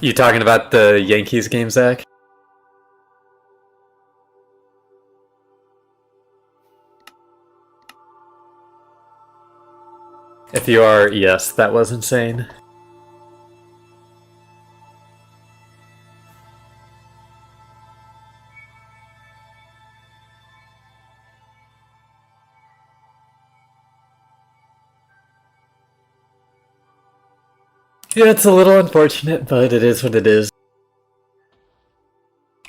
You talking about the Yankees game, Zach? If you are, yes, that was insane. Yeah, it's a little unfortunate, but it is what it is.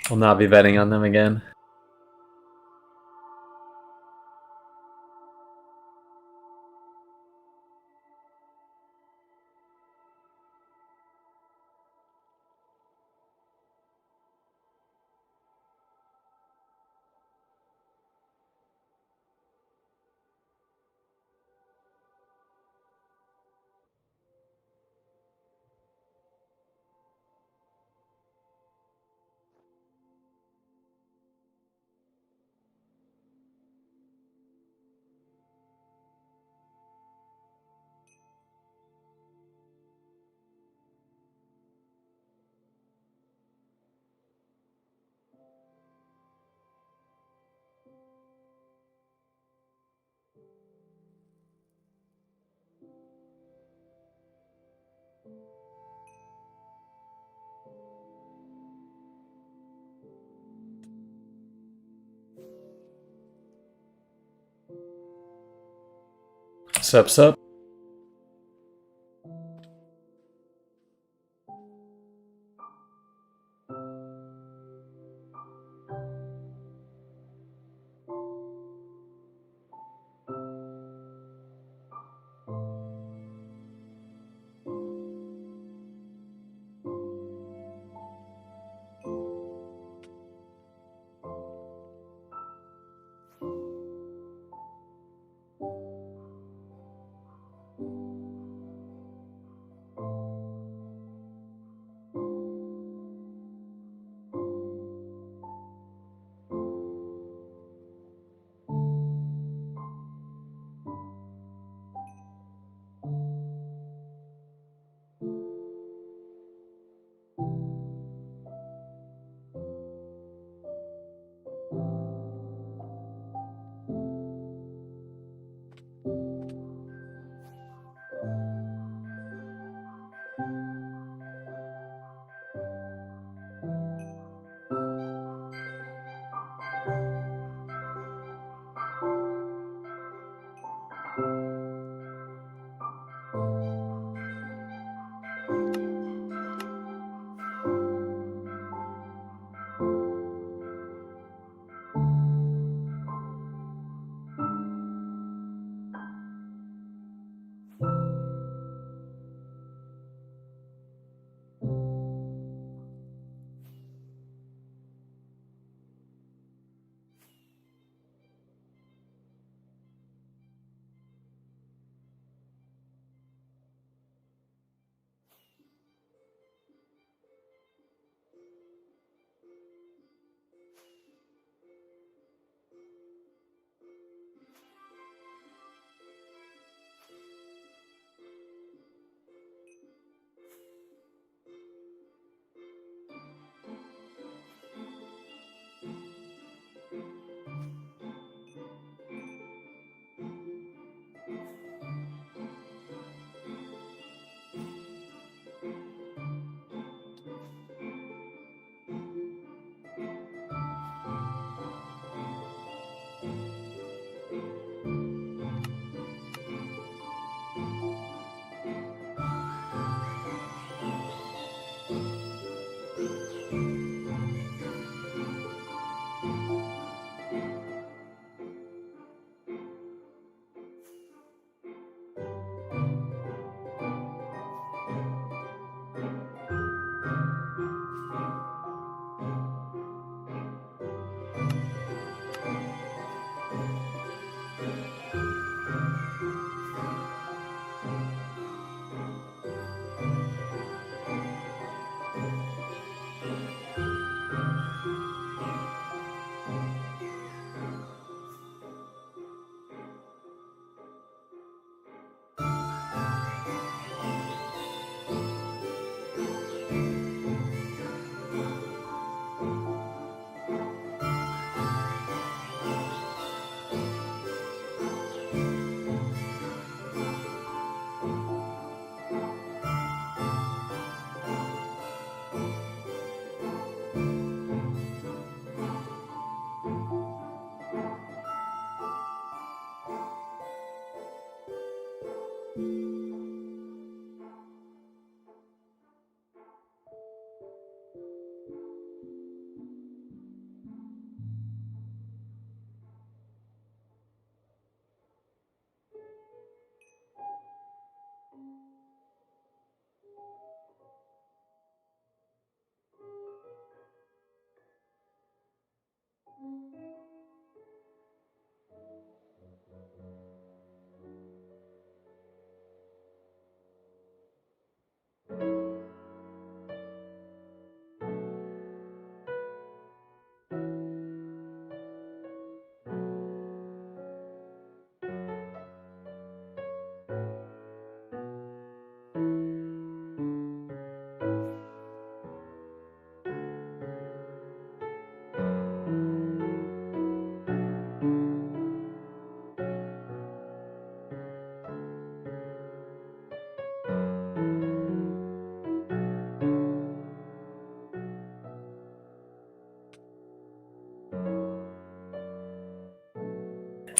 We'll not be betting on them again. Sup, sup.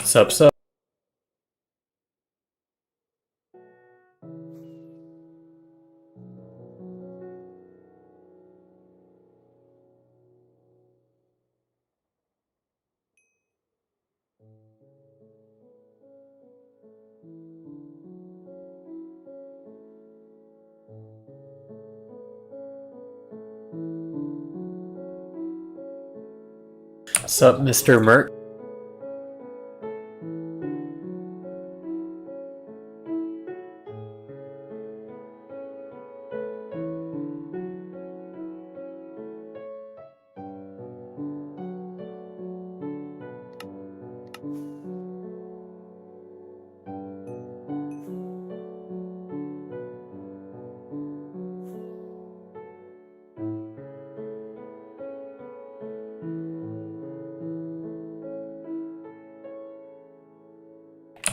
Sup, sup. What's up, Mr. Merc?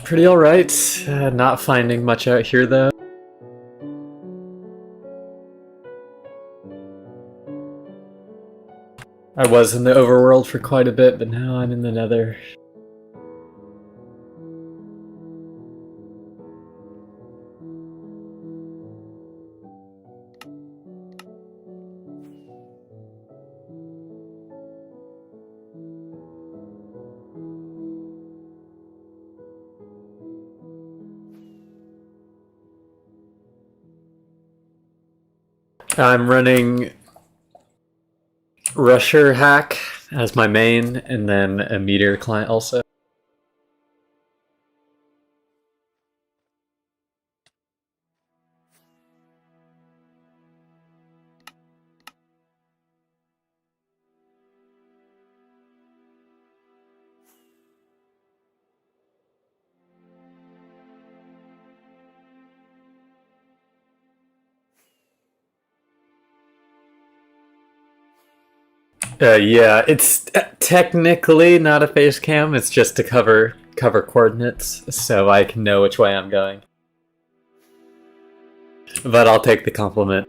Pretty alright. Not finding much out here, though. I was in the overworld for quite a bit, but now I'm in the nether. I'm running Rusher Hack as my main, and then a Meteor client also. Yeah, it's technically not a face cam. It's just to cover coordinates, so I can know which way I'm going. But I'll take the compliment.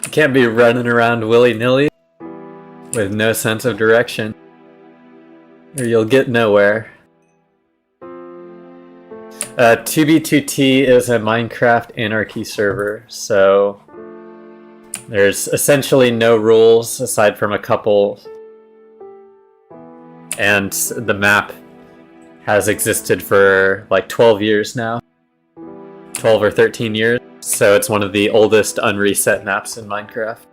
You can't be running around willy-nilly with no sense of direction, or you'll get nowhere. 2B2T is a Minecraft anarchy server, so there's essentially no rules aside from a couple, and the map has existed for like 12 years now. 12 or 13 years, so it's one of the oldest unreset maps in Minecraft.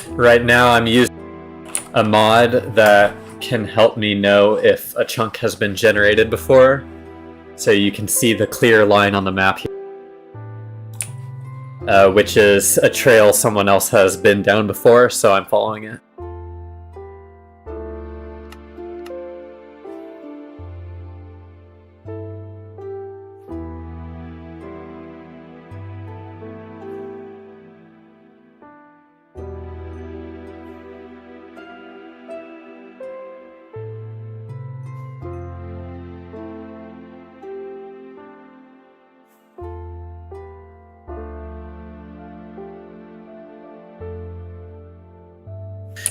Right now I'm using a mod that can help me know if a chunk has been generated before, so you can see the clear line on the map here, which is a trail someone else has been down before, so I'm following it.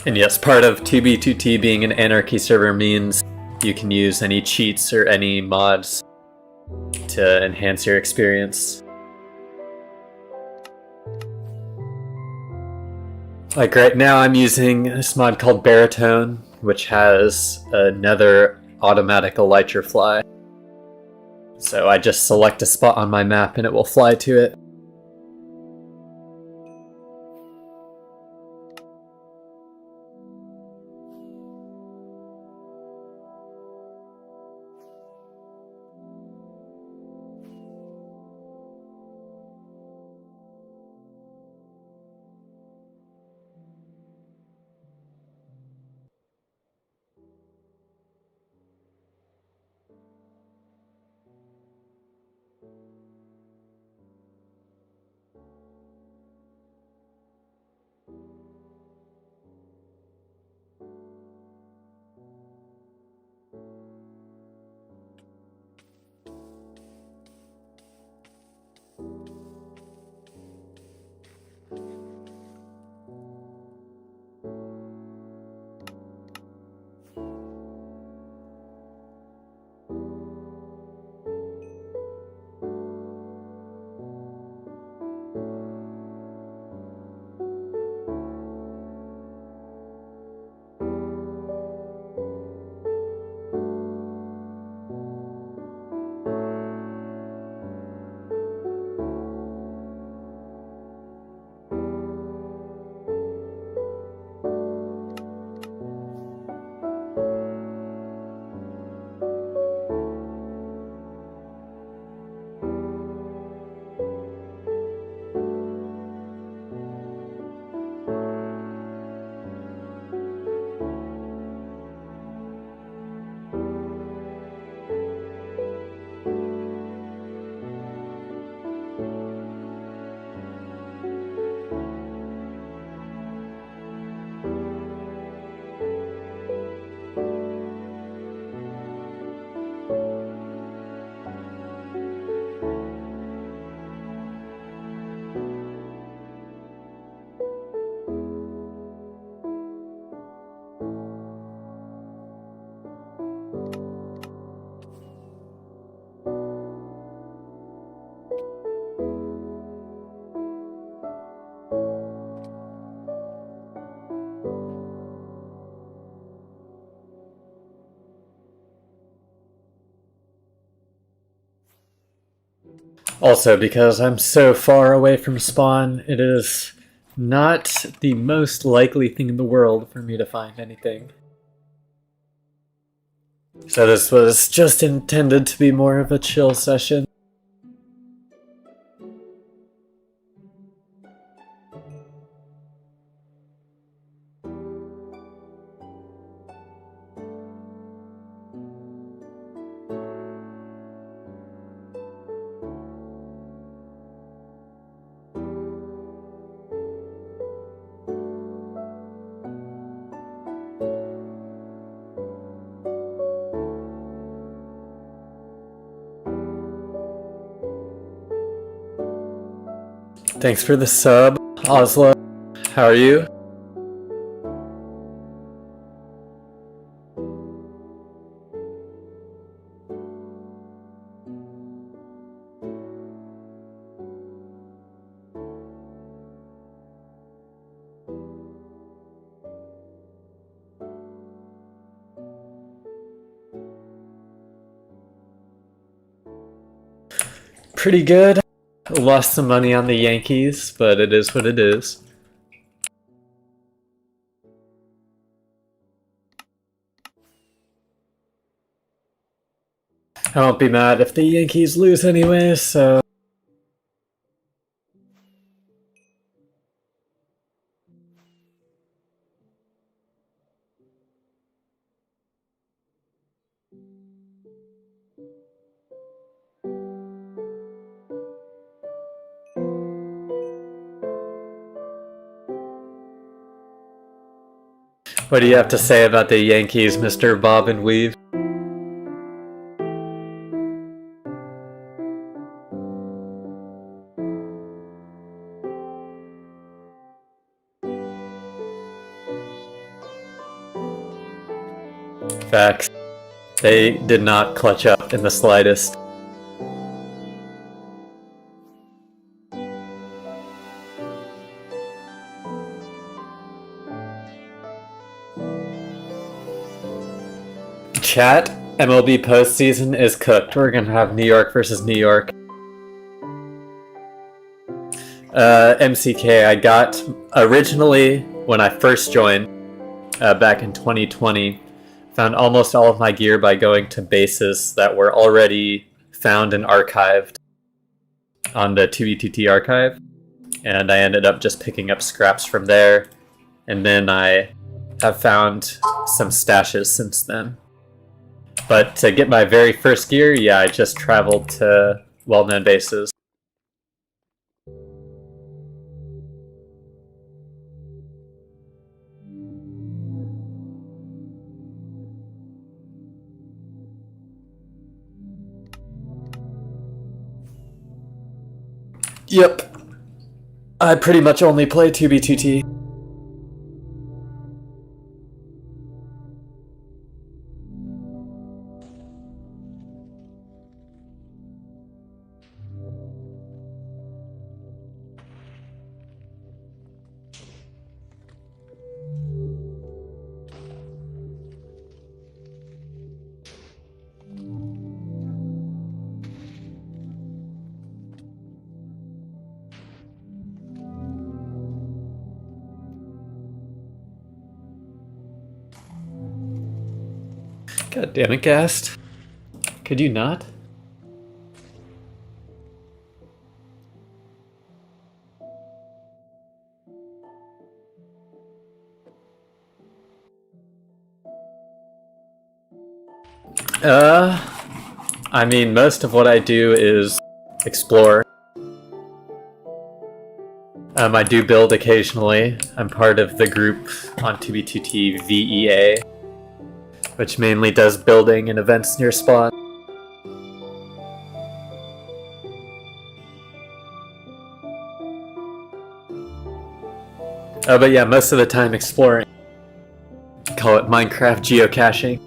And yes, part of 2B2T being an anarchy server means you can use any cheats or any mods to enhance your experience. Like right now I'm using this mod called Baritone, which has another automatic elytra fly. So I just select a spot on my map and it will fly to it. Also, because I'm so far away from spawn, it is not the most likely thing in the world for me to find anything. So this was just intended to be more of a chill session. Thanks for the sub, Oslo. How are you? Pretty good. Lost some money on the Yankees, but it is what it is. I won't be mad if the Yankees lose anyway, so... What do you have to say about the Yankees, Mr. Bob and Weave? Facts. They did not clutch up in the slightest. Chat, MLB postseason is cooked. We're gonna have New York versus New York. MCK, I got originally when I first joined back in 2020, found almost all of my gear by going to bases that were already found and archived on the 2B2T archive, and I ended up just picking up scraps from there, and then I have found some stashes since then. But to get my very first gear, yeah, I just traveled to well-known bases. Yep. I pretty much only play 2B2T. God damn it, Gast. Could you not? I mean, most of what I do is explore. I do build occasionally. I'm part of the group on 2B2T VEA, which mainly does building and events near spawn. But yeah, most of the time exploring. Call it Minecraft geocaching.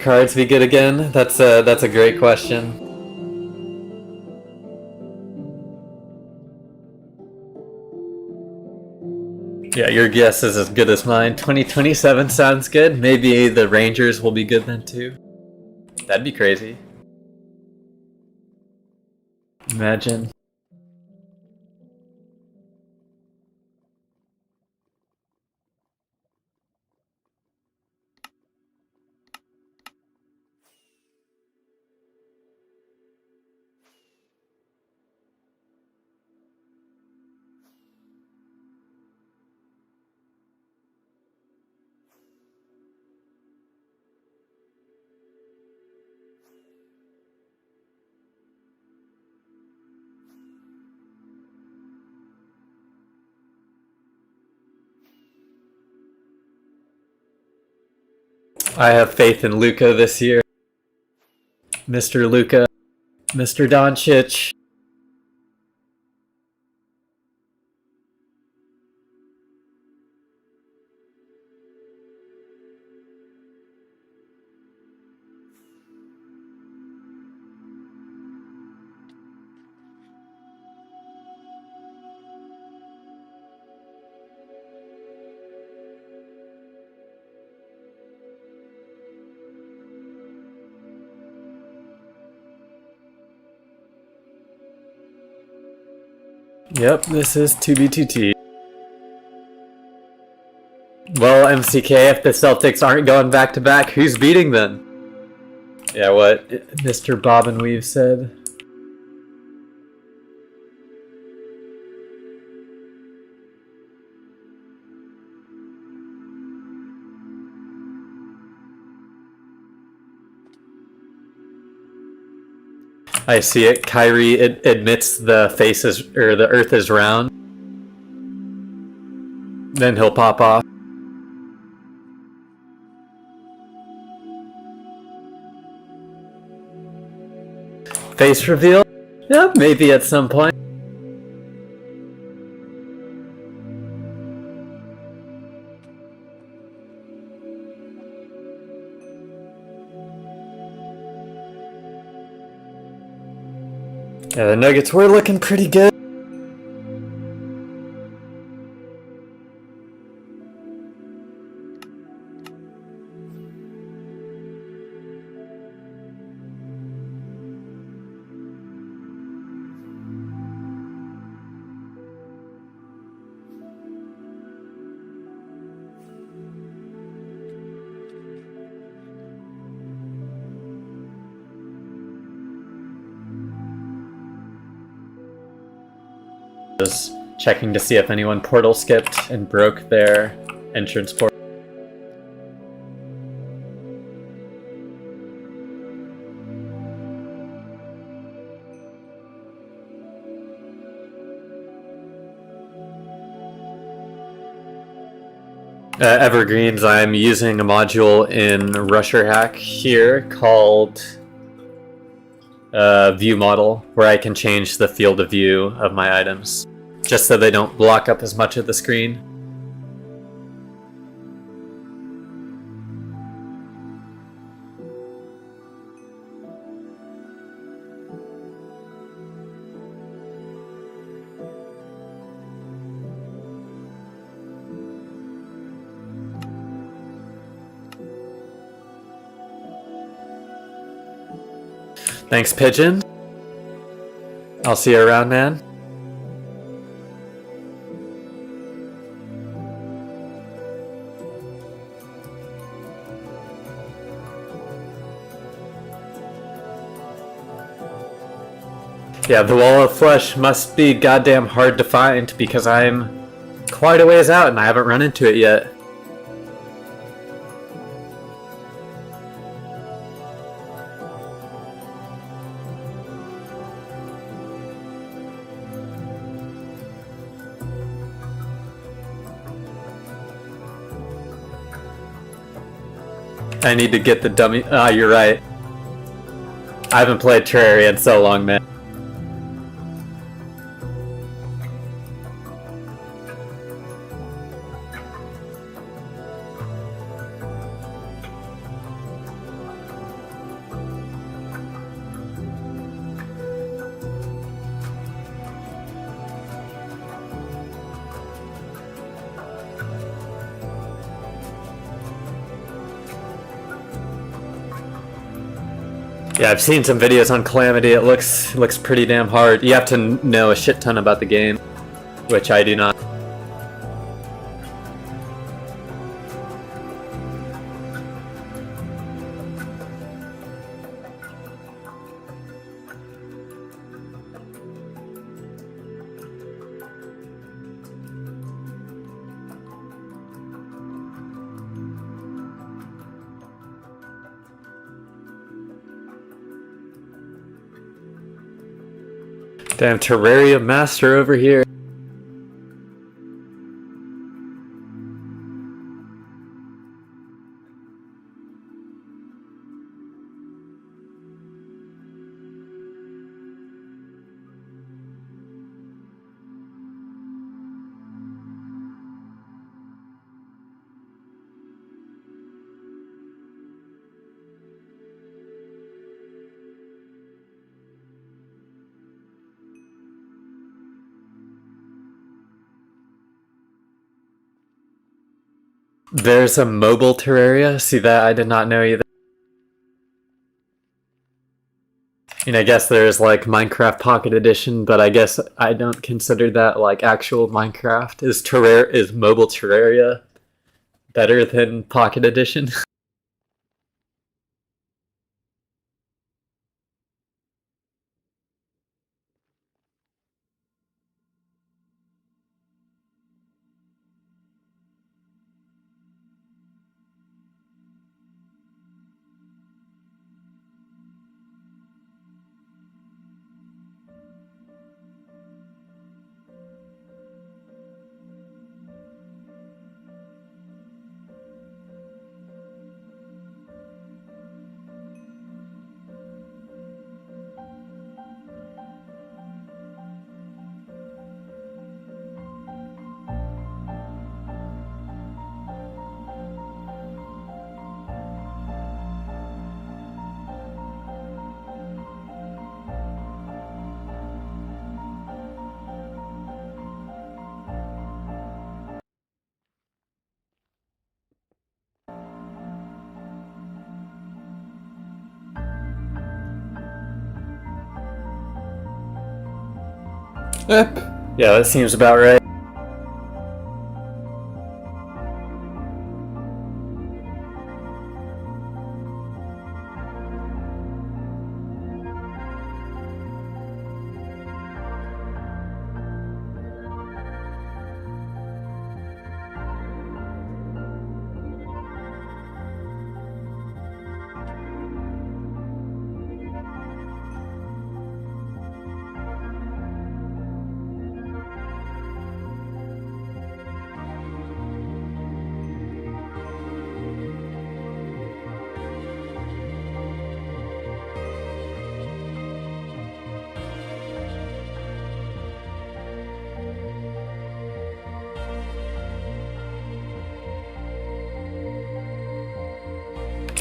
cards be good again? That's a great question. Yeah, your guess is as good as mine. 2027 sounds good. Maybe the Rangers will be good then too. That'd be crazy. Imagine. I have faith in Luka this year. Mr. Luka. Mr. Doncic. Yep, this is 2B2T. Well, MCK, if the Celtics aren't going back to back, who's beating them? Yeah, what Mr. Bob and Weave said. I see it. Kyrie admits the face is, or the Earth is round. Then he'll pop off. Face reveal? Yeah, maybe at some point. Yeah, the Nuggets were looking pretty good. Just checking to see if anyone portal skipped and broke their entrance portal. Evergreens, I'm using a module in Rusher Hack here called View Model, where I can change the field of view of my items, just so they don't block up as much of the screen. Thanks, Pigeon. I'll see you around, man. Yeah, the wall of flesh must be goddamn hard to find because I'm quite a ways out and I haven't run into it yet. I need to get the dummy. Ah, you're right. I haven't played Terraria in so long, man. Yeah, I've seen some videos on Calamity. It looks pretty damn hard. You have to know a shit ton about the game, which I do not. Damn Terraria Master over here. There's a mobile Terraria. See that? I did not know either. I mean, I guess there's like Minecraft Pocket Edition, but I guess I don't consider that like actual Minecraft. Is mobile Terraria better than Pocket Edition? Yep. Yeah, that seems about right.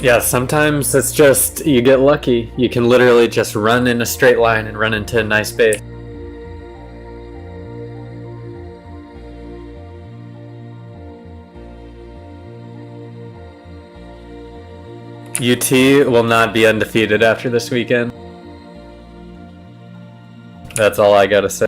Yeah, sometimes it's just, you get lucky. You can literally just run in a straight line and run into a nice base. UT will not be undefeated after this weekend. That's all I gotta say.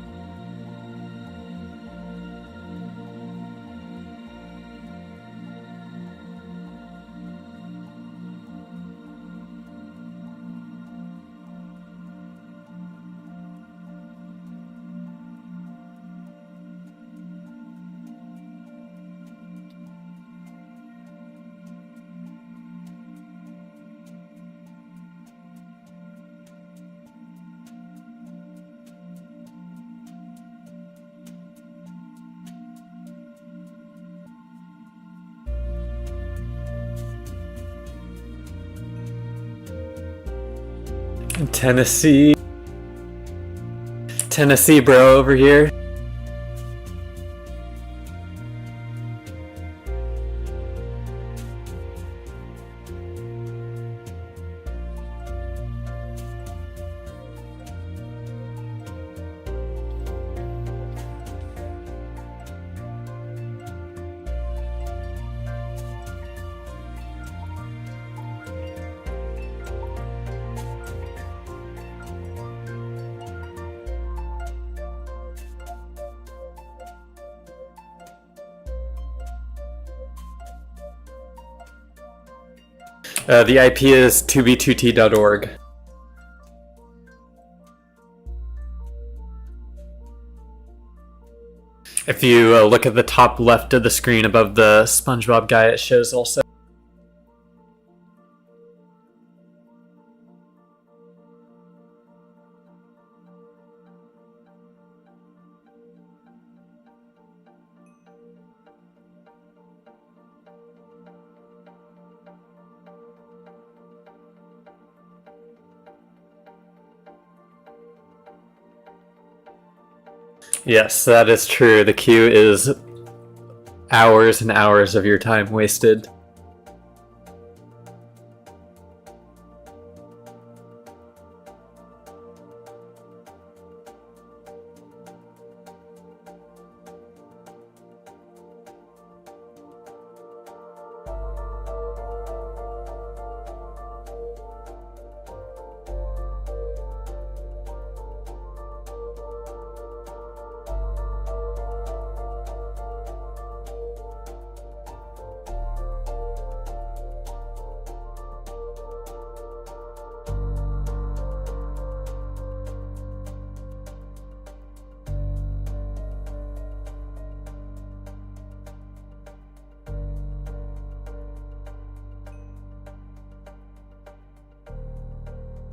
Tennessee bro over here. The IP is 2b2t.org. If you look at the top left of the screen above the SpongeBob guy, it shows also. Yes, that is true. The queue is hours and hours of your time wasted.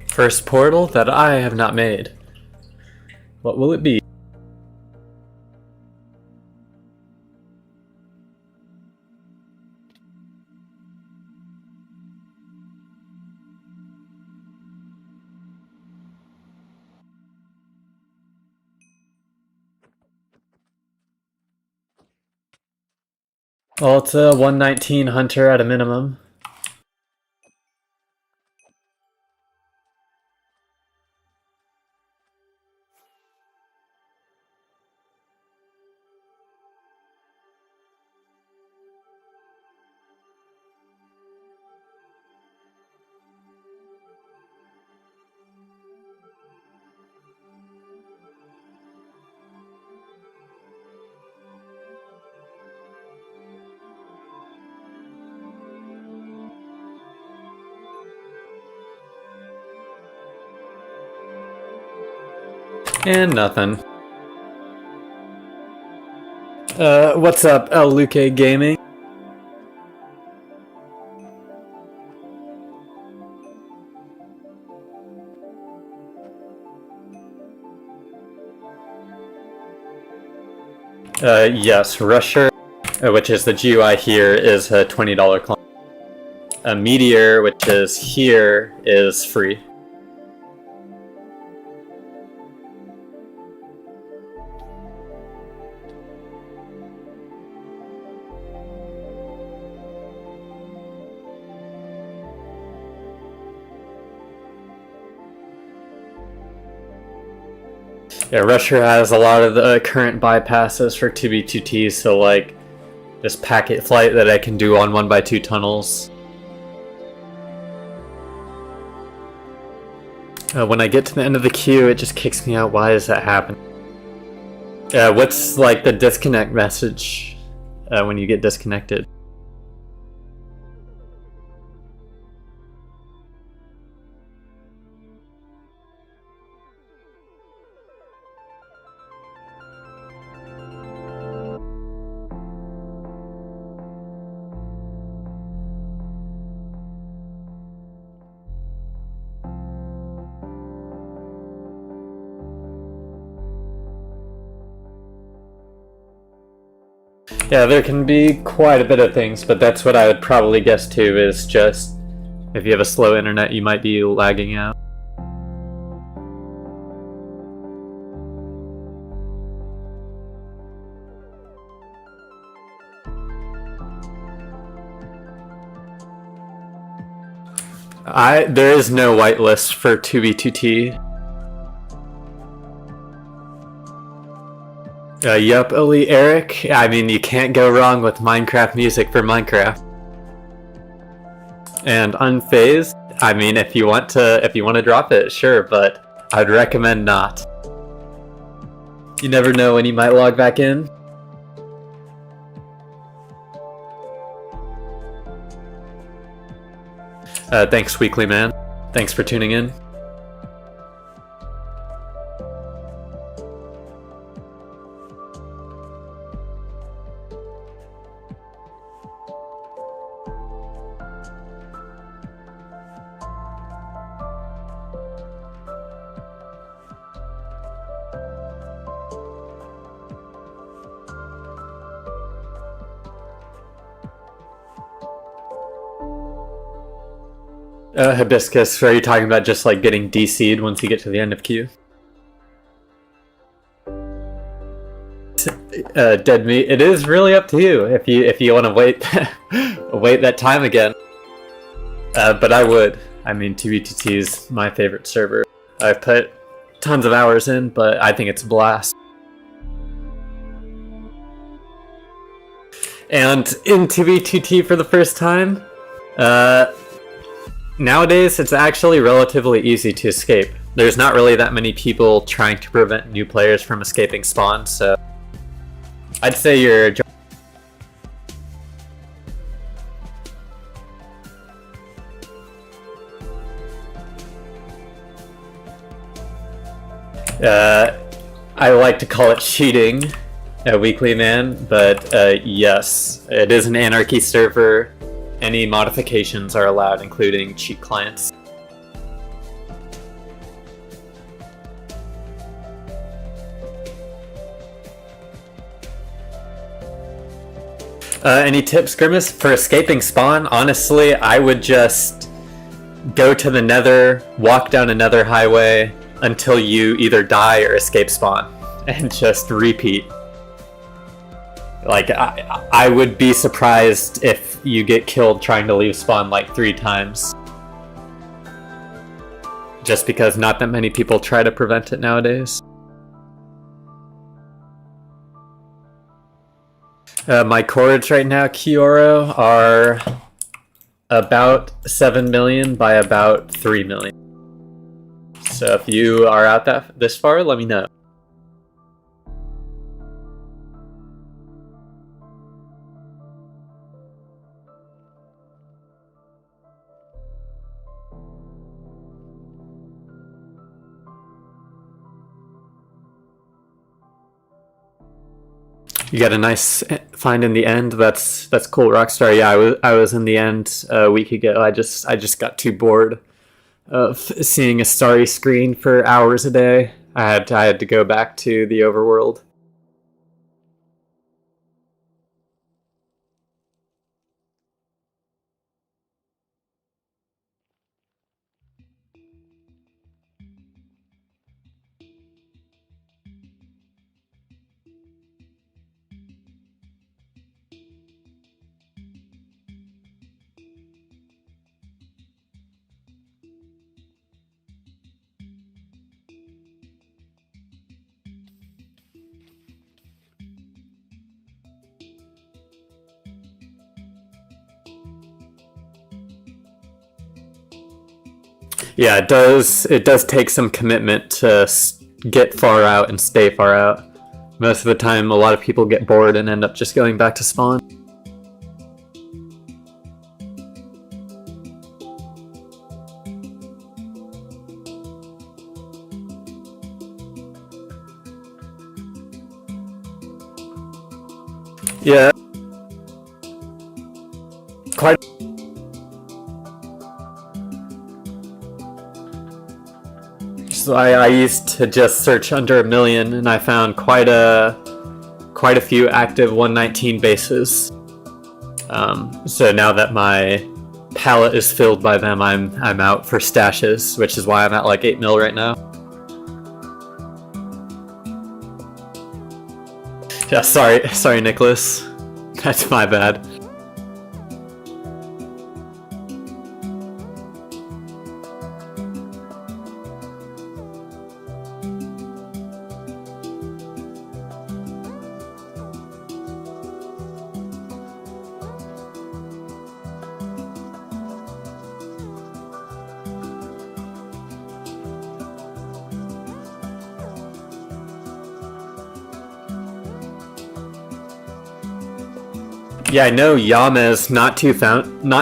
First portal that I have not made. What will it be? Well, it's a 119 hunter at a minimum. And nothing. What's up, El Luque Gaming? Yes, Rusher, which is the GUI here, is a $20 client. A Meteor, which is here, is free. Yeah, Rusher has a lot of the current bypasses for 2b2t, so like this packet flight that I can do on 1x2 tunnels. When I get to the end of the queue, it just kicks me out. Why does that happen? What's like the disconnect message when you get disconnected? Yeah, there can be quite a bit of things, but that's what I would probably guess too, is just if you have a slow internet, you might be lagging out. There is no whitelist for 2b2t. Yup, Elite Eric. I mean, you can't go wrong with Minecraft music for Minecraft. And Unfazed. I mean, if you want to drop it, sure, but I'd recommend not. You never know when you might log back in. Thanks, Weekly Man. Thanks for tuning in. Hibiscus, are you talking about just like getting DC'd once you get to the end of queue? Dead meat. It is really up to you if you want to wait wait that time again. But I would. I mean, TBTT is my favorite server. I've put tons of hours in, but I think it's a blast. And in TBTT for the first time, nowadays it's actually relatively easy to escape. There's not really that many people trying to prevent new players from escaping spawn, so I'd say you're... I like to call it cheating, Weekly Man, but yes, it is an anarchy server. Any modifications are allowed, including cheat clients. Any tips, Grimace, for escaping spawn? Honestly, I would just go to the nether, walk down another highway until you either die or escape spawn, and just repeat. Like, I would be surprised if you get killed trying to leave spawn like 3 times. Just because not that many people try to prevent it nowadays. My chords right now, Kioro, are about 7 million by about 3 million. So if you are out this far, let me know. You got a nice find in the end. That's cool, Rockstar. Yeah, I was in the end a week ago. I just got too bored of seeing a starry screen for hours a day. I had to go back to the overworld. Yeah, it does take some commitment to get far out and stay far out. Most of the time, a lot of people get bored and end up just going back to spawn. Yeah. Quite... So I used to just search under 1 million, and I found quite a few active 119 bases. So now that my palette is filled by them, I'm out for stashes, which is why I'm at like 8 mil right now. Yeah, sorry, Nicholas. That's my bad. Yeah, I know Yamez not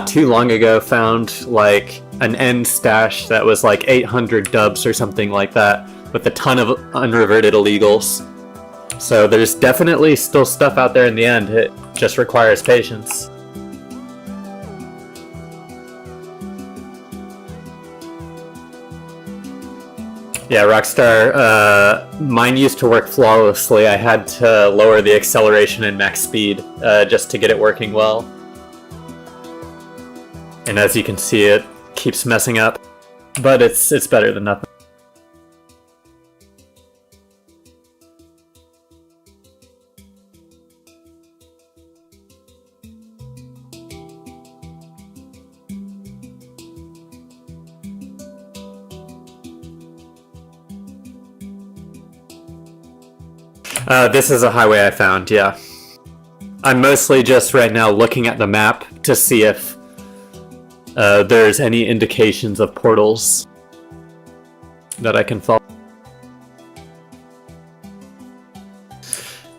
too long ago found like an end stash that was like 800 dubs or something like that, with a ton of unreverted illegals. So there's definitely still stuff out there in the end. It just requires patience. Yeah, Rockstar, mine used to work flawlessly. I had to lower the acceleration and max speed just to get it working well. And as you can see, it keeps messing up, but it's better than nothing. This is a highway I found, yeah. I'm mostly just right now looking at the map to see if there's any indications of portals that I can follow.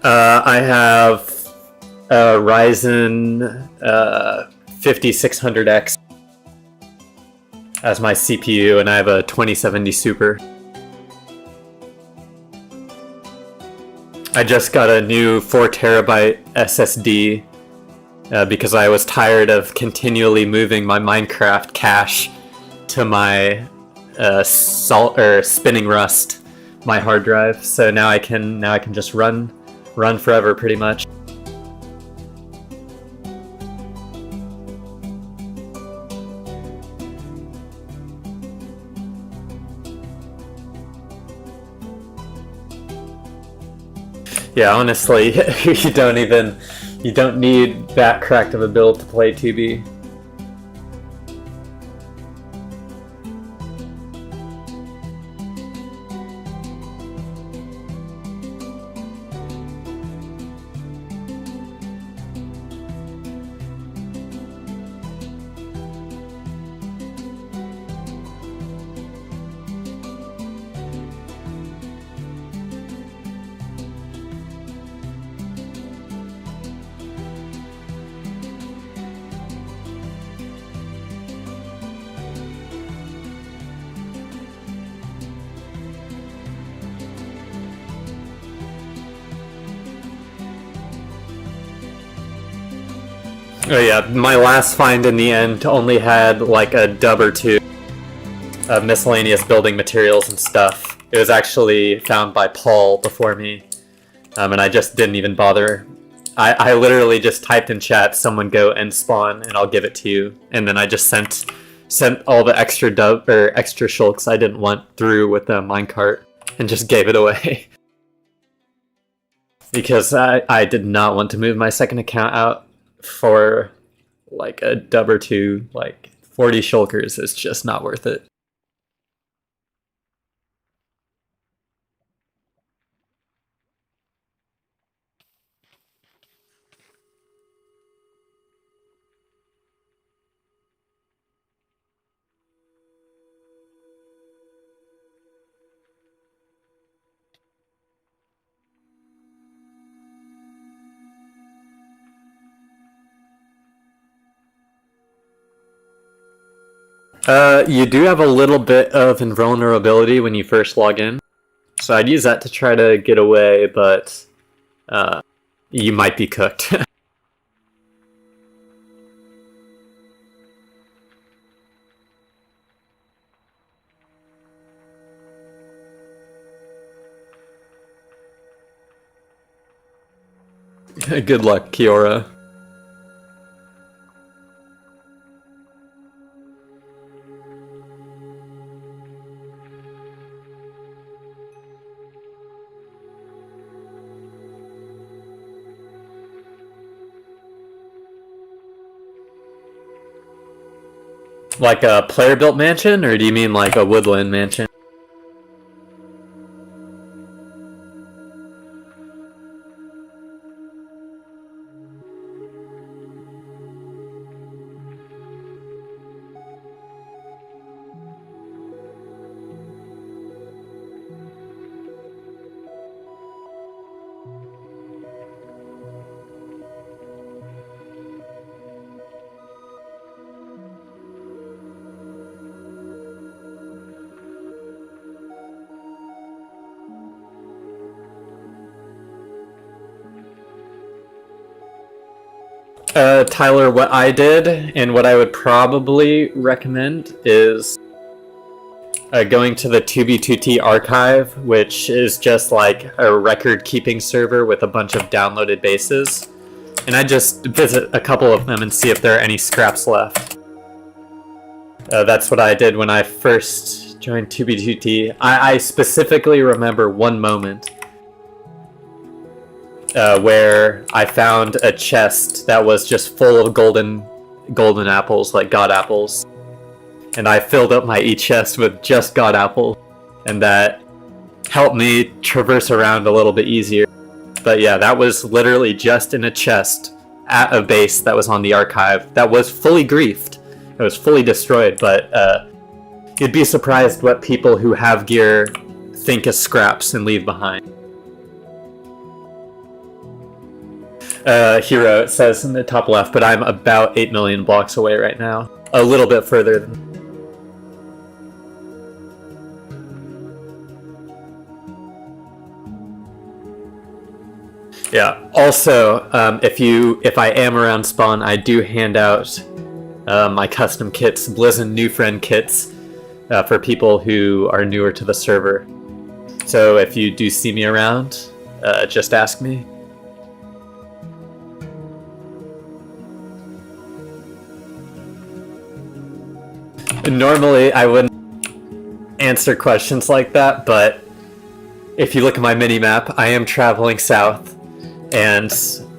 I have a Ryzen 5600X as my CPU, and I have a 2070 Super. I just got a new 4TB SSD because I was tired of continually moving my Minecraft cache to my spinning rust, my hard drive. So now I can just run forever pretty much. Yeah, honestly, you don't need that cracked of a build to play 2B. Oh yeah, my last find in the end only had like a dub or two of miscellaneous building materials and stuff. It was actually found by Paul before me, and I just didn't even bother. I literally just typed in chat, someone go end spawn and I'll give it to you, and then I just sent all the extra extra shulks I didn't want through with the minecart and just gave it away. Because I did not want to move my second account out for like a dub or two. Like 40 shulkers is just not worth it. You do have a little bit of invulnerability when you first log in, so I'd use that to try to get away, but you might be cooked. Good luck, Kiora. Like a player-built mansion, or do you mean like a woodland mansion? Tyler, what I did and what I would probably recommend is going to the 2B2T archive, which is just like a record-keeping server with a bunch of downloaded bases. And I just visit a couple of them and see if there are any scraps left. That's what I did when I first joined 2B2T. I specifically remember one moment where I found a chest that was just full of golden apples, like god apples. And I filled up my e-chest with just god apples, and that helped me traverse around a little bit easier. But yeah, that was literally just in a chest at a base that was on the archive that was fully griefed. It was fully destroyed, but you'd be surprised what people who have gear think is scraps and leave behind. Hero, it says in the top left, but I'm about 8 million blocks away right now. A little bit further than... Yeah, also, if I am around spawn, I do hand out my custom kits, Blizzard New Friend kits, for people who are newer to the server. So if you do see me around, just ask me. Normally, I wouldn't answer questions like that, but if you look at my mini-map, I am traveling south, and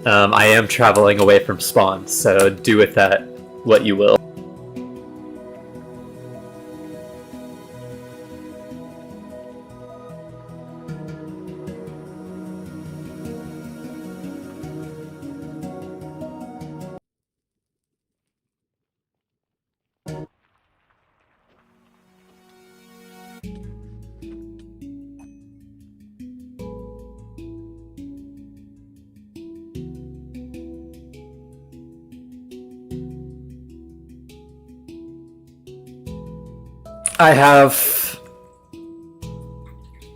I am traveling away from spawn, so do with that what you will.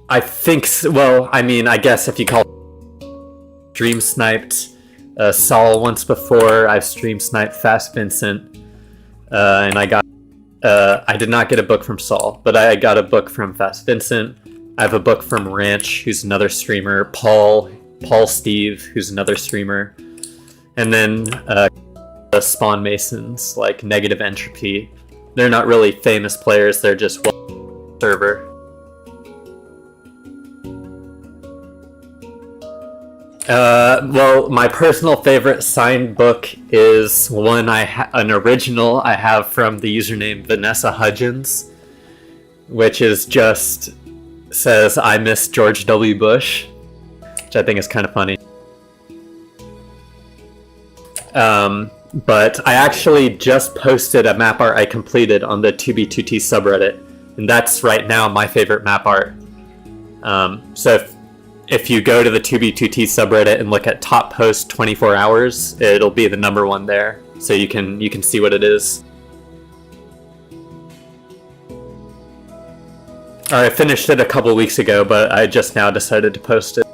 I think, well, I mean, I guess if you call stream sniped Saul once before, I've stream sniped Fast Vincent, and I did not get a book from Saul, but I got a book from Fast Vincent. I have a book from Ranch, who's another streamer, Paul Steve, who's another streamer, and then the Spawn Masons, like Negative Entropy. They're not really famous players, they're just one server. Well, my personal favorite signed book is one an original I have from the username Vanessa Hudgens, which is just says, "I miss George W. Bush," which I think is kind of funny. But I actually just posted a map art I completed on the 2B2T subreddit, and that's right now my favorite map art. So if you go to the 2B2T subreddit and look at top post 24 hours, it'll be the number one there, so you can see what it is. I finished it a couple weeks ago, but I just now decided to post it.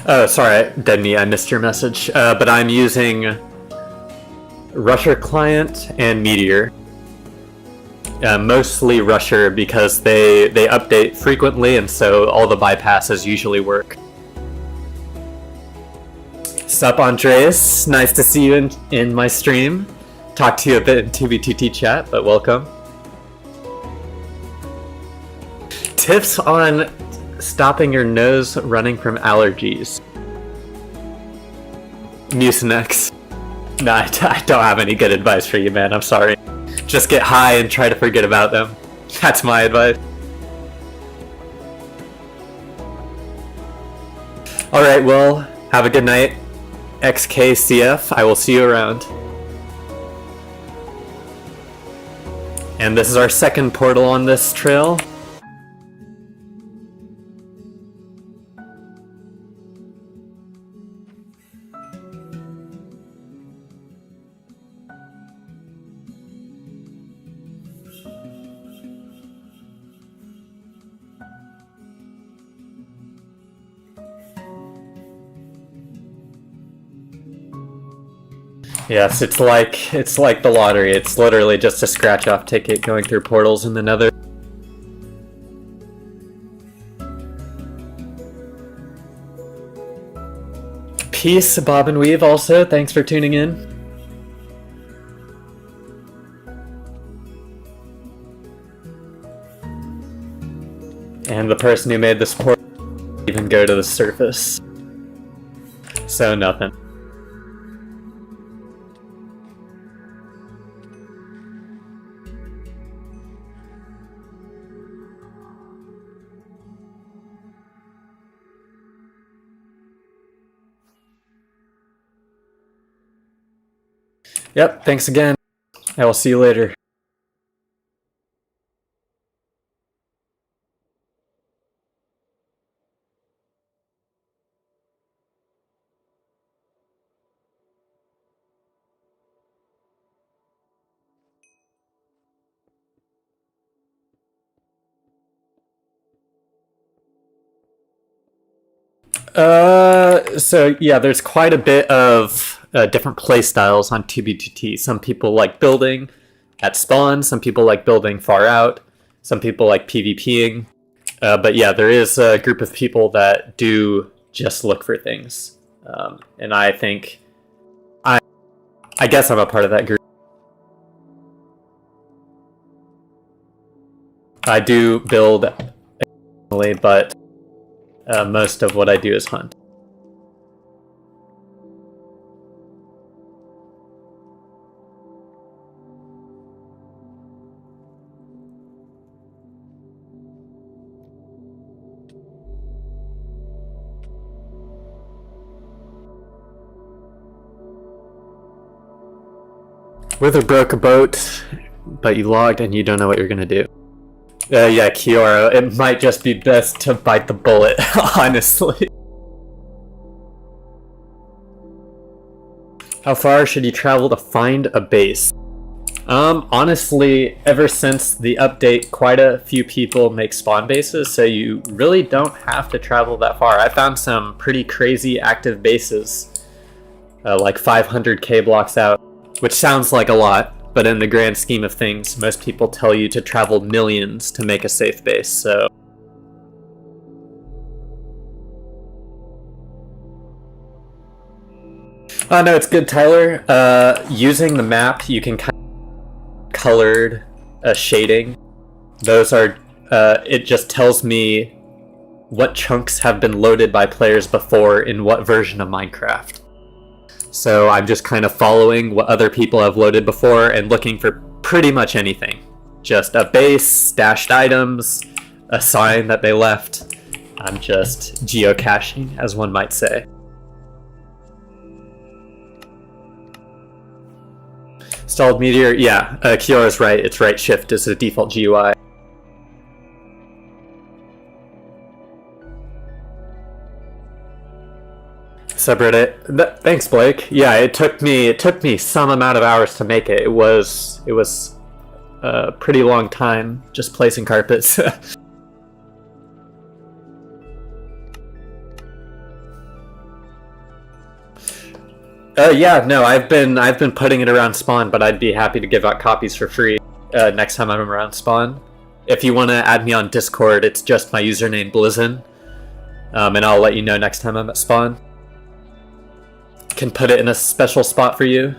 Oh, sorry, Denny, I missed your message. But I'm using Rusher Client and Meteor. Mostly Rusher because they update frequently, and so all the bypasses usually work. Sup, Andreas? Nice to see you in my stream. Talk to you a bit in 2B2T chat, but welcome. Tips on stopping your nose running from allergies. Mucinex. No, I don't have any good advice for you, man. I'm sorry. Just get high and try to forget about them. That's my advice. Alright, well, have a good night. XKCF, I will see you around. And this is our second portal on this trail. Yes, it's like the lottery. It's literally just a scratch-off ticket going through portals in the Nether. Peace, Bob and Weave. Also, thanks for tuning in. And the person who made this portal didn't even go to the surface. So nothing. Yep, thanks again. I will see you later. So yeah, there's quite a bit of different play styles on 2B2T. Some people like building at spawn, some people like building far out, some people like PvPing. But yeah, there is a group of people that do just look for things. And I think I guess I'm a part of that group. I do build occasionally, but most of what I do is hunt. Wither broke a boat, but you logged and you don't know what you're gonna do. Yeah, Kiora, it might just be best to bite the bullet, honestly. How far should you travel to find a base? Honestly, ever since the update, quite a few people make spawn bases, so you really don't have to travel that far. I found some pretty crazy active bases, like 500k blocks out, which sounds like a lot, but in the grand scheme of things, most people tell you to travel millions to make a safe base, so... No, it's good, Tyler. Using the map, you can kind of colored shading. Those are, it just tells me what chunks have been loaded by players before in what version of Minecraft. So I'm just kind of following what other people have loaded before and looking for pretty much anything. Just a base, stashed items, a sign that they left. I'm just geocaching, as one might say. Stalled Meteor, yeah, Kiora's right, it's right shift is the default GUI. Subreddit, thanks Blake. Yeah, it took me some amount of hours to make it. It was a pretty long time just placing carpets. Yeah, no, I've been putting it around spawn, but I'd be happy to give out copies for free next time I'm around spawn. If you want to add me on Discord, it's just my username Blizzin, and I'll let you know next time I'm at spawn. Can put it in a special spot for you.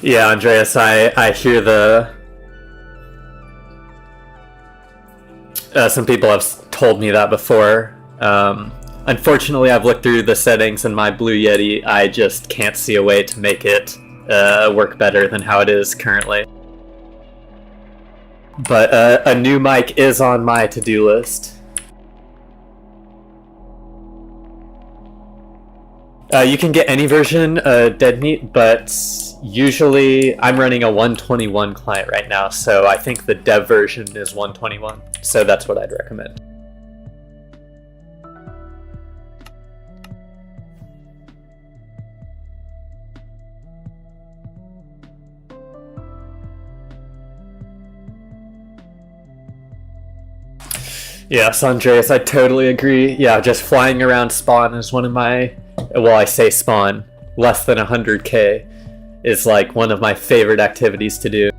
Yeah, Andreas, I hear the... some people have told me that before. Unfortunately, I've looked through the settings in my Blue Yeti. I just can't see a way to make it work better than how it is currently. But a new mic is on my to-do list. You can get any version dead meat, but usually I'm running a 121 client right now, so I think the dev version is 121. So that's what I'd recommend. Yes, Andreas, I totally agree. Yeah, just flying around spawn is one of my, well, I say spawn, less than 100k is like one of my favorite activities to do.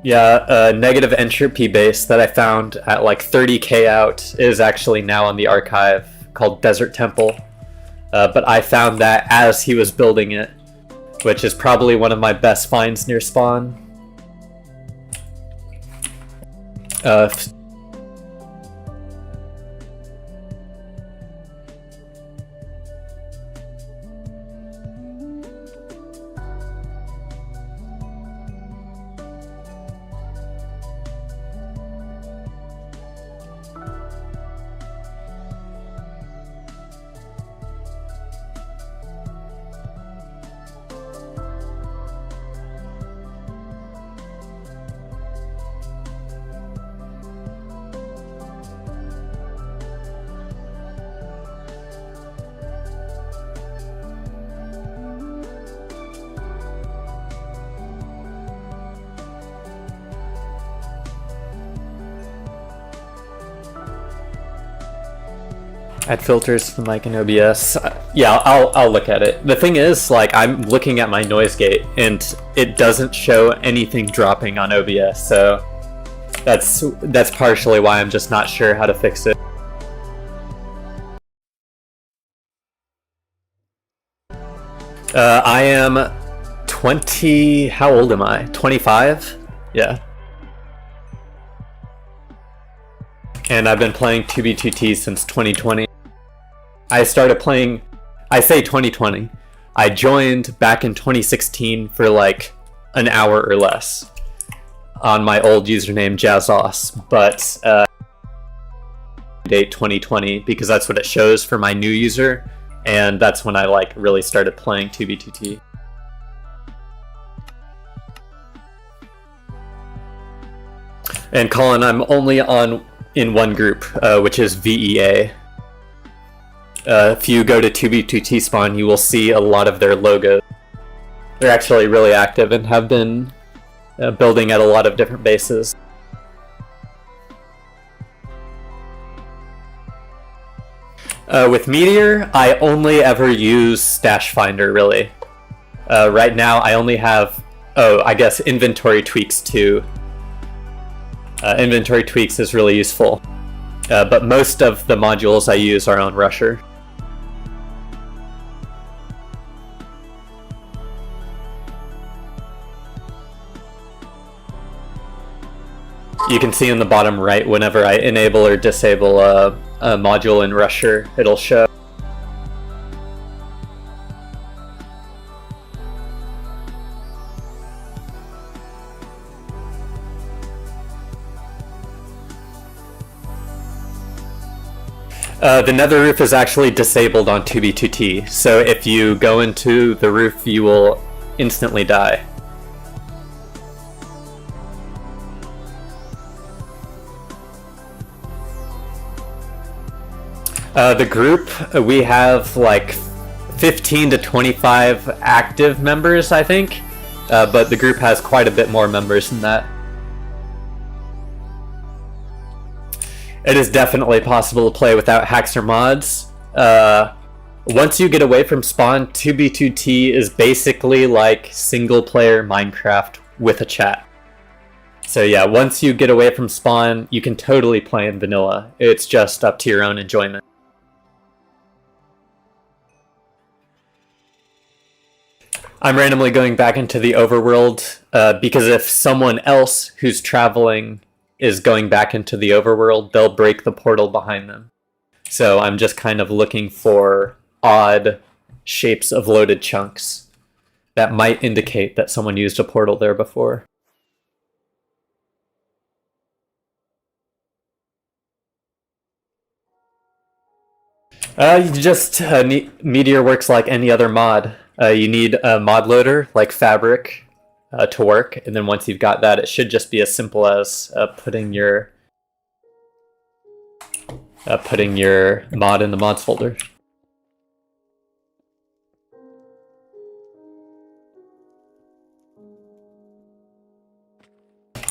Yeah, a negative entropy base that I found at like 30k out is actually now on the archive called Desert Temple. But I found that as he was building it, which is probably one of my best finds near spawn. Add filters for mic and OBS. Yeah, I'll look at it. The thing is, like, I'm looking at my noise gate and it doesn't show anything dropping on OBS, so that's partially why I'm just not sure how to fix it. I am 20. How old am I? 25? Yeah. And I've been playing 2B2T since 2020. I started playing, I say 2020. I joined back in 2016 for like an hour or less on my old username Jazzos, but date 2020 because that's what it shows for my new user, and that's when I like really started playing 2B2T. And Colin, I'm only in one group, which is VEA. If you go to 2B2T spawn, you will see a lot of their logos. They're actually really active and have been building at a lot of different bases. With Meteor, I only ever use Stash Finder, really. Right now, I only have, I guess inventory tweaks too. Inventory tweaks is really useful. But most of the modules I use are on Rusher. You can see in the bottom right, whenever I enable or disable a module in Rusher, it'll show. The nether roof is actually disabled on 2B2T, so if you go into the roof, you will instantly die. The group, we have like 15 to 25 active members, I think, but the group has quite a bit more members than that. It is definitely possible to play without hacks or mods. Once you get away from spawn, 2B2T is basically like single-player Minecraft with a chat. So yeah, once you get away from spawn, you can totally play in vanilla. It's just up to your own enjoyment. I'm randomly going back into the overworld because if someone else who's traveling is going back into the overworld, they'll break the portal behind them. So I'm just kind of looking for odd shapes of loaded chunks that might indicate that someone used a portal there before. You just Meteor works like any other mod. You need a mod loader like Fabric to work, and then once you've got that, it should just be as simple as putting your mod in the mods folder.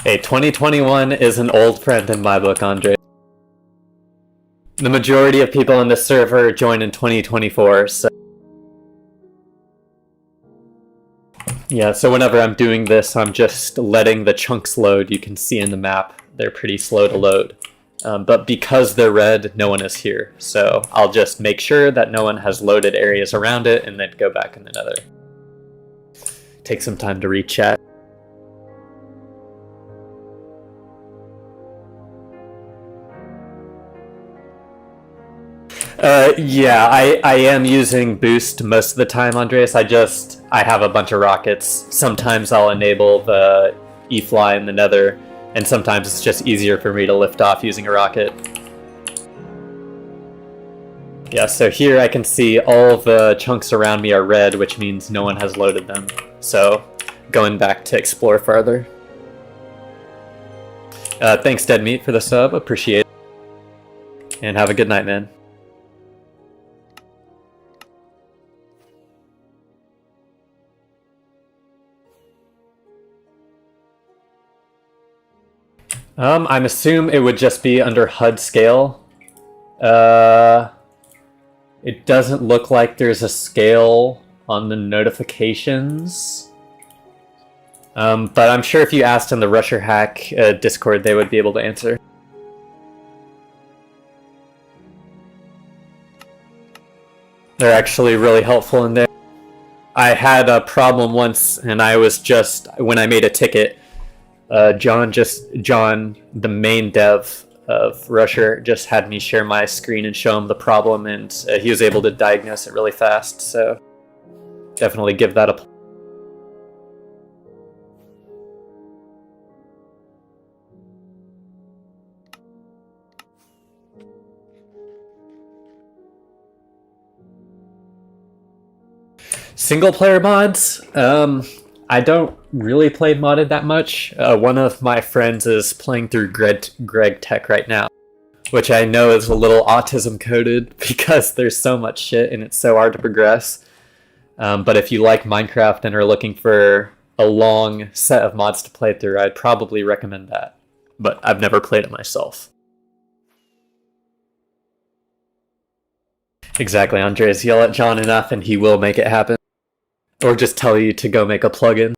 Hey, 2021 is an old friend in my book, Andre. The majority of people on this server join in 2024, so... Yeah, so whenever I'm doing this, I'm just letting the chunks load. You can see in the map, they're pretty slow to load. But because they're red, no one is here. So I'll just make sure that no one has loaded areas around it, and then go back in the nether. Take some time to rechat. Yeah, I am using boost most of the time, Andreas. I have a bunch of rockets. Sometimes I'll enable the E-fly in the nether, and sometimes it's just easier for me to lift off using a rocket. Yeah, so here I can see all the chunks around me are red, which means no one has loaded them. So, going back to explore farther. Thanks, Dead Meat, for the sub. Appreciate it. And have a good night, man. I'm assuming it would just be under HUD scale. It doesn't look like there's a scale on the notifications. But I'm sure if you asked in the Rusher Hack Discord, they would be able to answer. They're actually really helpful in there. I had a problem once, and I was just, when I made a ticket, John, the main dev of Rusher, just had me share my screen and show him the problem, and he was able to diagnose it really fast, so definitely give that a... Single player mods? I don't really play modded that much. One of my friends is playing through Greg Tech right now, which I know is a little autism coded because there's so much shit and it's so hard to progress. But if you like Minecraft and are looking for a long set of mods to play through, I'd probably recommend that. But I've never played it myself. Exactly, Andres. Yell at John enough and he will make it happen. Or just tell you to go make a plugin.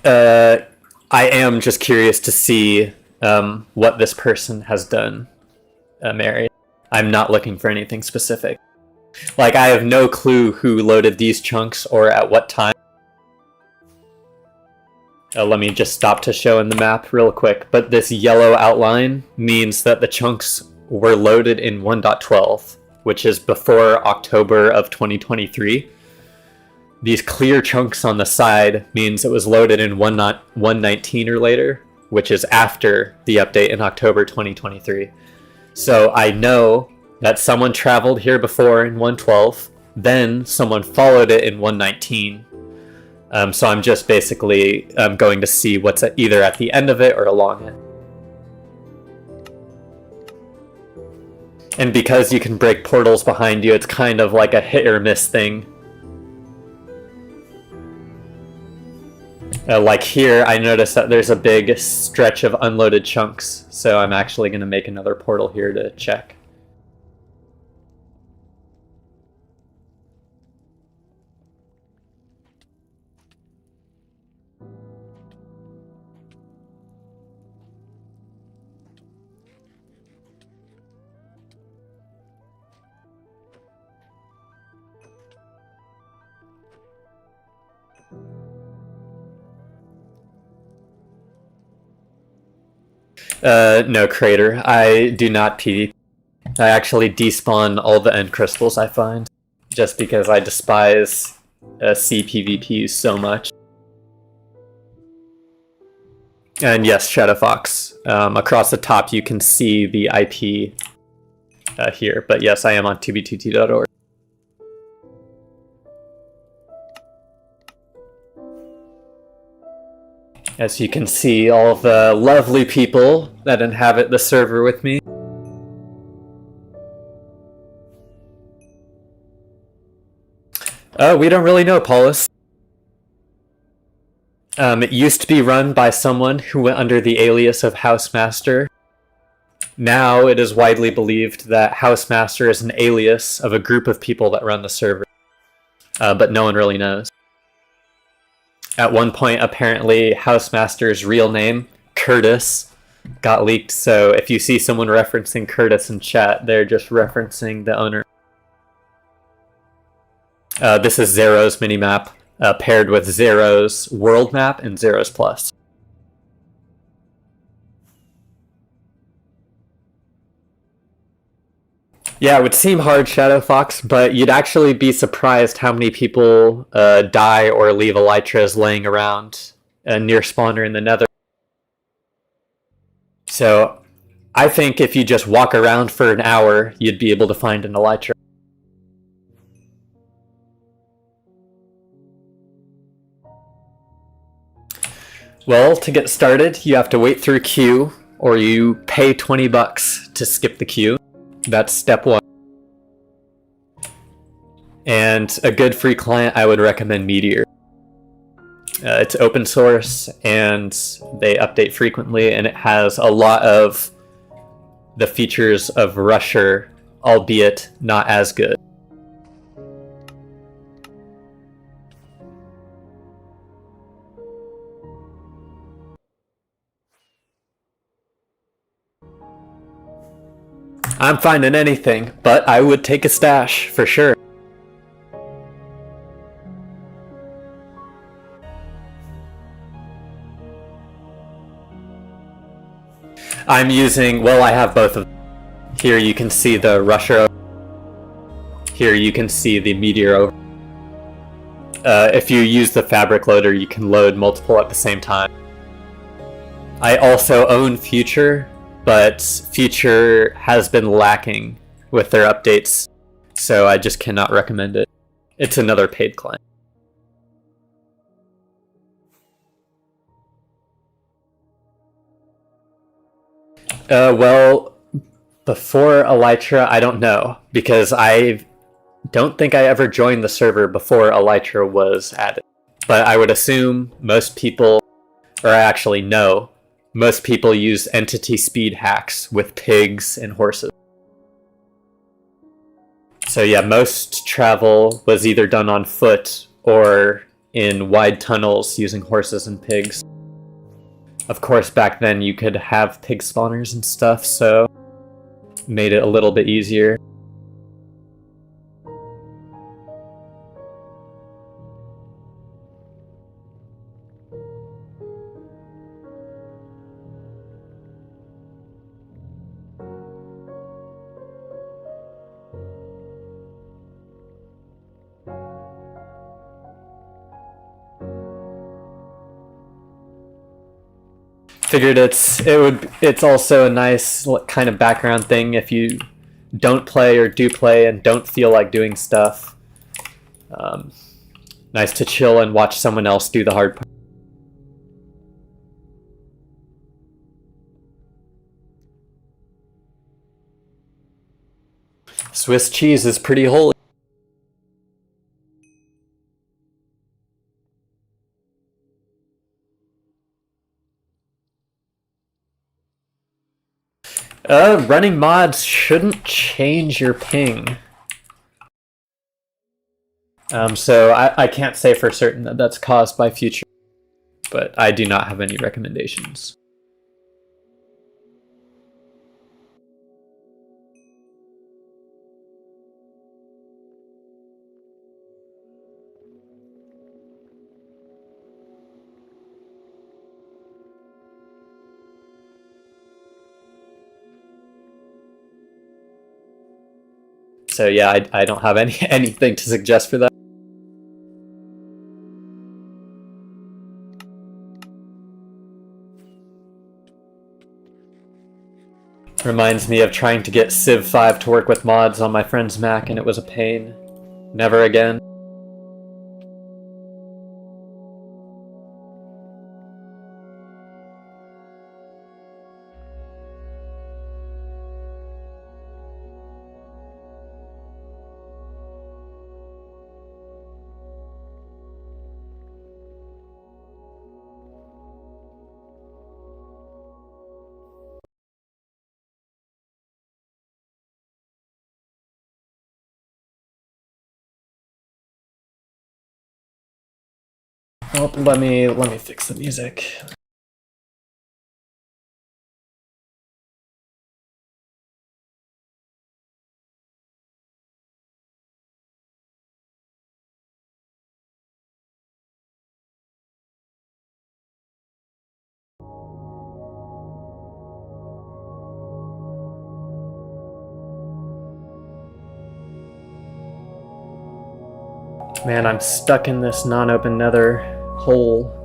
I am just curious to see what this person has done, Mary. I'm not looking for anything specific. Like, I have no clue who loaded these chunks or at what time. Let me just stop to show in the map real quick. But this yellow outline means that the chunks were loaded in 1.12, which is before October of 2023. These clear chunks on the side means it was loaded in 1.19 or later, which is after the update in October 2023. So I know that someone traveled here before in 1.12, then someone followed it in 1.19. So I'm just basically going to see what's either at the end of it or along it. And because you can break portals behind you, it's kind of like a hit or miss thing. Like here, I noticed that there's a big stretch of unloaded chunks, so I'm actually going to make another portal here to check. No, Crater. I do not PvP. I actually despawn all the end crystals I find, just because I despise CPvP so much. And yes, Shadow Fox. Across the top, you can see the IP here. But yes, I am on 2b2t.org. As you can see, all the lovely people that inhabit the server with me. We don't really know, Paulus. It used to be run by someone who went under the alias of Housemaster. Now it is widely believed that Housemaster is an alias of a group of people that run the server. But no one really knows. At one point, apparently, Housemaster's real name, Curtis, got leaked, so if you see someone referencing Curtis in chat, they're just referencing the owner. This is Zero's minimap, paired with Zero's world map and Zero's Plus. Yeah, it would seem hard, Shadow Fox, but you'd actually be surprised how many people die or leave elytras laying around near spawner in the nether. So I think if you just walk around for an hour, you'd be able to find an elytra. Well, to get started, you have to wait through queue, or you pay 20 bucks to skip the queue. That's step one. And a good free client, I would recommend Meteor. It's open source, and they update frequently, and it has a lot of the features of Rusher, albeit not as good. I'm finding anything, but I would take a stash, for sure. I'm using, well, I have both of them. Here you can see the Rusher. Here you can see the Meteor. If you use the Fabric Loader, you can load multiple at the same time. I also own Future, but Future has been lacking with their updates, so I just cannot recommend it. It's another paid client. Well, before Elytra, I don't know, because I don't think I ever joined the server before Elytra was added. But I would assume most people, or I actually know, most people use entity speed hacks with pigs and horses. So yeah, most travel was either done on foot or in wide tunnels using horses and pigs. Of course, back then you could have pig spawners and stuff, so made it a little bit easier. Figured it's also a nice kind of background thing if you don't play or do play and don't feel like doing stuff. Nice to chill and watch someone else do the hard part. Swiss cheese is pretty holy. Running mods shouldn't change your ping. So I can't say for certain that that's caused by Future, but I do not have any recommendations. So yeah, I don't have anything to suggest for that. Reminds me of trying to get Civ 5 to work with mods on my friend's Mac, and it was a pain. Never again. Oh, let me fix the music. Man, I'm stuck in this non-open nether hole.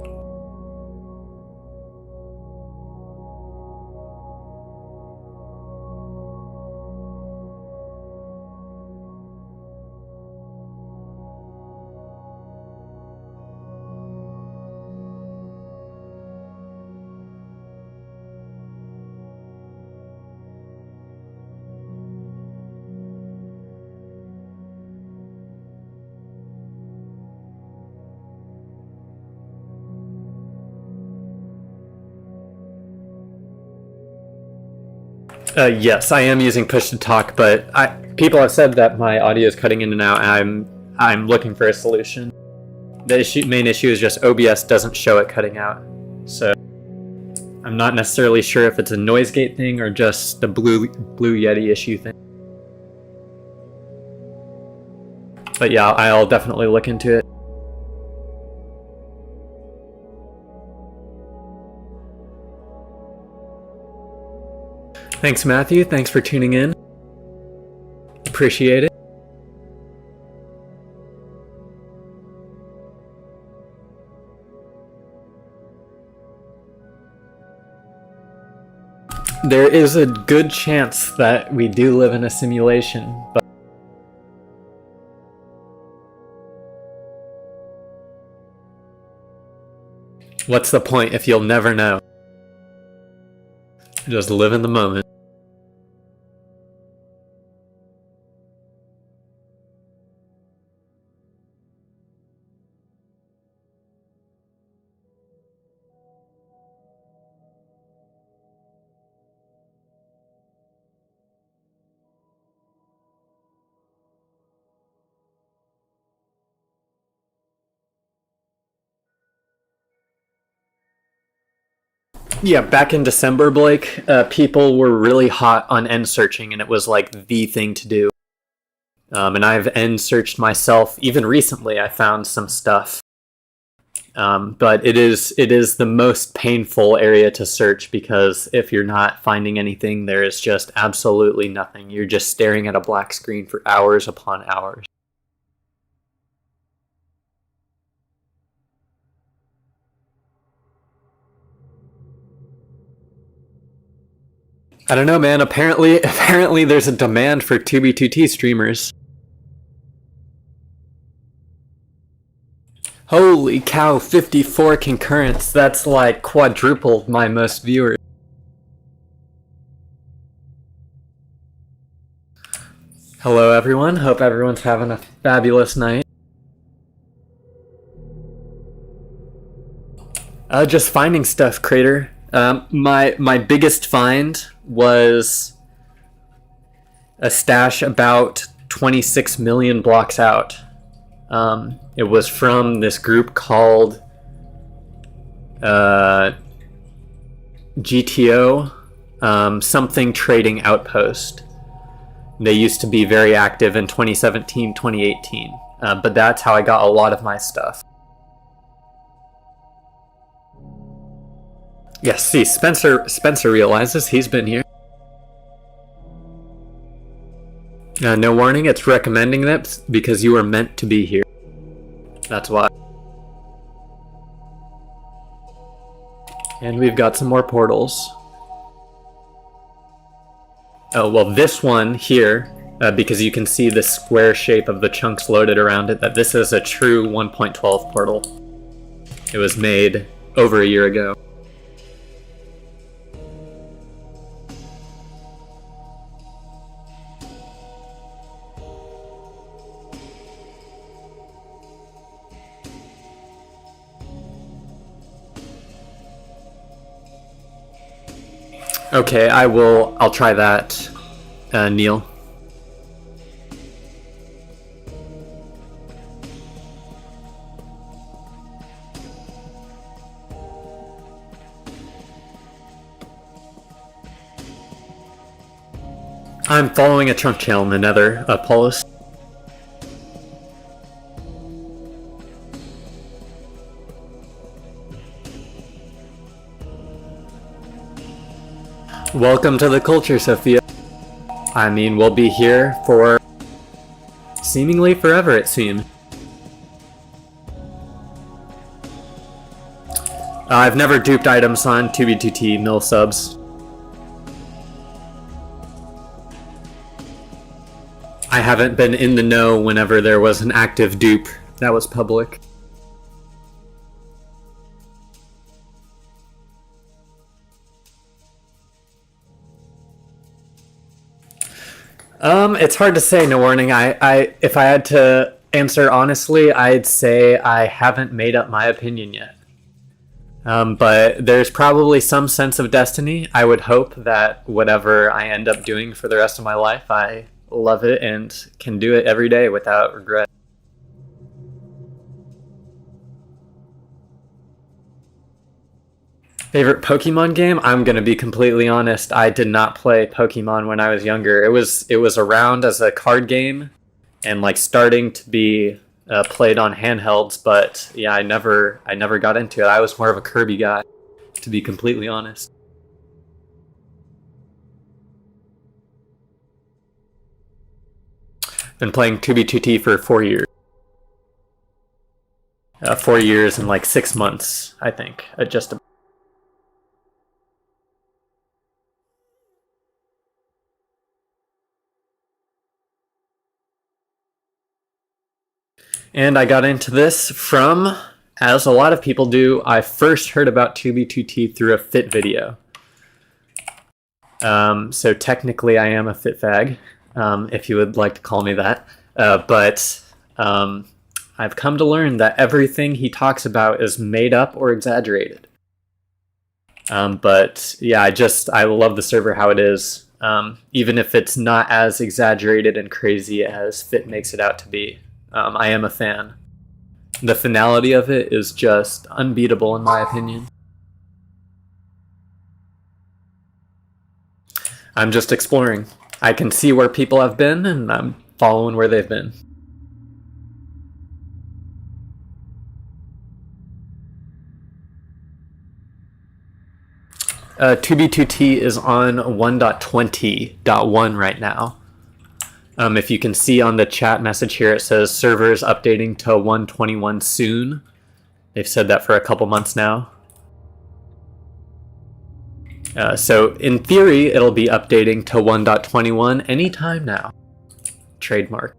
Yes, I am using push to talk, but people have said that my audio is cutting in and out, and I'm looking for a solution. The main issue is just OBS doesn't show it cutting out, so I'm not necessarily sure if it's a noise gate thing or just the Blue Yeti issue thing. But yeah, I'll definitely look into it. Thanks, Matthew. Thanks for tuning in. Appreciate it. There is a good chance that we do live in a simulation, but what's the point if you'll never know? Just live in the moment. Yeah, back in December, Blake, people were really hot on end searching, and it was like the thing to do. And I've end searched myself. Even recently, I found some stuff. But it is the most painful area to search, because if you're not finding anything, there is just absolutely nothing. You're just staring at a black screen for hours upon hours. I don't know, man. Apparently there's a demand for 2B2T streamers. Holy cow, 54 concurrents. That's like quadrupled my most viewers. Hello, everyone. Hope everyone's having a fabulous night. Just finding stuff, Crater. My biggest find was a stash about 26 million blocks out. It was from this group called GTO, something Trading Outpost. They used to be very active in 2017, 2018, but that's how I got a lot of my stuff. Yes, see, Spencer realizes he's been here. No warning, it's recommending that because you were meant to be here. That's why. And we've got some more portals. Oh, well, this one here, because you can see the square shape of the chunks loaded around it, that this is a true 1.12 portal. It was made over a year ago. Okay, I'll try that, Neil. I'm following a trunk channel in the nether, Paulus. Welcome to the culture, Sophia. I mean, we'll be here for seemingly forever, it seems. I've never duped items on 2b2t mil subs. I haven't been in the know whenever there was an active dupe that was public. It's hard to say, no warning. If I had to answer honestly, I'd say I haven't made up my opinion yet. But there's probably some sense of destiny. I would hope that whatever I end up doing for the rest of my life, I love it and can do it every day without regret. Favorite Pokemon game? I'm gonna be completely honest. I did not play Pokemon when I was younger. It was around as a card game, and like starting to be played on handhelds. But yeah, I never got into it. I was more of a Kirby guy, to be completely honest. Been playing 2b2t for 4 years. 4 years and like 6 months, I think. Just about. And I got into this from, as a lot of people do, I first heard about 2b2t through a fit video. So technically I am a fit fag, if you would like to call me that. But I've come to learn that everything he talks about is made up or exaggerated. But yeah, I love the server how it is, even if it's not as exaggerated and crazy as fit makes it out to be. I am a fan. The finality of it is just unbeatable in my opinion. I'm just exploring. I can see where people have been, and I'm following where they've been. Uh, 2b2t is on 1.20.1 right now. If you can see on the chat message here, it says servers updating to 1.21 soon. They've said that for a couple months now. So in theory, it'll be updating to 1.21 anytime now. Trademark.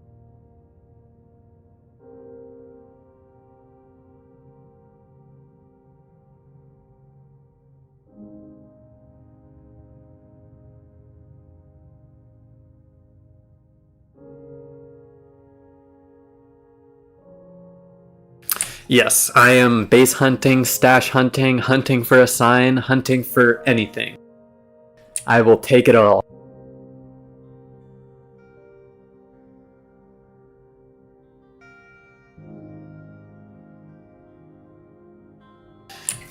Yes, I am base hunting, stash hunting, hunting for a sign, hunting for anything. I will take it all.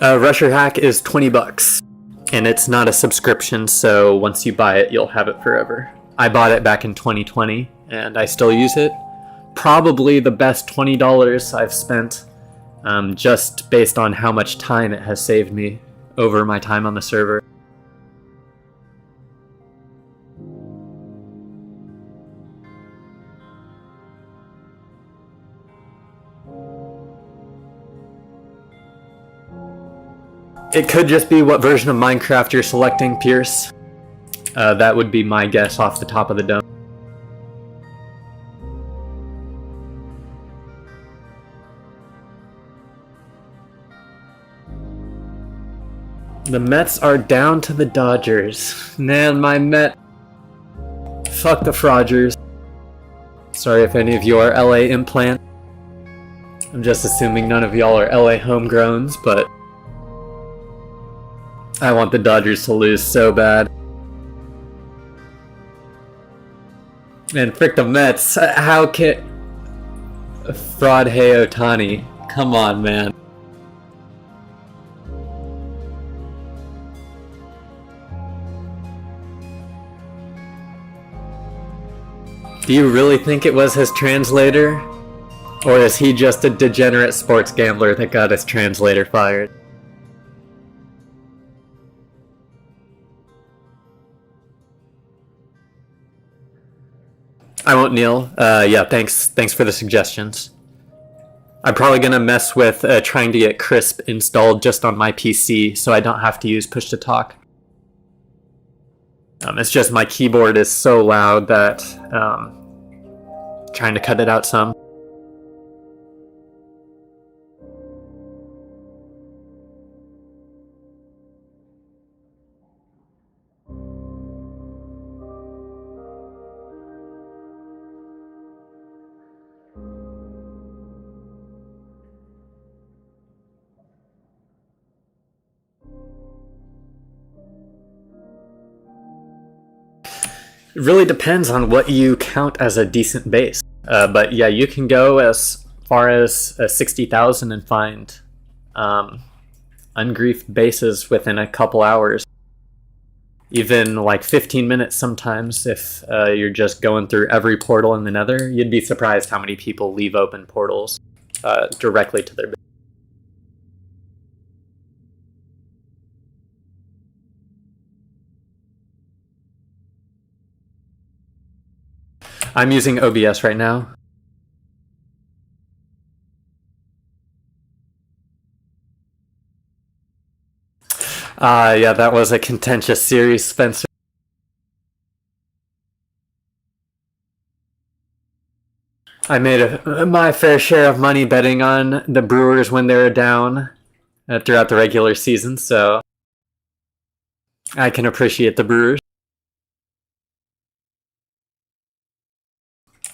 Rusher Hack is 20 bucks, and it's not a subscription, so once you buy it, you'll have it forever. I bought it back in 2020, and I still use it. Probably the best $20 I've spent, just based on how much time it has saved me over my time on the server. It could just be what version of Minecraft you're selecting, Pierce. That would be my guess off the top of the dome. The Mets are down to the Dodgers. Man, my Met. Fuck the Frogers. Sorry if any of you are LA implant. I'm just assuming none of y'all are LA homegrowns, but I want the Dodgers to lose so bad. And frick the Mets. How can... Fraud Hey Otani. Come on, man. Do you really think it was his translator? Or is he just a degenerate sports gambler that got his translator fired? I won't kneel. Yeah, thanks for the suggestions. I'm probably gonna mess with trying to get Crisp installed just on my PC so I don't have to use push to talk. It's just my keyboard is so loud that trying to cut it out some. It really depends on what you count as a decent base. But yeah, you can go as far as 60,000 and find ungriefed bases within a couple hours. Even like 15 minutes sometimes if you're just going through every portal in the Nether. You'd be surprised how many people leave open portals directly to their base. I'm using OBS right now. Yeah, that was a contentious series, Spencer. I made my fair share of money betting on the Brewers when they were down throughout the regular season, so I can appreciate the Brewers.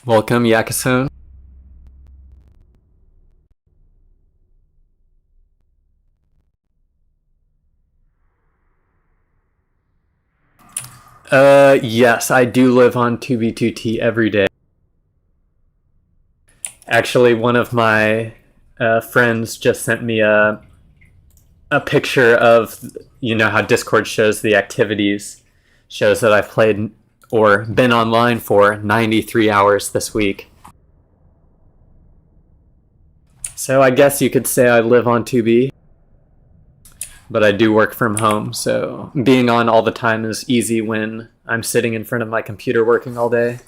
Welcome, Yakasone. Yes, I do live on 2B2T every day. Actually, one of my friends just sent me a picture of, you know how Discord shows the activities, shows that I've played or been online for 93 hours this week. So I guess you could say I live on 2B. But I do work from home, so being on all the time is easy when I'm sitting in front of my computer working all day.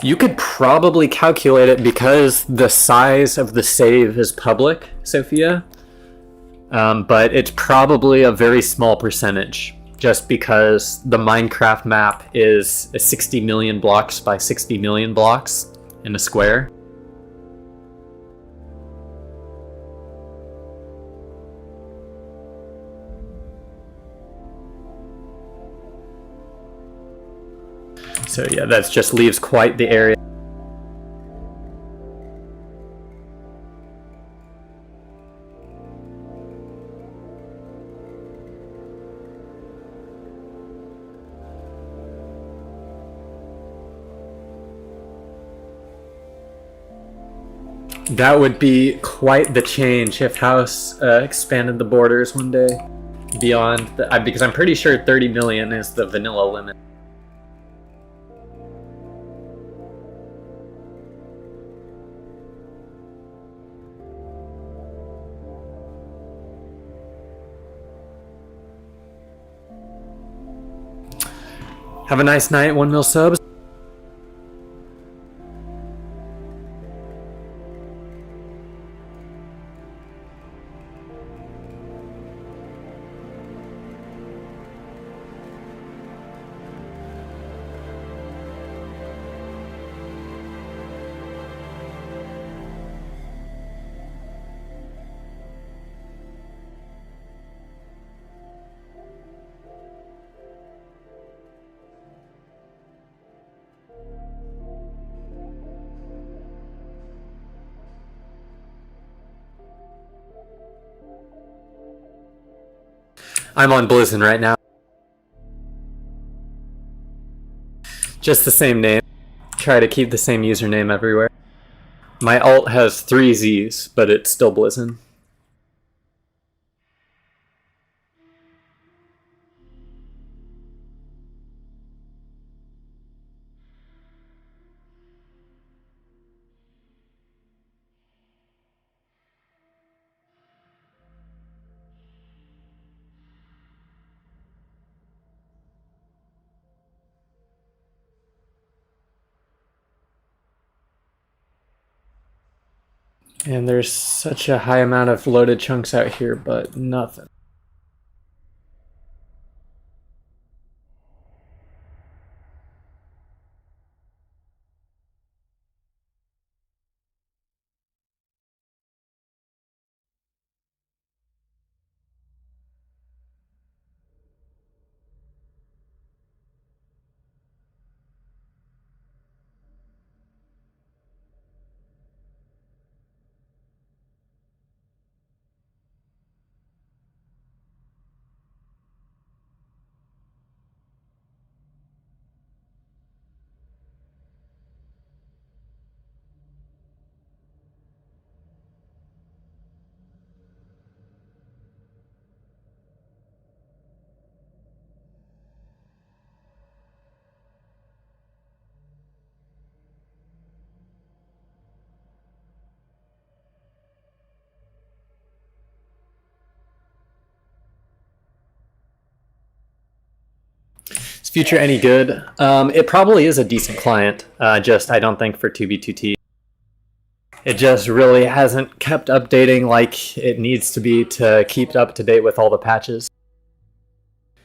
You could probably calculate it because the size of the save is public, Sophia. But it's probably a very small percentage, just because the Minecraft map is 60 million blocks by 60 million blocks in a square. So yeah, that just leaves quite the area. That would be quite the change if House expanded the borders one day beyond the, because I'm pretty sure 30 million is the vanilla limit. Have a nice night, 1 mil subs. I'm on Blizzard right now. Just the same name. Try to keep the same username everywhere. My alt has 3 Z's, but it's still Blizzard. And there's such a high amount of loaded chunks out here, but nothing. Is Future any good? It probably is a decent client, just I don't think for 2B2T. It just really hasn't kept updating like it needs to be to keep up to date with all the patches.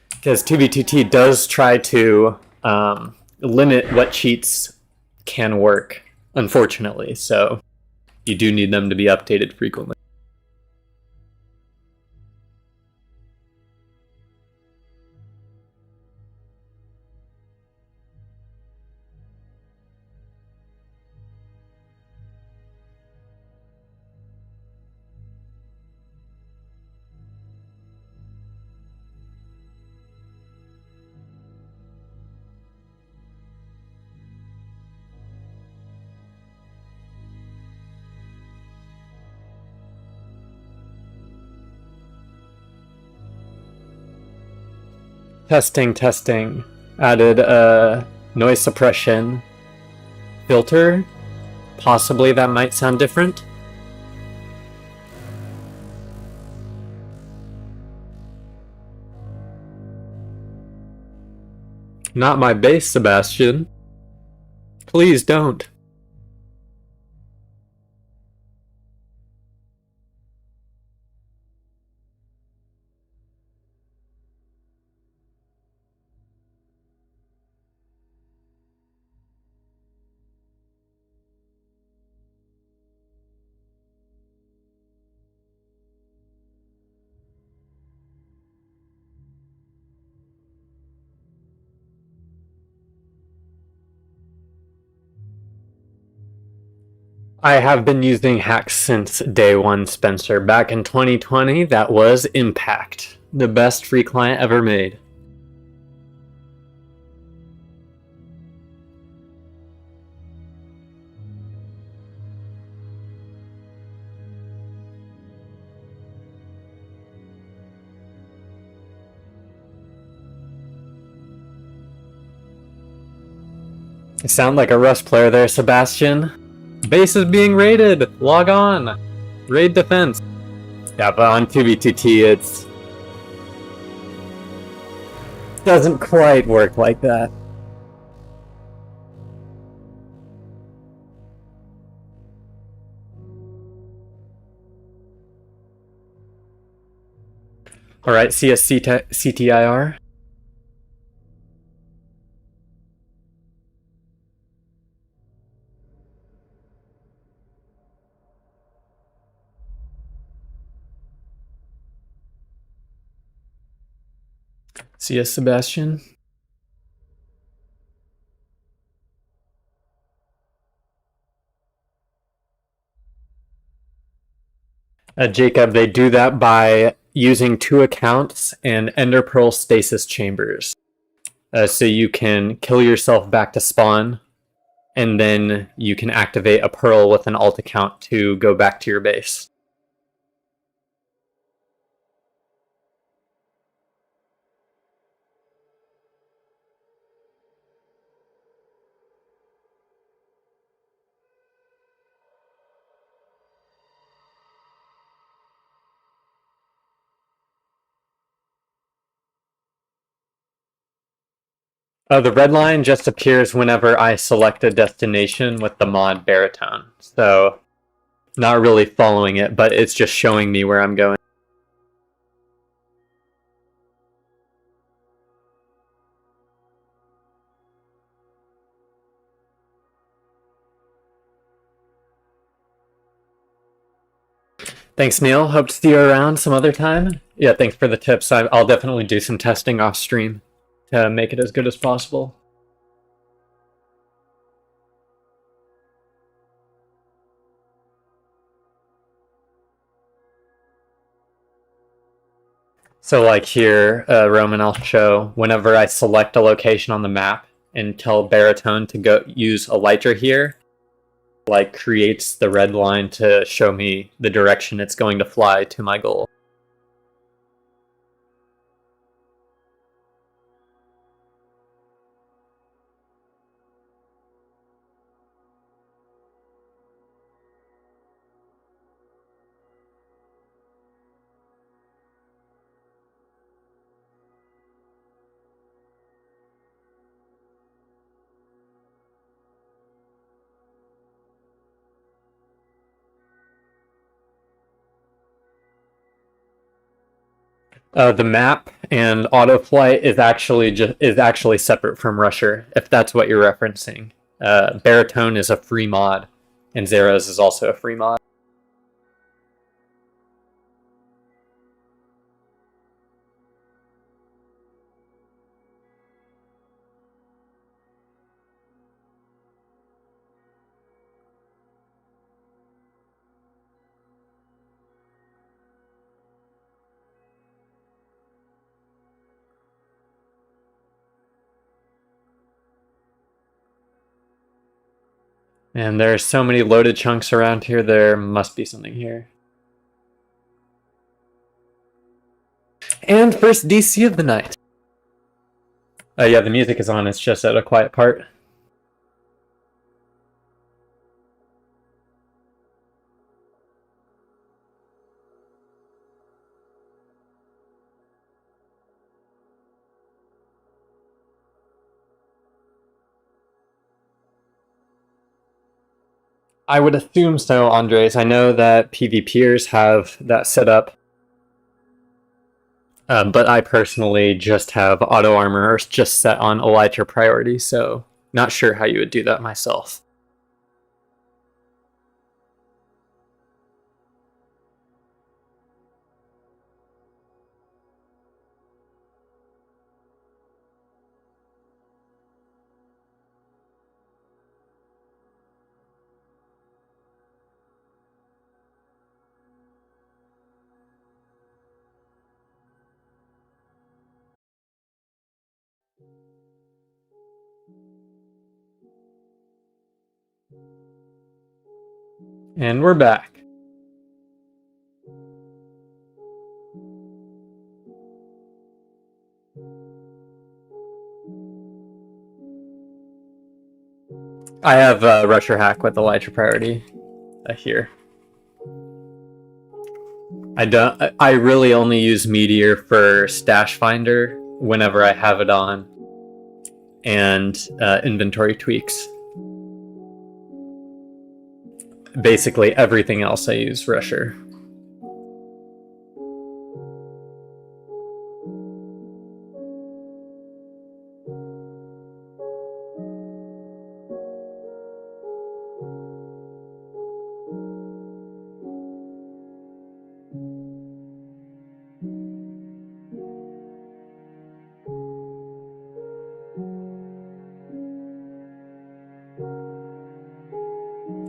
Because 2B2T does try to limit what cheats can work, unfortunately, so you do need them to be updated frequently. Testing. Added a noise suppression filter. Possibly that might sound different. Not my bass, Sebastian. Please don't. I have been using hacks since day one, Spencer. Back in 2020, that was Impact, the best free client ever made. You sound like a Rust player there, Sebastian. Base is being raided! Log on! Raid defense. Yeah, but on 2B2T it's... doesn't quite work like that. Alright, CTIR. CS Sebastian. Jacob, they do that by using 2 accounts and Ender Pearl stasis chambers. So you can kill yourself back to spawn, and then you can activate a Pearl with an alt account to go back to your base. The red line just appears whenever I select a destination with the mod baritone. So, not really following it, but it's just showing me where I'm going. Thanks, Neil. Hope to see you around some other time. Yeah, thanks for the tips. I'll definitely do some testing off stream to make it as good as possible. So like here, Roman, I'll show whenever I select a location on the map and tell baritone to go use elytra here, like creates the red line to show me the direction it's going to fly to my goal. The map and autoflight is actually separate from Rusher, if that's what you're referencing. Baritone is a free mod, and Zeros is also a free mod. And there are so many loaded chunks around here, there must be something here. And first DC of the night. Yeah, the music is on, it's just at a quiet part. I would assume so, Andres. I know that PvPers have that set up. But I personally just have auto armor just set on elytra priority, so not sure how you would do that myself. And we're back. I have Rusher Hack with elytra priority here. I really only use Meteor for Stash Finder whenever I have it on, and inventory tweaks. Basically everything else I use Rusher.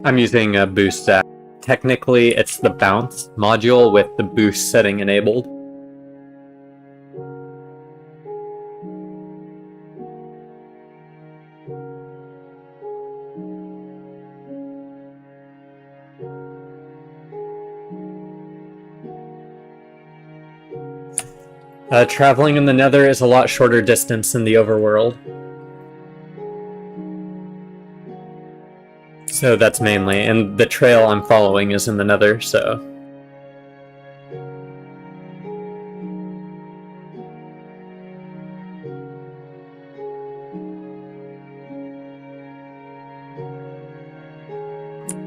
I'm using a boost stack. Technically, it's the bounce module with the boost setting enabled. Traveling in the Nether is a lot shorter distance than the overworld. So that's mainly, and the trail I'm following is in the Nether, so...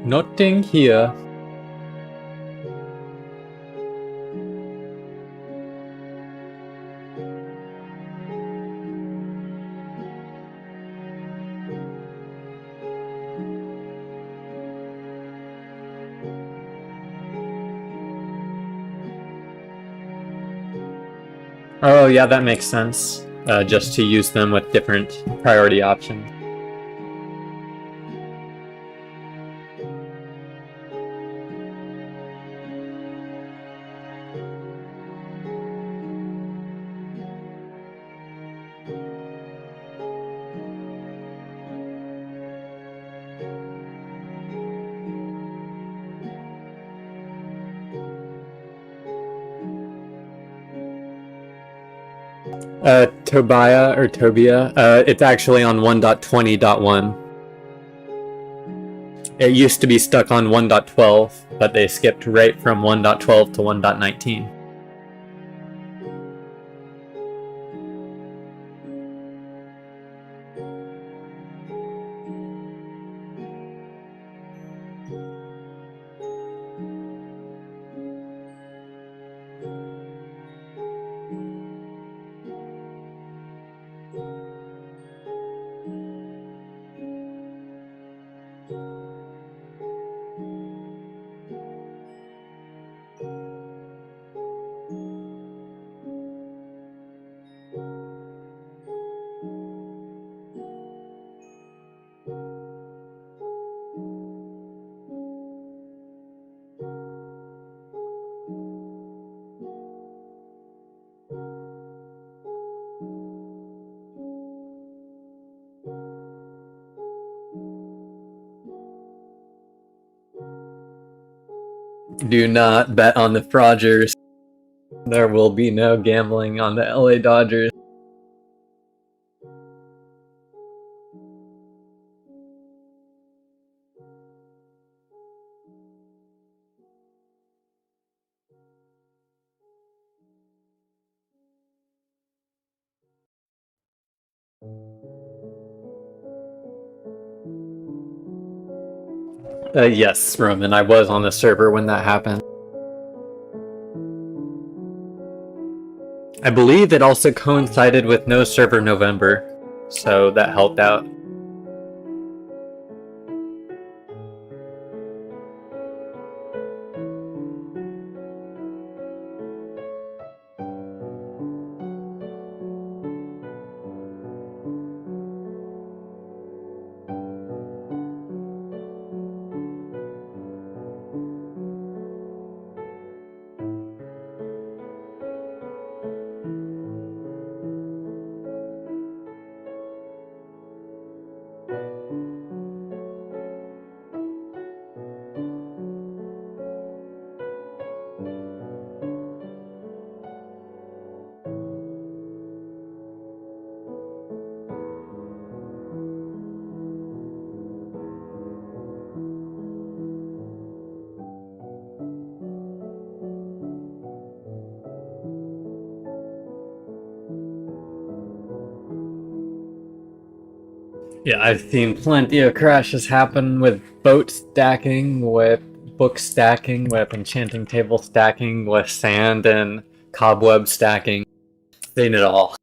Nothing here. Oh yeah, that makes sense. Just to use them with different priority options. Tobia, it's actually on 1.20.1. It used to be stuck on 1.12, but they skipped right from 1.12 to 1.19. Do not bet on the Frogers. There will be no gambling on the LA Dodgers. Yes, Roman, I was on the server when that happened. I believe it also coincided with no server November, so that helped out. Yeah, I've seen plenty of crashes happen with boat stacking, with book stacking, with enchanting table stacking, with sand and cobweb stacking. Seen it all.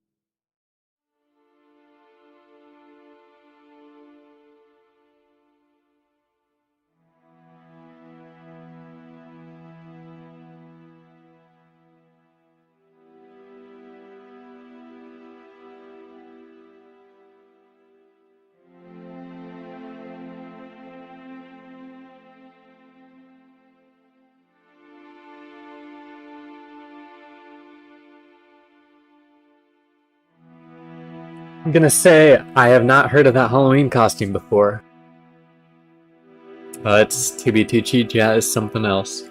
I'm gonna say I have not heard of that Halloween costume before. It's to be too cheap, yeah, it's something else.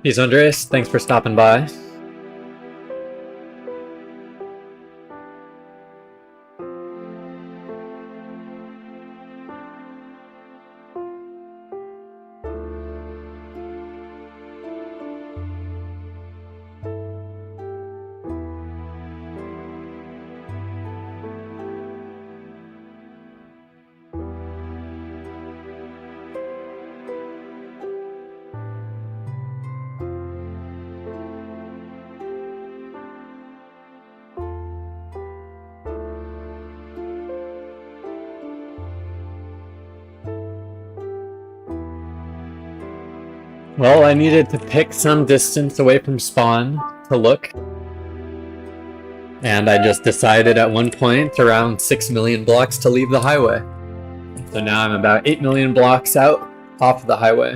Peace, Andres. Thanks for stopping by. Well, I needed to pick some distance away from spawn to look. And I just decided at one point around 6 million blocks to leave the highway. So now I'm about 8 million blocks out off the highway.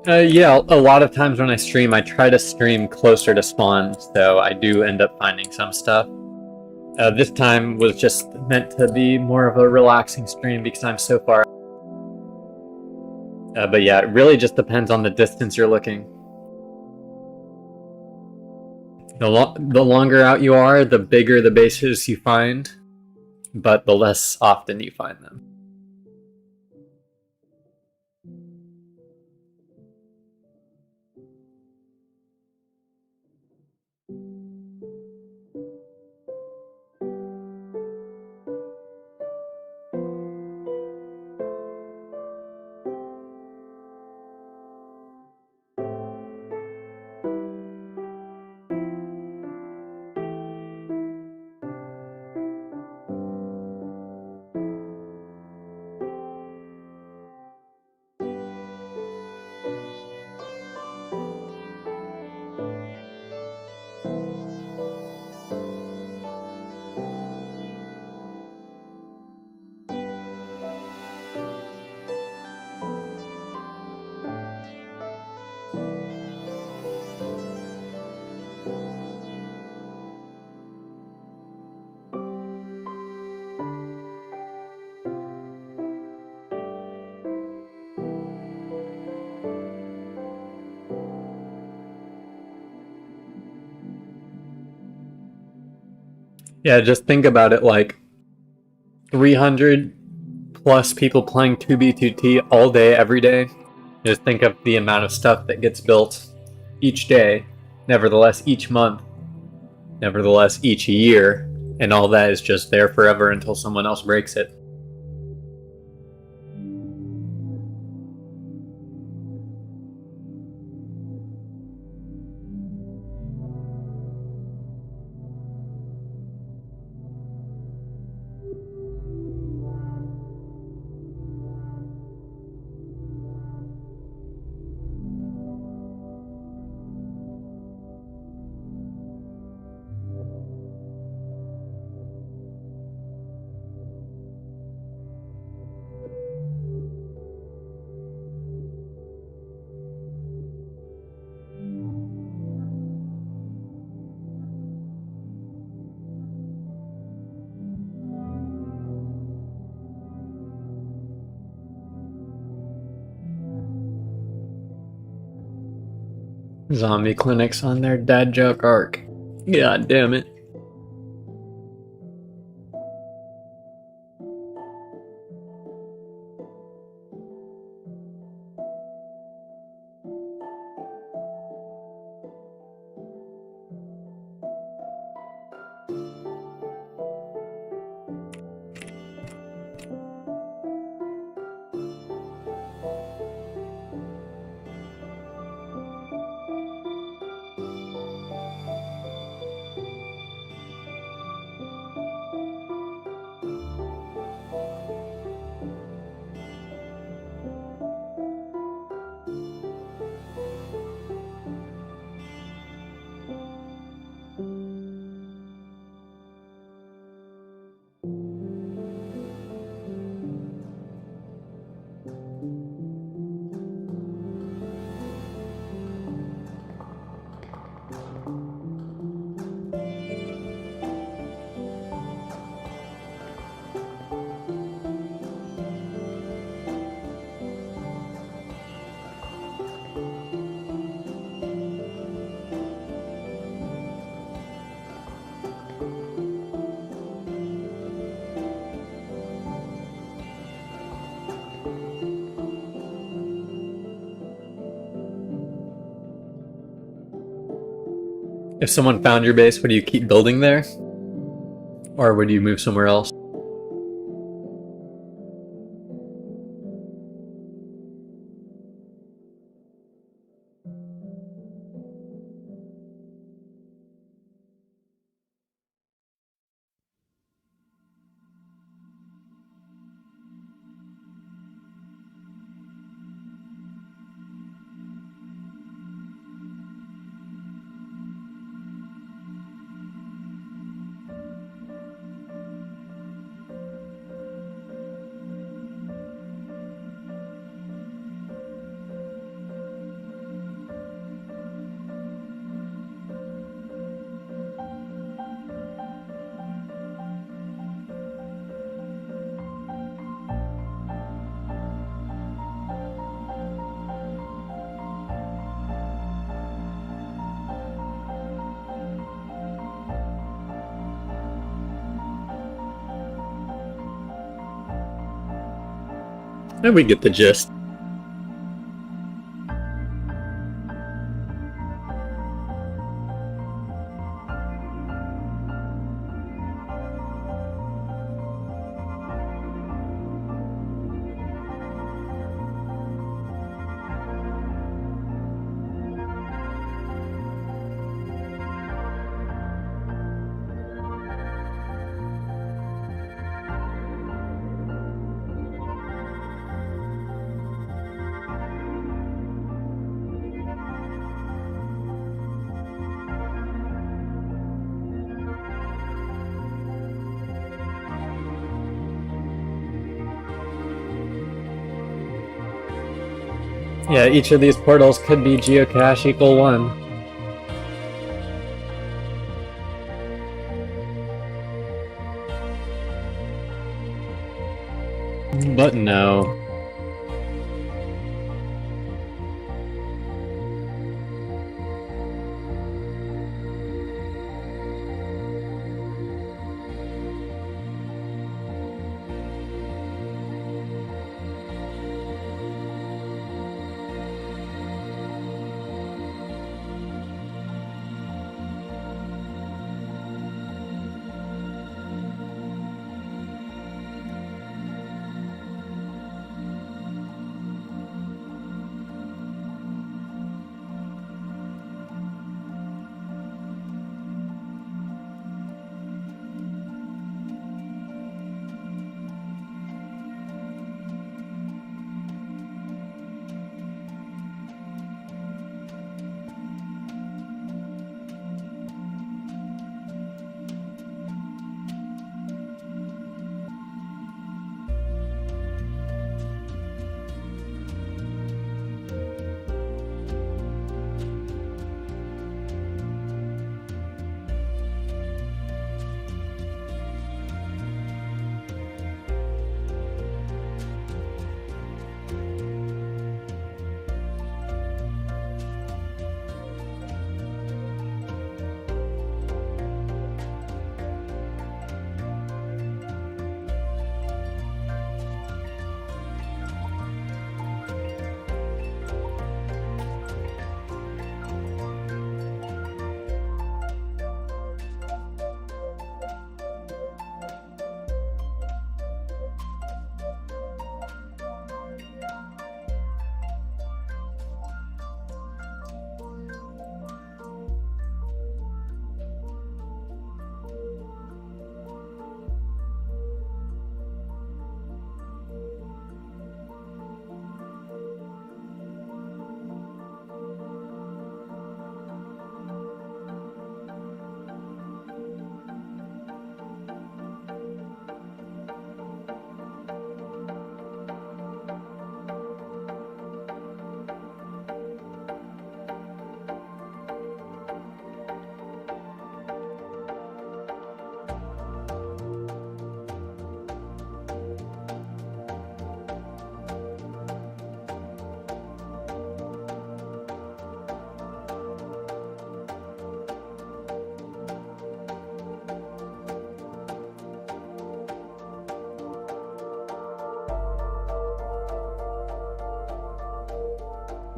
Yeah, a lot of times when I stream, I try to stream closer to spawn, so I do end up finding some stuff. This time was just meant to be more of a relaxing stream because I'm so far. But yeah, it really just depends on the distance you're looking. The longer out you are, the bigger the bases you find, but the less often you find them. Yeah, just think about it, like 300 plus people playing 2B2T all day, every day. Just think of the amount of stuff that gets built each day, nevertheless each month, nevertheless each year, and all that is just there forever until someone else breaks it. Zombie clinics on their dad joke arc. God damn it. If someone found your base, would you keep building there? Or would you move somewhere else? And we get the gist. Yeah, each of these portals could be geocache equal 1. But no.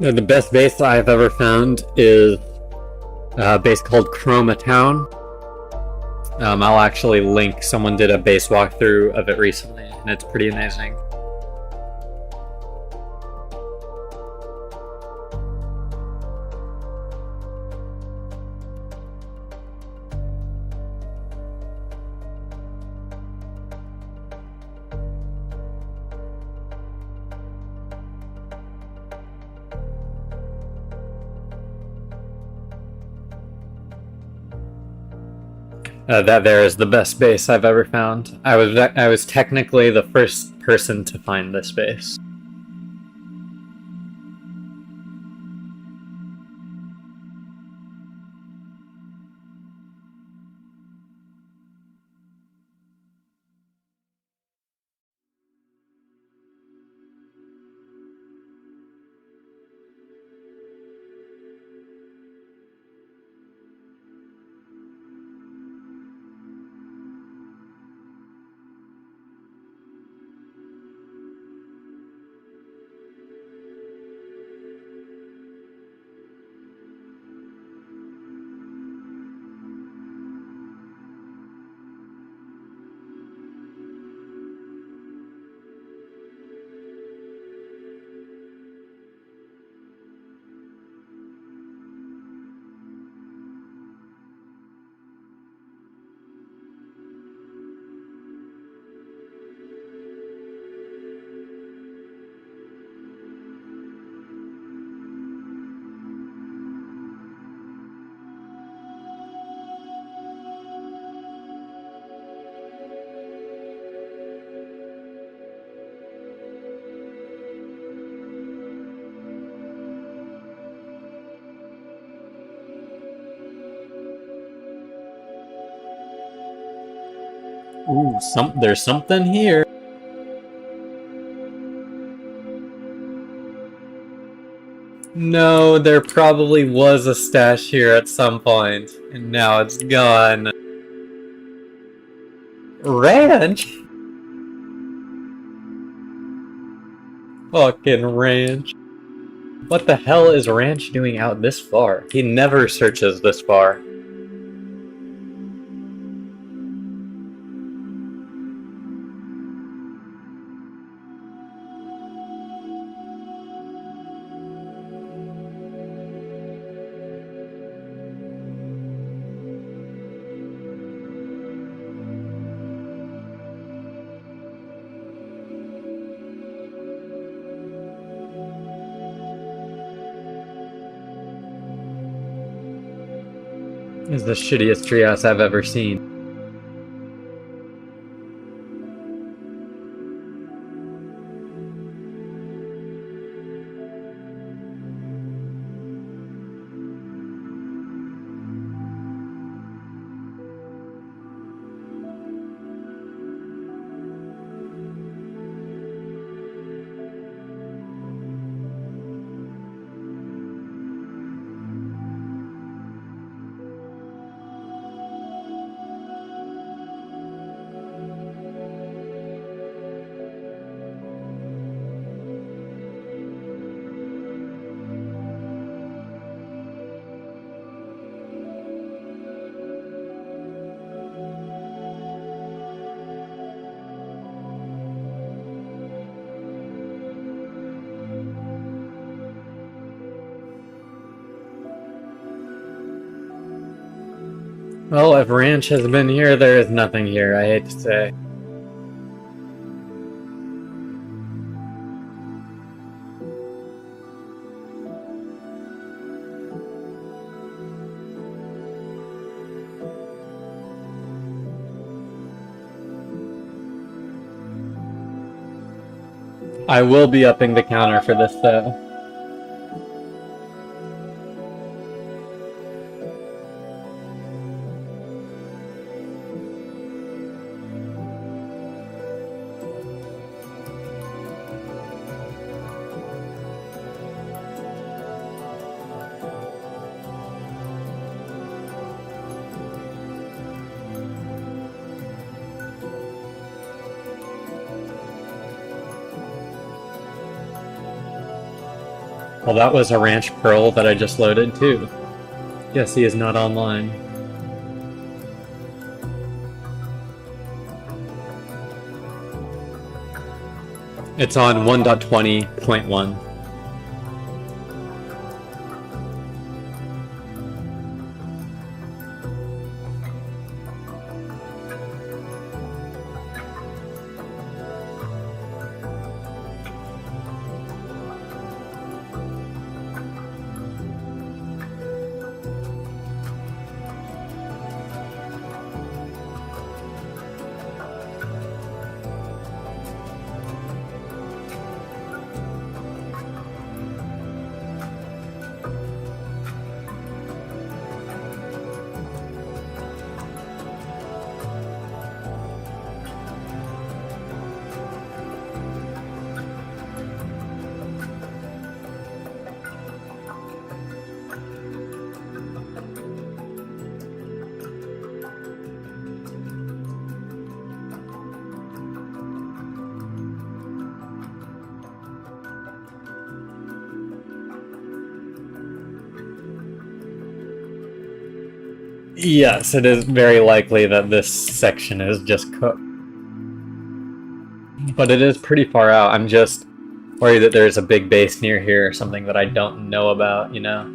The best base I've ever found is a base called Chroma Town. I'll actually link, someone did a base walkthrough of it recently, and it's pretty amazing. That there is the best base I've ever found. I was technically the first person to find this base. Ooh, there's something here. No, there probably was a stash here at some point, and now it's gone. Ranch? Fucking Ranch. What the hell is Ranch doing out this far? He never searches this far. This is the shittiest treehouse I've ever seen. Well, if Ranch has been here, there is nothing here, I hate to say. I will be upping the counter for this, though. Well, that was a ranch pearl that I just loaded too. Guess he is not online. It's on 1.20.1. Yes, it is very likely that this section is just cooked. But it is pretty far out. I'm just worried that there's a big base near here or something that I don't know about, you know?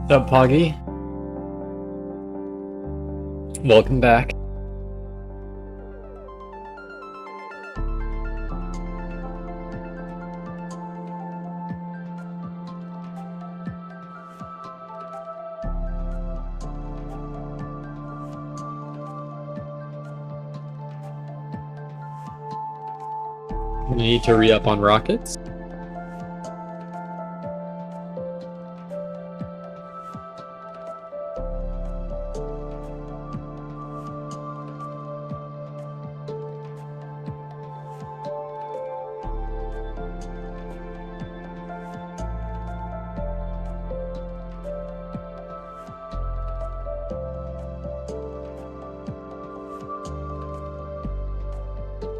What's up, Poggy? Welcome back. We need to re-up on rockets.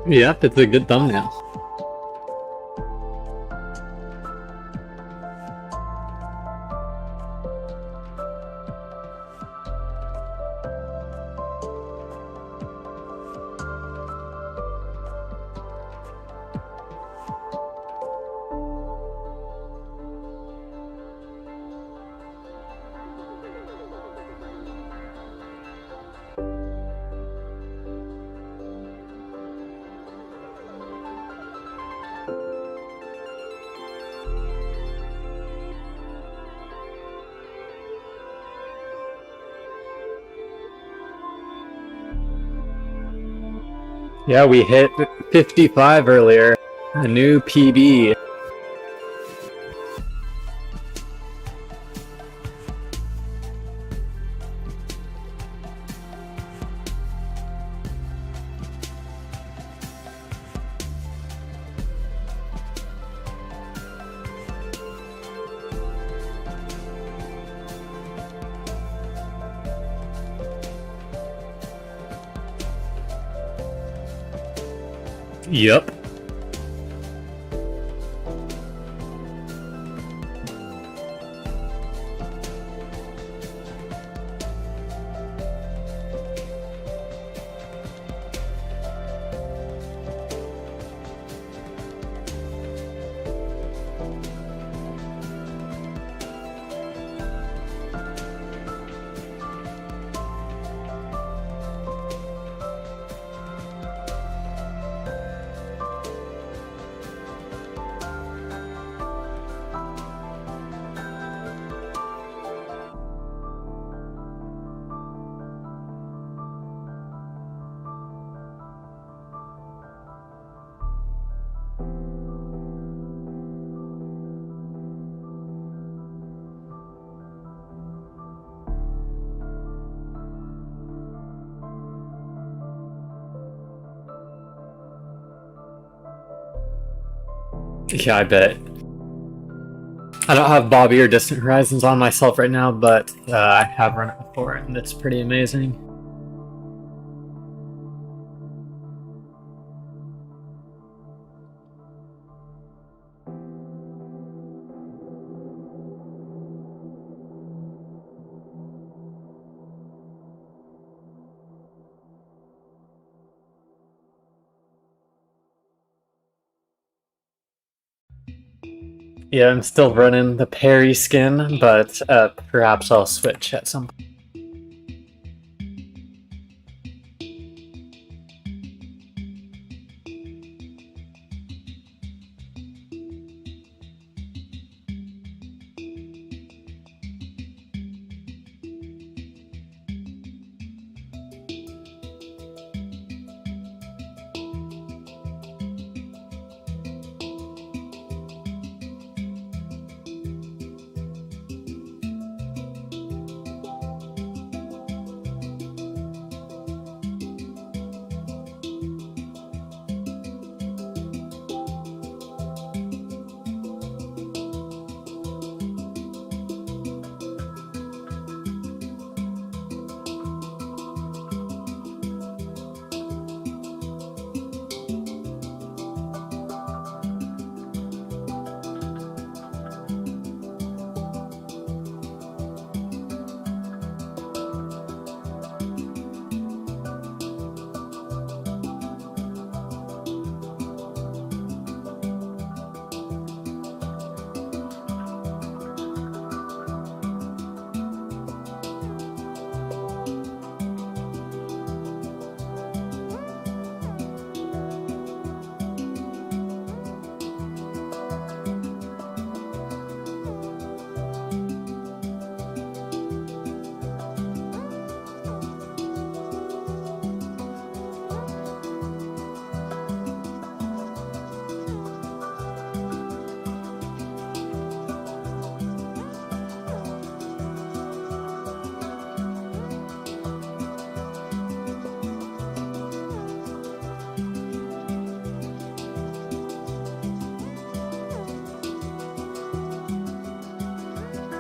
Yep, it's a good thumbnail. Yeah, we hit 55 earlier. A new PB. Yep. Yeah, I bet. I don't have Bobby or Distant Horizons on myself right now, but I have run it before, and it's pretty amazing. Yeah, I'm still running the Perry skin, but perhaps I'll switch at some point.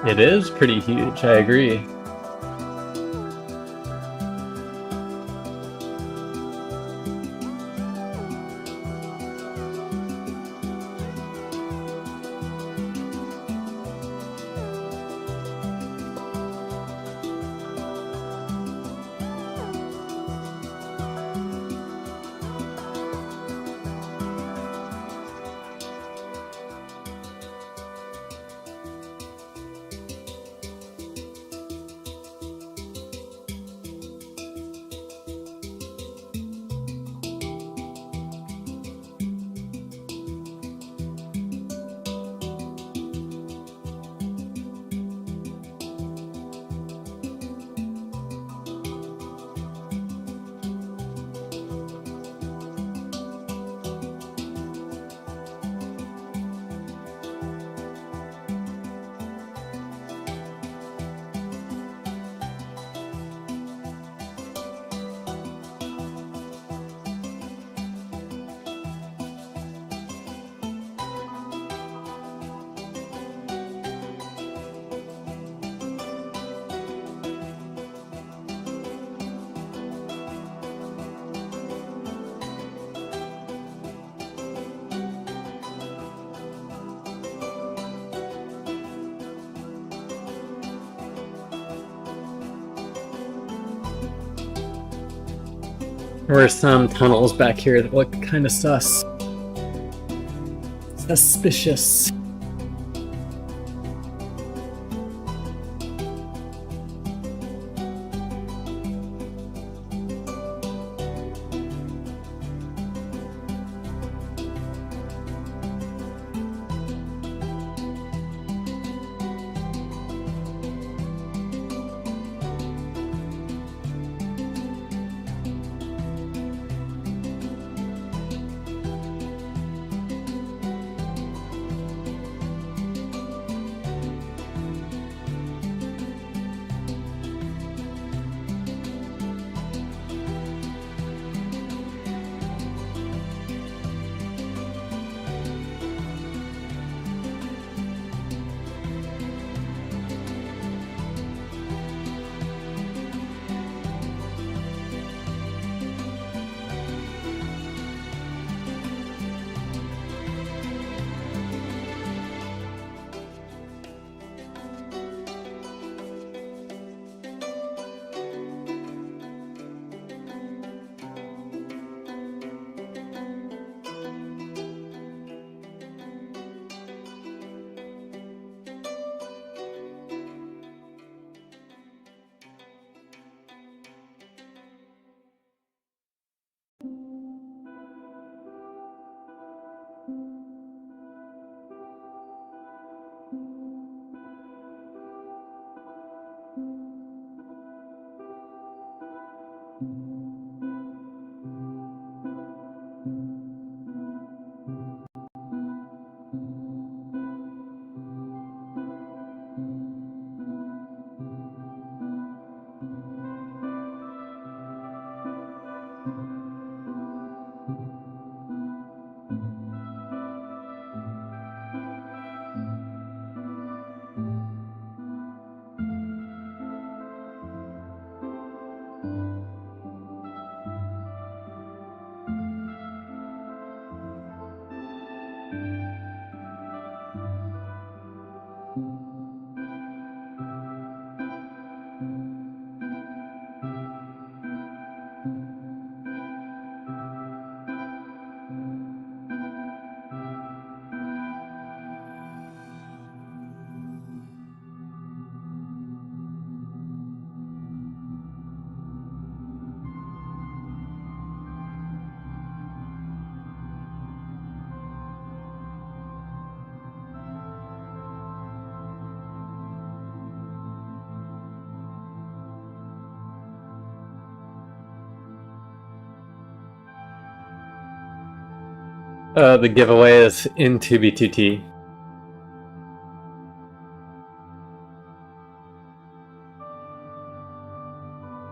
It is pretty huge, I agree. There are some tunnels back here that look kind of suspicious. The giveaway is in 2B2T.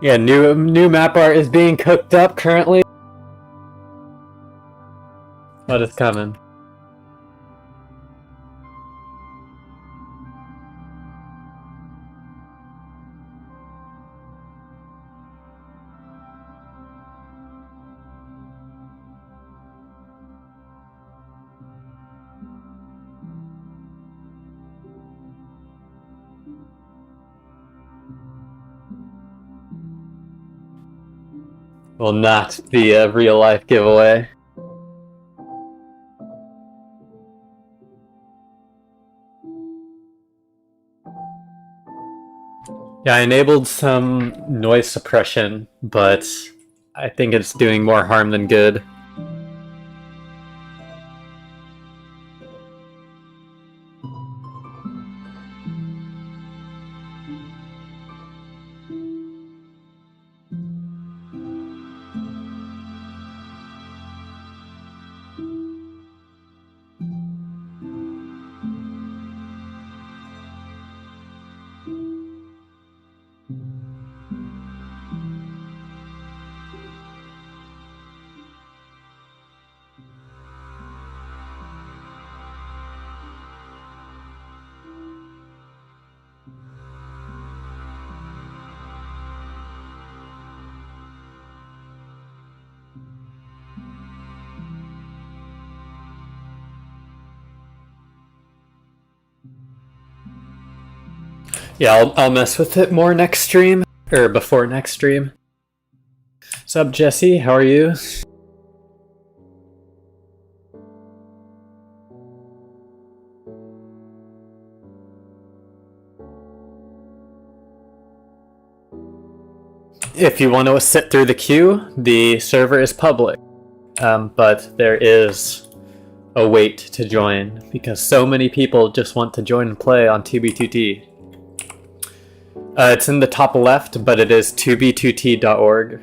Yeah, new map art is being cooked up currently. What is coming? will not be a real life giveaway. Yeah, I enabled some noise suppression, but I think it's doing more harm than good. Yeah, I'll mess with it more next stream, or before next stream. What's up, Jesse? How are you? If you want to sit through the queue, the server is public, but there is a wait to join because so many people just want to join and play on 2b2t. It's in the top left, but it is 2b2t.org.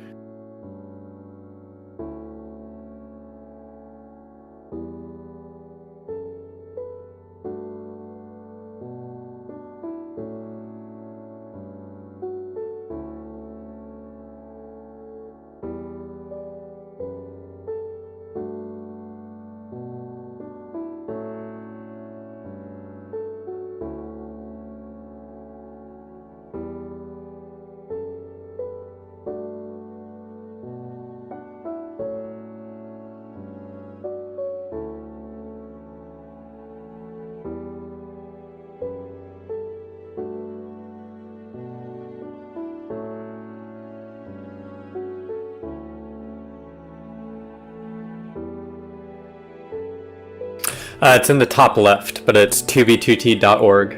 It's in the top left, but it's 2b2t.org.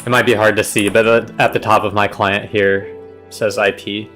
It might be hard to see, but at the top of my client here says IP.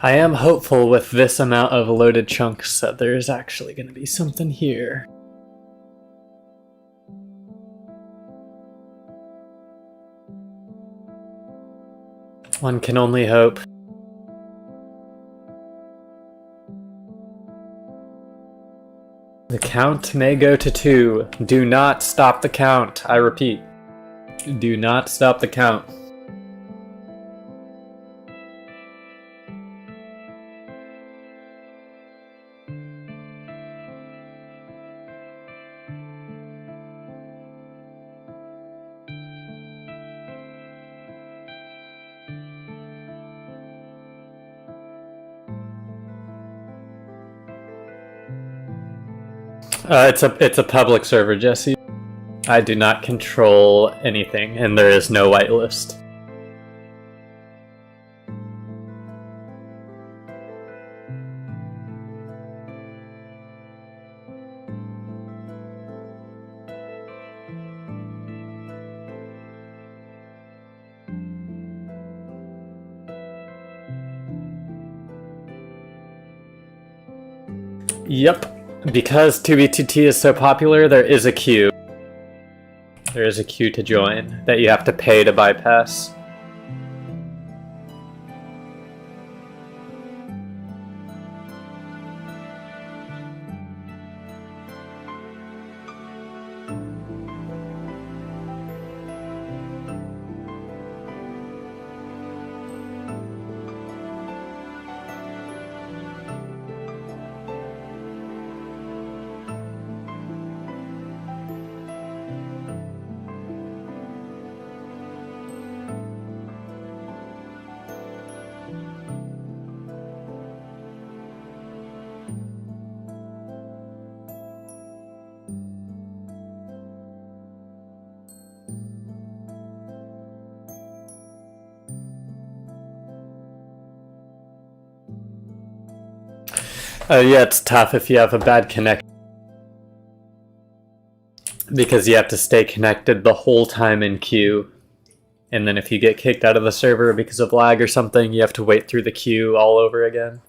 I am hopeful with this amount of loaded chunks that there's actually going to be something here. One can only hope. The count may go to 2. Do not stop the count. I repeat. Do not stop the count. It's a public server, Jesse. I do not control anything, and there is no whitelist. Yep. Because 2B2T is so popular, there is a queue. There is a queue to join that you have to pay to bypass. Yeah, it's tough if you have a bad connection. Because you have to stay connected the whole time in queue. And then if you get kicked out of the server because of lag or something, you have to wait through the queue all over again.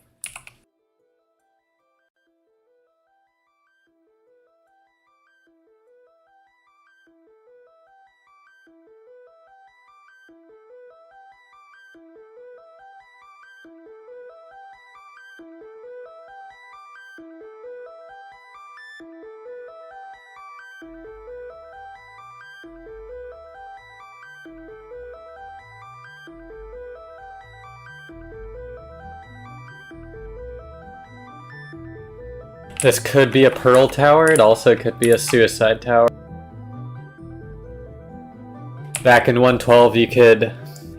This could be a pearl tower, it also could be a suicide tower. Back in 1.12 you could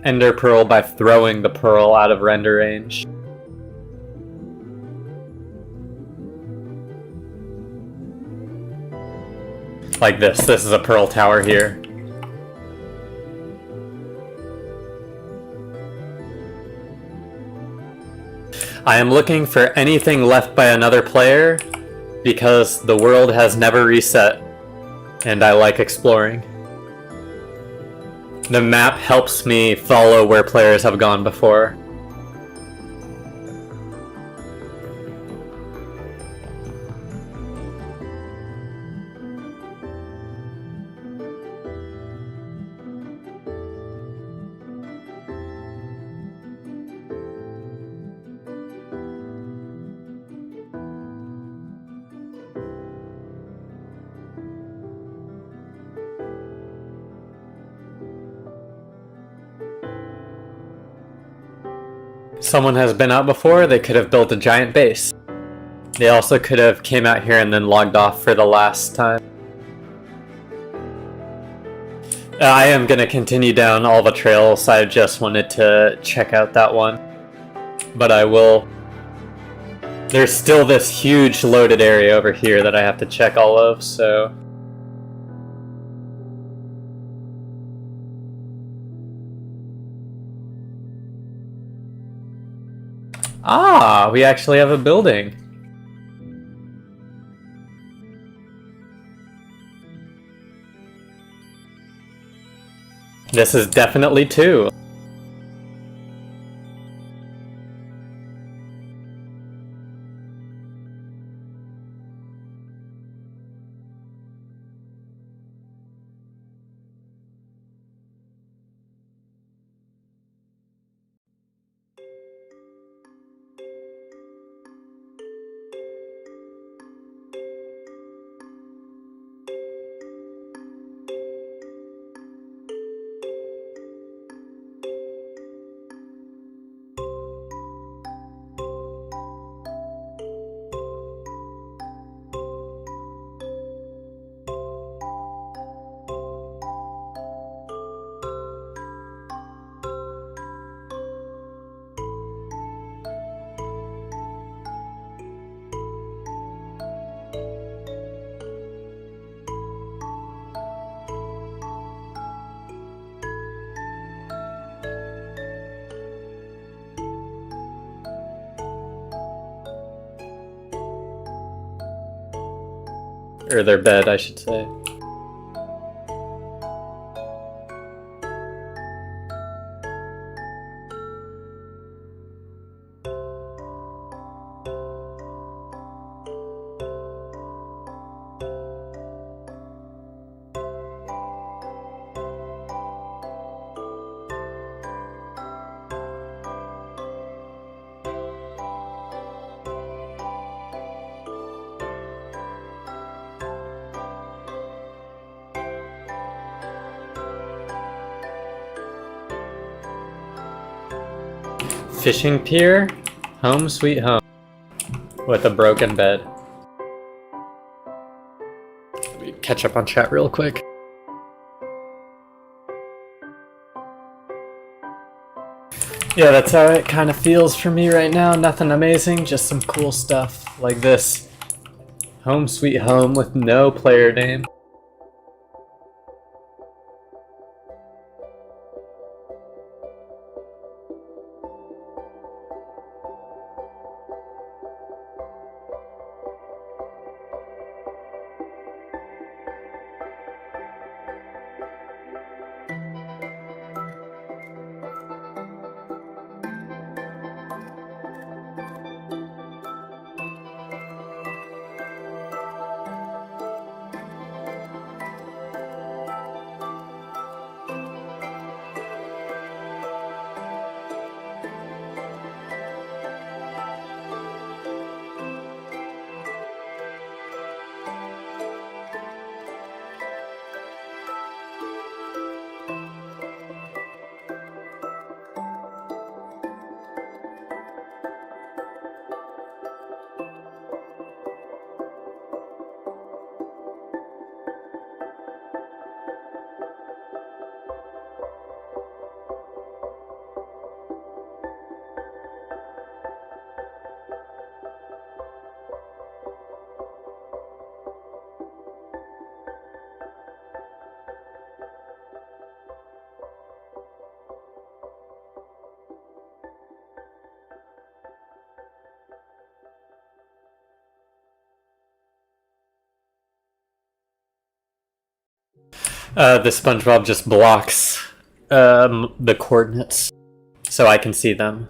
ender pearl by throwing the pearl out of render range. Like this is a pearl tower here. I am looking for anything left by another player because the world has never reset and I like exploring. The map helps me follow where players have gone before. Someone has been out before, they could have built a giant base. They also could have came out here and then logged off for the last time. I am going to continue down all the trails, I just wanted to check out that one. But I will... There's still this huge loaded area over here that I have to check all of, so... Ah, we actually have a building. This is definitely 2. Or their bed, I should say. Fishing pier, home sweet home, with a broken bed. Let me catch up on chat real quick. Yeah, that's how it kind of feels for me right now. Nothing amazing, just some cool stuff like this. Home sweet home with no player name. The SpongeBob just blocks the coordinates so I can see them.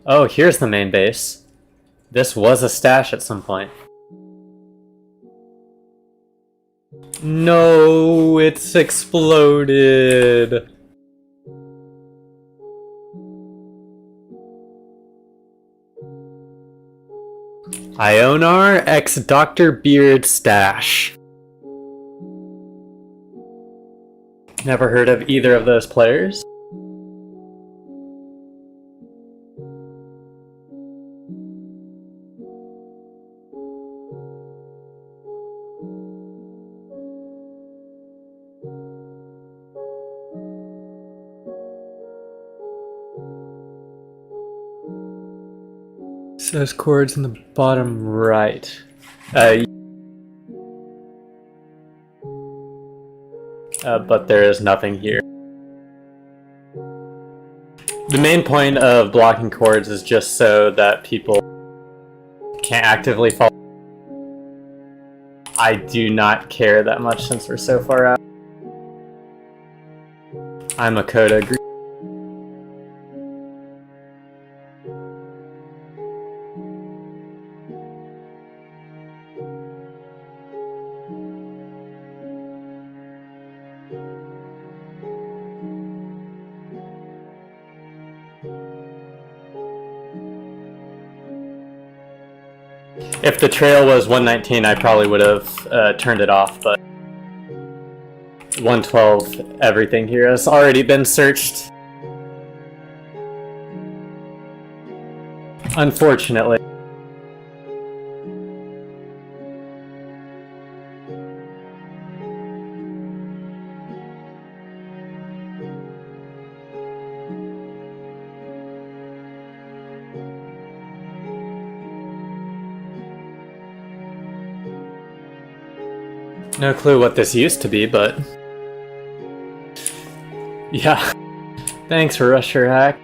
Oh, here's the main base. This was a stash at some point. No, it's exploded. Ionar x Dr. Beard stash. Never heard of either of those players. So those chords in the bottom right. But there is nothing here. The main point of blocking chords is just so that people can't actively follow. I do not care that much since we're so far out. I'm a Coda. If the trail was 119, I probably would have turned it off, but 112, everything here has already been searched. Unfortunately. No clue what this used to be, but yeah. Thanks, Rusher Hack.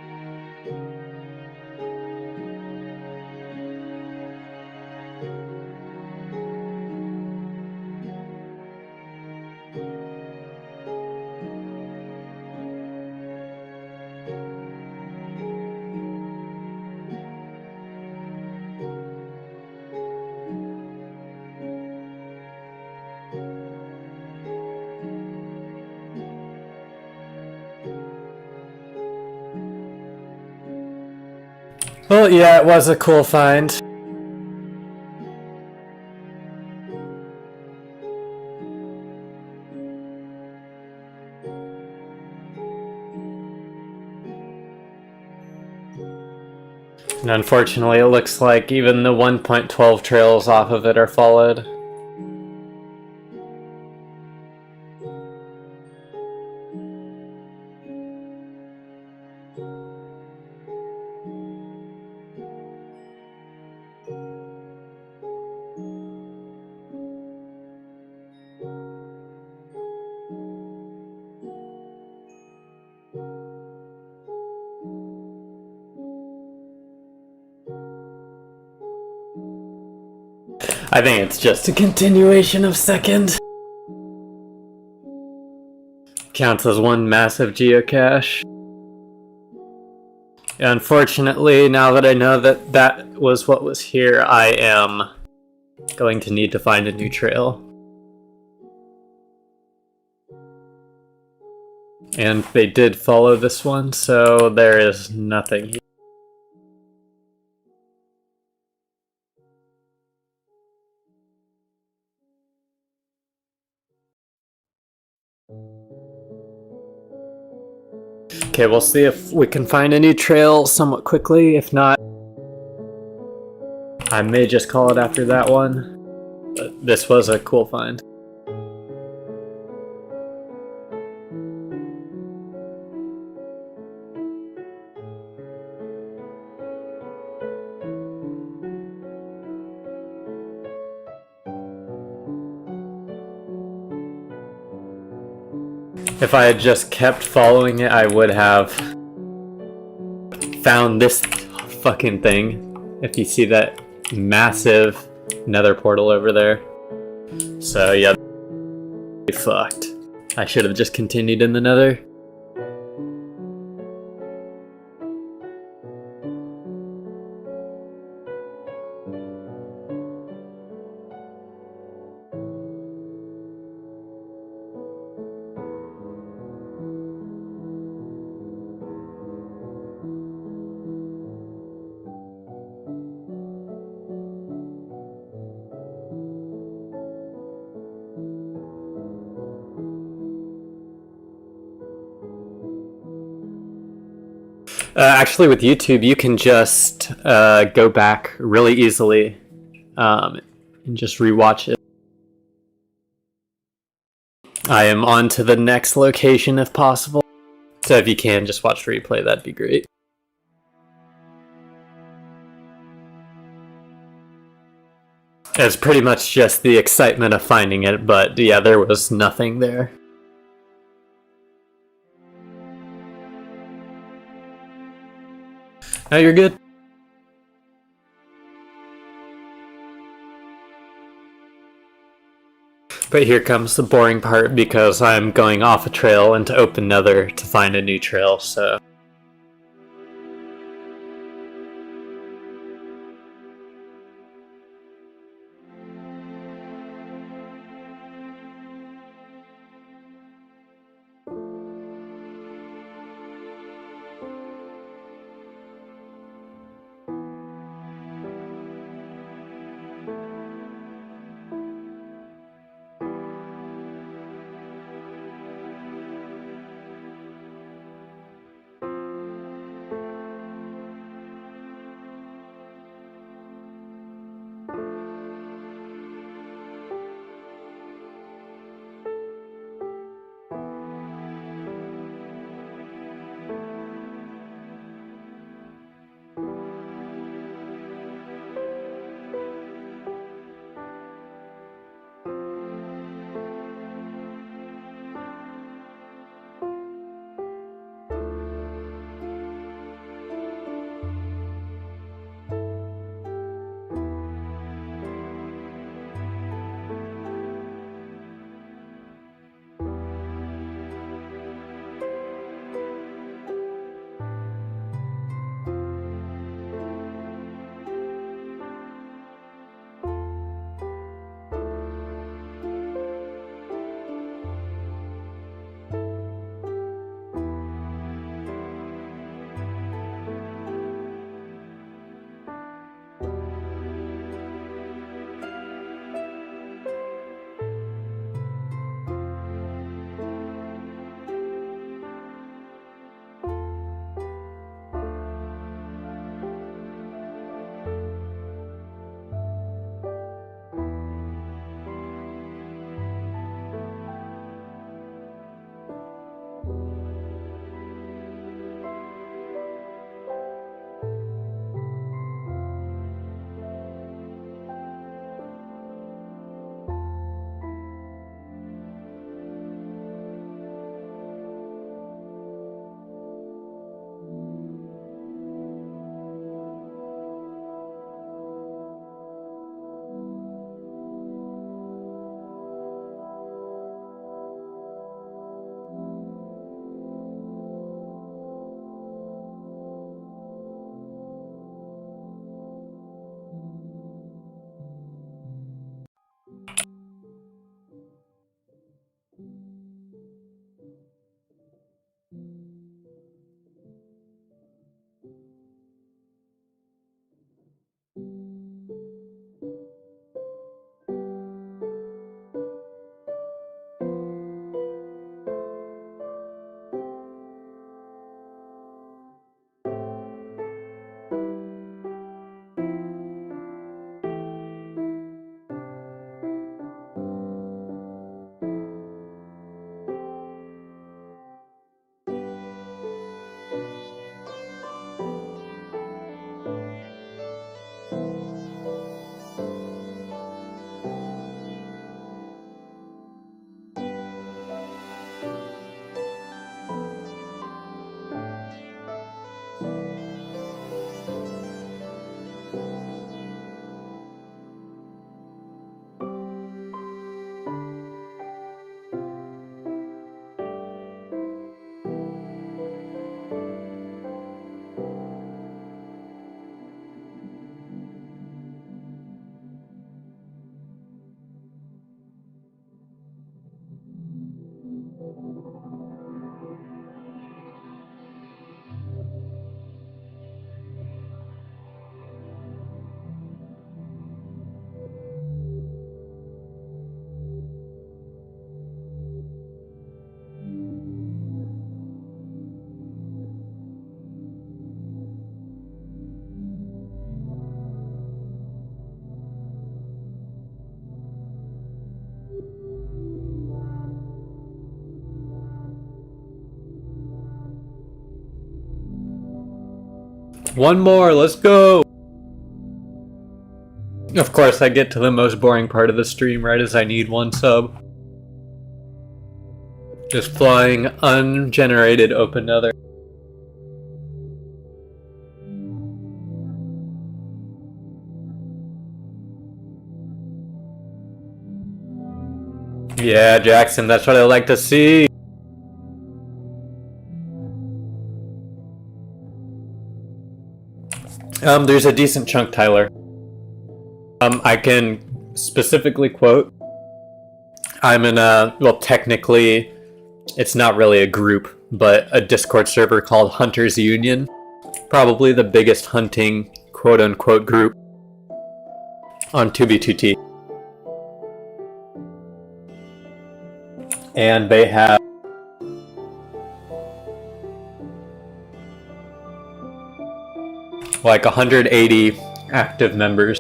Well, yeah, it was a cool find. And unfortunately, it looks like even the 1.12 trails off of it are followed. I think it's just a continuation of second. Counts as one massive geocache. Unfortunately, now that I know that that was what was here, I am going to need to find a new trail. And they did follow this one, so there is nothing here. Okay, we'll see if we can find a new trail somewhat quickly. If not, I may just call it after that one. But this was a cool find. If I had just kept following it, I would have found this fucking thing. If you see that massive nether portal over there. So yeah, fucked. I should have just continued in the nether. Actually, with YouTube, you can just go back really easily and just rewatch it. I am on to the next location if possible. So if you can, just watch the replay, that'd be great. It's pretty much just the excitement of finding it, but yeah, there was nothing there. Now you're good. But here comes the boring part because I'm going off a trail into open nether to find a new trail, so... One more, let's go! Of course, I get to the most boring part of the stream right as I need one sub. Just flying ungenerated open nether. Yeah, Jackson, that's what I like to see. There's a decent chunk, Tyler. I can specifically quote, I'm in a, well, technically, it's not really a group, but a Discord server called Hunters Union. Probably the biggest hunting quote-unquote group on 2B2T. And they have like 180 active members.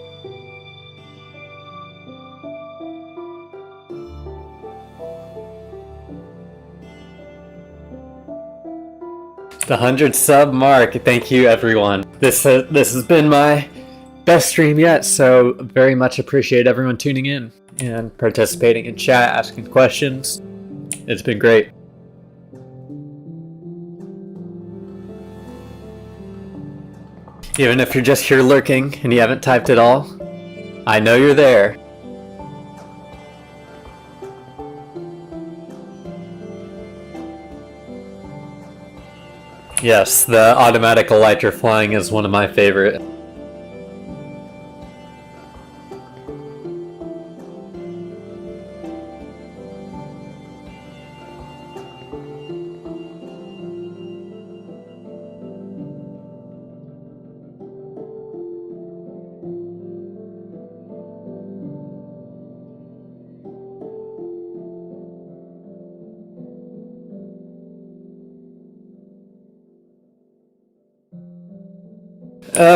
The 100 sub mark. Thank you, everyone. This has been my best stream yet, so very much appreciate everyone tuning in and participating in chat, asking questions. It's been great. Even if you're just here lurking and you haven't typed at all, I know you're there. Yes, the automatic elytra flying is one of my favorite.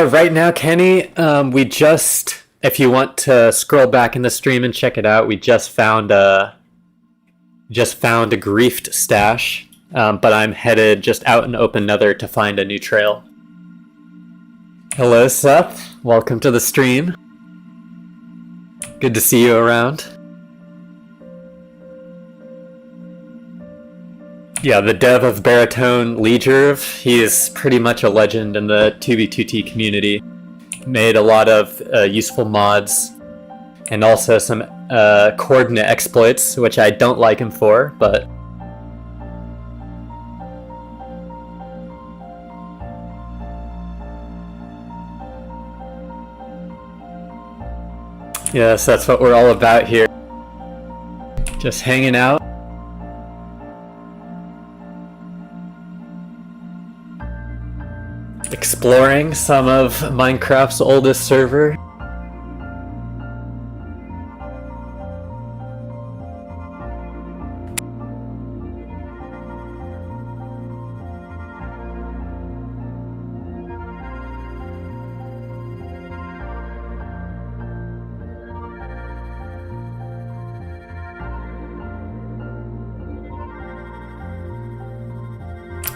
Right now, Kenny, we just, if you want to scroll back in the stream and check it out, we just found a griefed stash, but I'm headed just out in open nether to find a new trail. Hello, Seth. Welcome to the stream. Good to see you around. Yeah, the dev of Baritone Legerv, he is pretty much a legend in the 2B2T community. Made a lot of useful mods, and also some coordinate exploits, which I don't like him for, but... Yes, that's what we're all about here. Just hanging out. Exploring some of Minecraft's oldest server.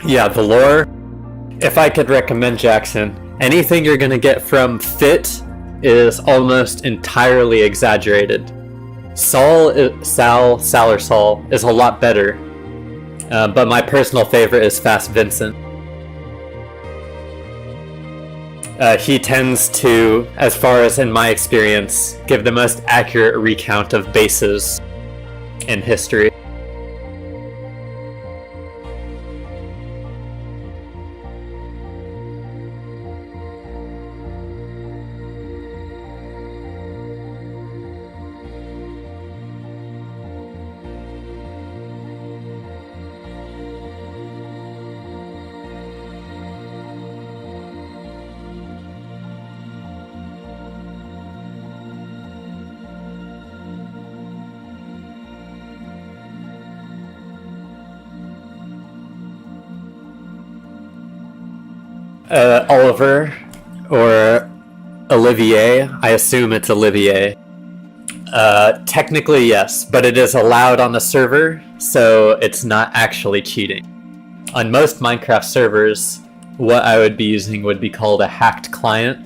Yeah, the lore. If I could recommend Jackson, anything you're gonna get from Fit is almost entirely exaggerated. Sal is a lot better, but my personal favorite is Fast Vincent. He tends to, as far as in my experience, give the most accurate recount of bases in history. Oliver, or Olivier, I assume it's Olivier. Technically yes, but it is allowed on the server, so it's not actually cheating. On most Minecraft servers, what I would be using would be called a hacked client.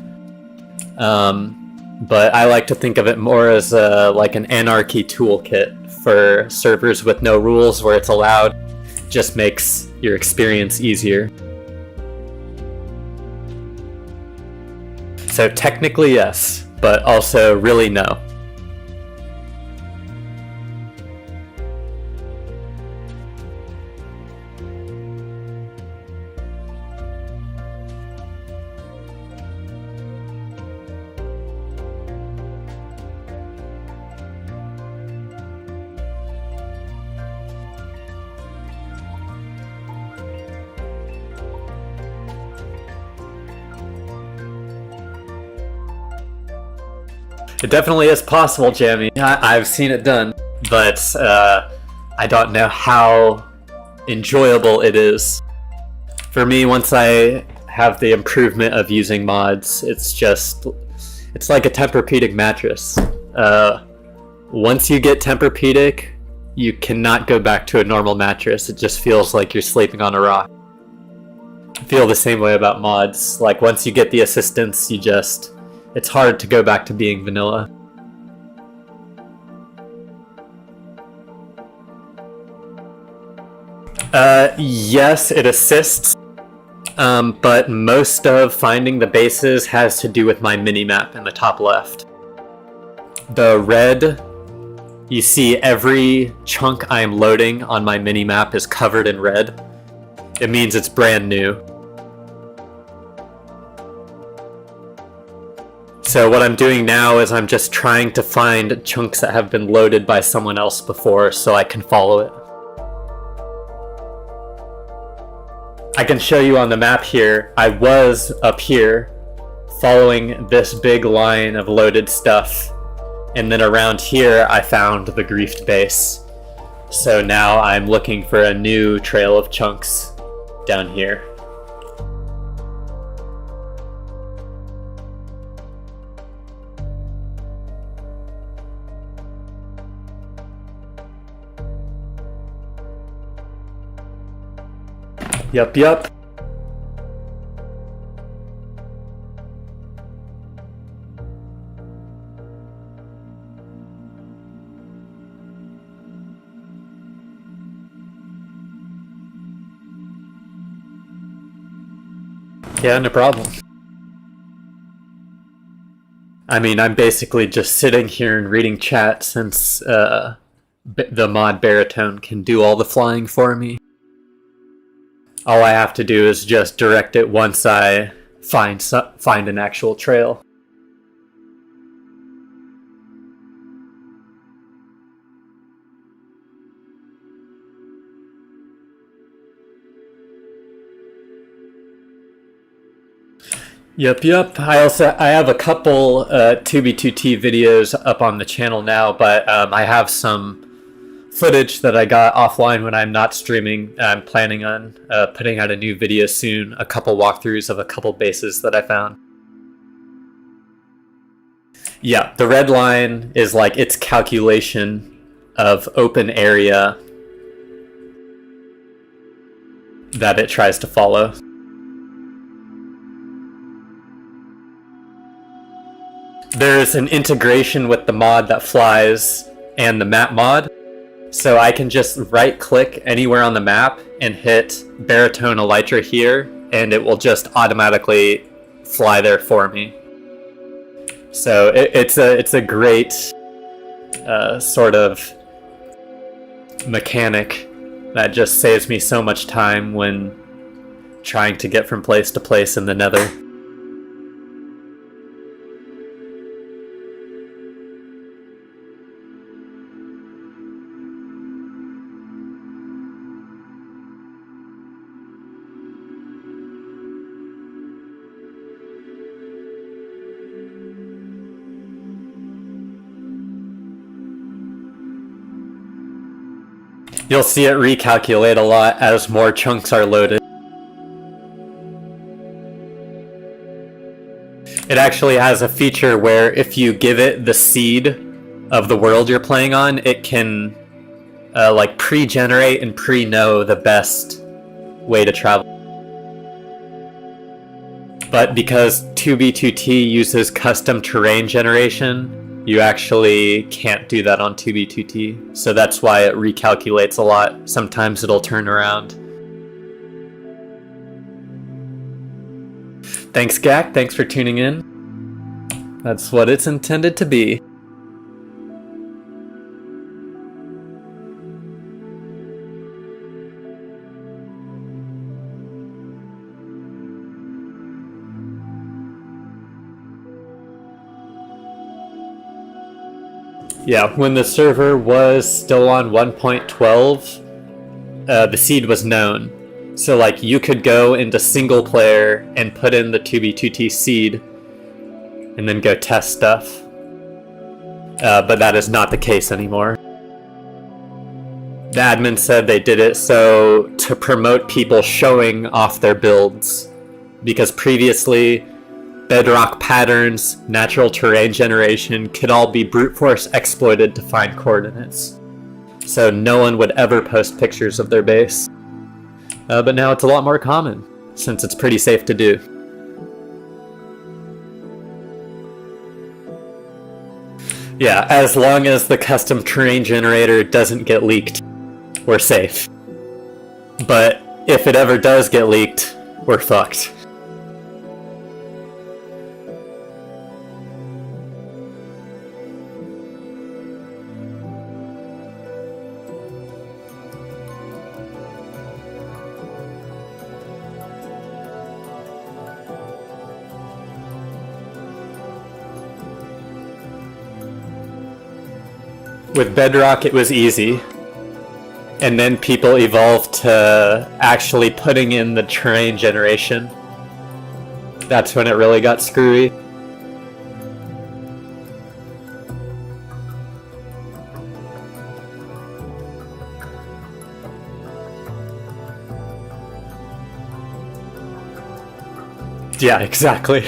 But I like to think of it more as like an anarchy toolkit for servers with no rules where it's allowed. Just makes your experience easier. So technically yes, but also really no. It definitely is possible, Jamie. I've seen it done, but I don't know how enjoyable it is. For me, once I have the improvement of using mods, it's like a Tempur-Pedic mattress. Once you get Tempur-Pedic, you cannot go back to a normal mattress. It just feels like you're sleeping on a rock. I feel the same way about mods. Like once you get the assistance, it's hard to go back to being vanilla. Yes, it assists, but most of finding the bases has to do with my mini-map in the top left. The red, you see every chunk I am loading on my mini-map is covered in red. It means it's brand new. So what I'm doing now is I'm just trying to find chunks that have been loaded by someone else before so I can follow it. I can show you on the map here, I was up here following this big line of loaded stuff, and then around here I found the griefed base. So now I'm looking for a new trail of chunks down here. Yup. Yeah, no problem. I mean, I'm basically just sitting here and reading chat since the mod Baritone can do all the flying for me. All I have to do is just direct it once I find an actual trail. Yep. I have a couple 2B2T videos up on the channel now, but I have some footage that I got offline when I'm not streaming. I'm planning on putting out a new video soon, a couple walkthroughs of a couple bases that I found. Yeah, the red line is like its calculation of open area that it tries to follow. There's an integration with the mod that flies and the map mod. So I can just right click anywhere on the map and hit Baritone Elytra here, and it will just automatically fly there for me. So it's a great sort of mechanic that just saves me so much time when trying to get from place to place in the Nether. You'll see it recalculate a lot as more chunks are loaded. It actually has a feature where if you give it the seed of the world you're playing on, it can like pre-generate and pre-know the best way to travel. But because 2B2T uses custom terrain generation, you actually can't do that on 2B2T. So that's why it recalculates a lot. Sometimes it'll turn around. Thanks, Gak. Thanks for tuning in. That's what it's intended to be. Yeah, when the server was still on 1.12, the seed was known. So like you could go into single player and put in the 2B2T seed and then go test stuff. But that is not the case anymore. The admin said they did it so to promote people showing off their builds, because previously bedrock patterns, natural terrain generation could all be brute force exploited to find coordinates. So no one would ever post pictures of their base. But now it's a lot more common, since it's pretty safe to do. Yeah, as long as the custom terrain generator doesn't get leaked, we're safe. But if it ever does get leaked, we're fucked. With Bedrock, it was easy. And then people evolved to actually putting in the terrain generation. That's when it really got screwy. Yeah, exactly.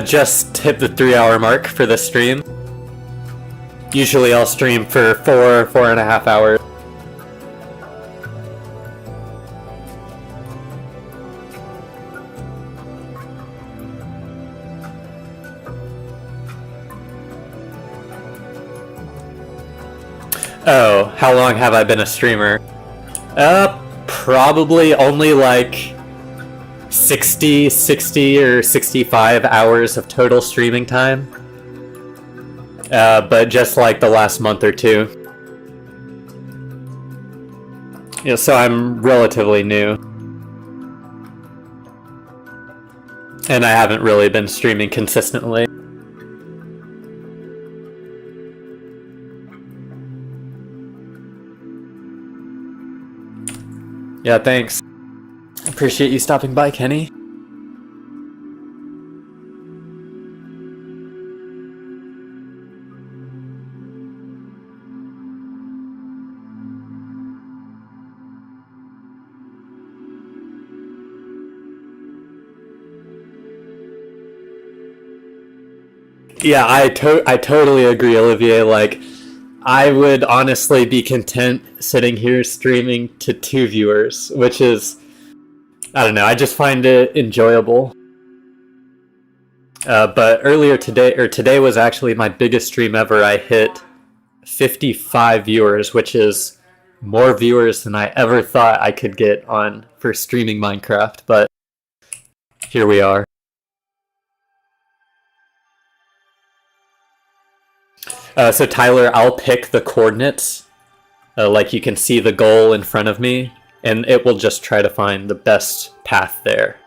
Just hit the 3-hour mark for the stream. Usually I'll stream for 4.5 hours. Oh, how long have I been a streamer? Probably only like 60 or 65 hours of total streaming time. But just like the last month or two. Yeah, so I'm relatively new. And I haven't really been streaming consistently. Yeah, thanks. Appreciate you stopping by, Kenny. Yeah, I totally agree, Olivier. Like, I would honestly be content sitting here streaming to 2 viewers, which is, I don't know, I just find it enjoyable. But earlier today, or today was actually my biggest stream ever. I hit 55 viewers, which is more viewers than I ever thought I could get on for streaming Minecraft, but here we are. So Tyler, I'll pick the coordinates. Like you can see the goal in front of me, and it will just try to find the best path there.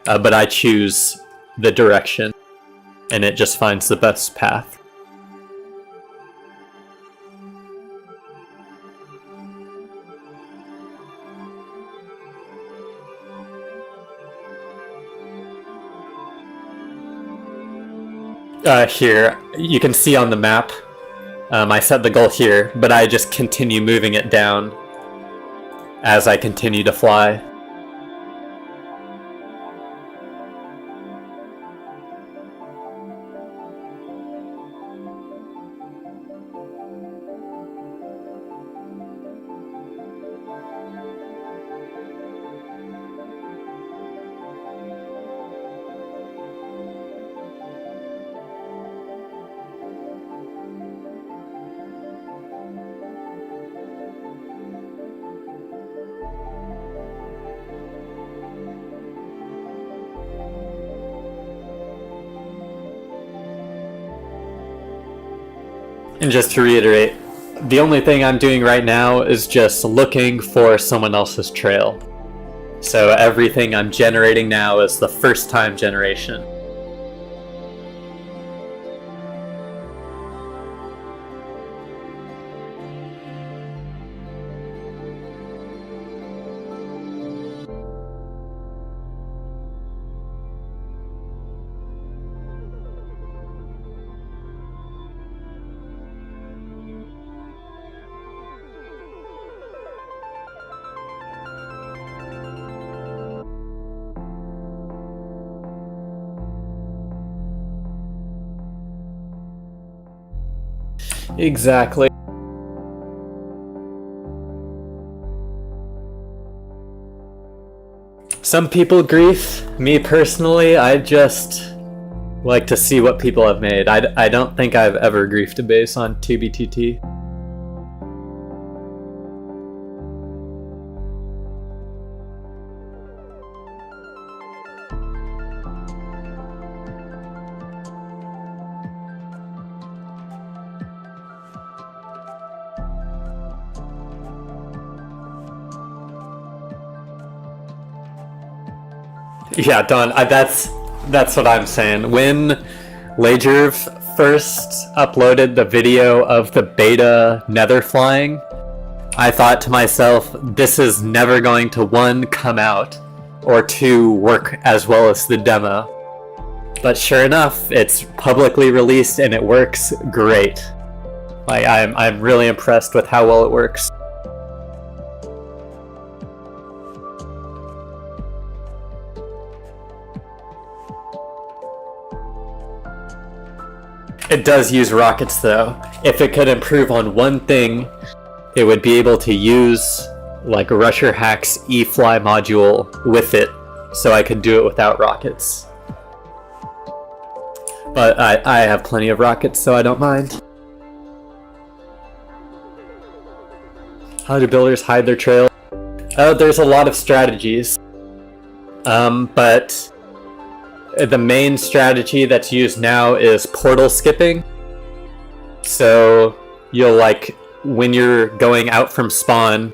But I choose the direction, and it just finds the best path. Here, you can see on the map, I set the goal here, but I just continue moving it down as I continue to fly. And just to reiterate, the only thing I'm doing right now is just looking for someone else's trail. So everything I'm generating now is the first time generation. Exactly. Some people grief. Me personally, I just like to see what people have made. I don't think I've ever griefed a base on 2BTT. Yeah, Don, that's what I'm saying. When Lajerv first uploaded the video of the beta nether flying, I thought to myself, this is never going to, one, come out, or two, work as well as the demo. But sure enough, it's publicly released and it works great. Like, I'm really impressed with how well it works. It does use rockets though. If it could improve on one thing, it would be able to use like Rusher Hack's eFly module with it, so I could do it without rockets. But I have plenty of rockets, so I don't mind. How do builders hide their trail? Oh, there's a lot of strategies. But the main strategy that's used now is portal skipping. So you'll, like, when you're going out from spawn,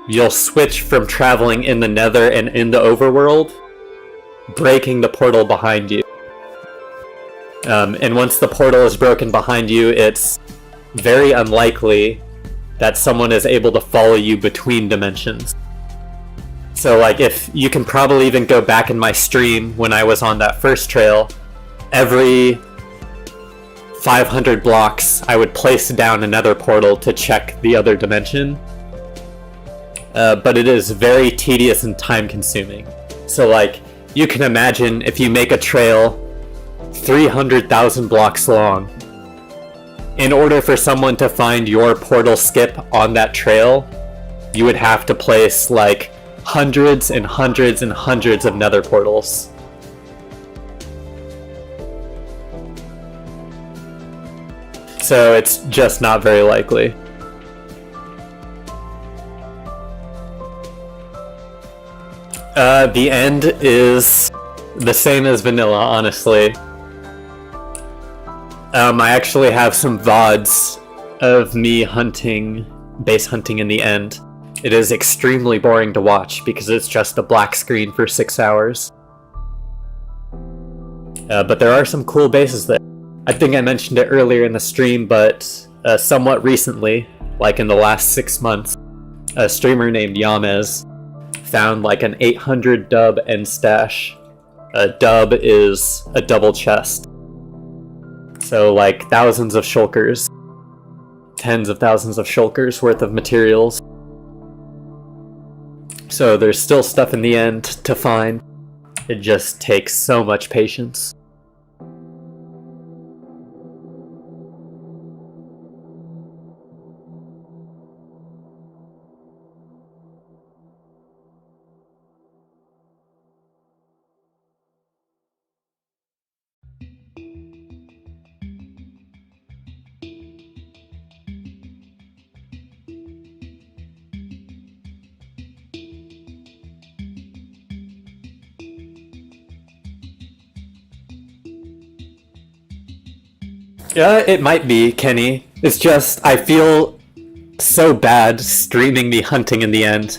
you'll switch from traveling in the nether and in the overworld, breaking the portal behind you. And once the portal is broken behind you, it's very unlikely that someone is able to follow you between dimensions. So, like, if you can probably even go back in my stream when I was on that first trail, every 500 blocks I would place down another portal to check the other dimension. But it is very tedious and time consuming. So, like, you can imagine if you make a trail 300,000 blocks long, in order for someone to find your portal skip on that trail, you would have to place, like, hundreds and hundreds and hundreds of nether portals. So it's just not very likely. The end is the same as vanilla, honestly. I actually have some VODs of me hunting, base hunting in the end. It is extremely boring to watch because it's just a black screen for 6 hours. But there are some cool bases there. I think I mentioned it earlier in the stream, but somewhat recently, like in the last 6 months, a streamer named Yamez found like an 800 dub end stash. A dub is a double chest. So like thousands of shulkers. Tens of thousands of shulkers worth of materials. So there's still stuff in the end to find. It just takes so much patience. Yeah, it might be, Kenny. It's just, I feel so bad streaming the hunting in the end.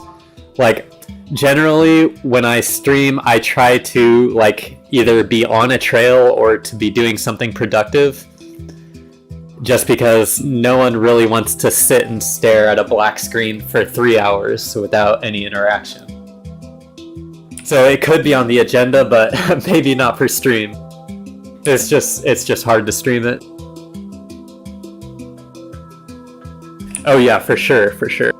Like, generally, when I stream, I try to, like, either be on a trail or to be doing something productive. Just because no one really wants to sit and stare at a black screen for 3 hours without any interaction. So it could be on the agenda, but maybe not for stream. It's just hard to stream it. Oh yeah, for sure, for sure.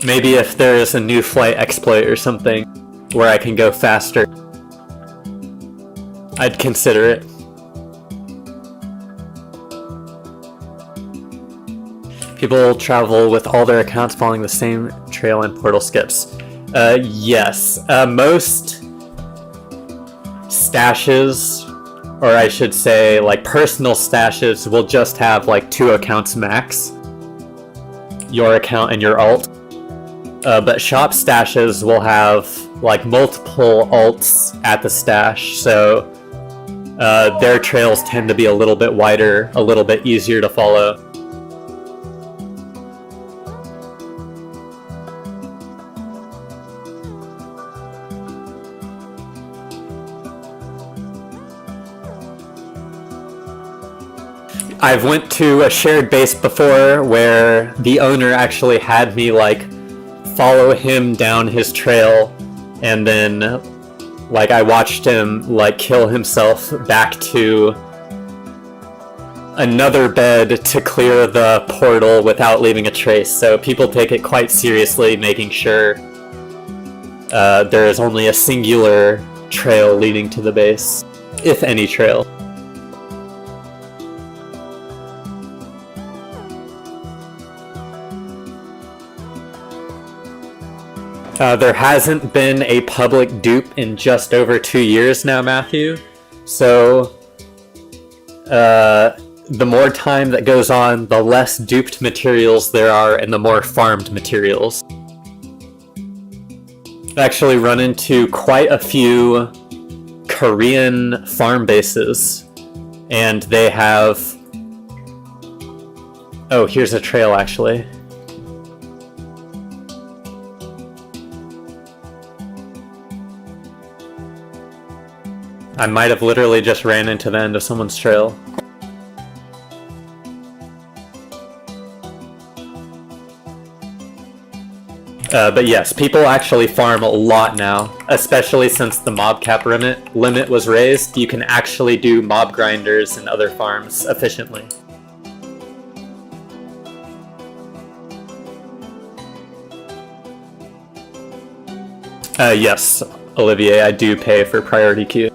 Maybe if there is a new flight exploit or something where I can go faster, I'd consider it. People travel with all their accounts following the same trail and portal skips. Yes. Most stashes, or I should say, like, personal stashes, will just have, like, 2 accounts max. Your account and your alt. But shop stashes will have, like, multiple alts at the stash, so their trails tend to be a little bit wider, a little bit easier to follow. I've went to a shared base before where the owner actually had me, like, follow him down his trail, and then, like, I watched him, like, kill himself back to another bed to clear the portal without leaving a trace. So people take it quite seriously, making sure there is only a singular trail leading to the base, if any trail. There hasn't been a public dupe in just over 2 years now, Matthew. So, the more time that goes on, the less duped materials there are and the more farmed materials. I've actually run into quite a few Korean farm bases, and they have... Oh, here's a trail, actually. I might have literally just ran into the end of someone's trail. But yes, people actually farm a lot now, especially since the mob cap limit was raised. You can actually do mob grinders and other farms efficiently. Yes, Olivier, I do pay for priority queue.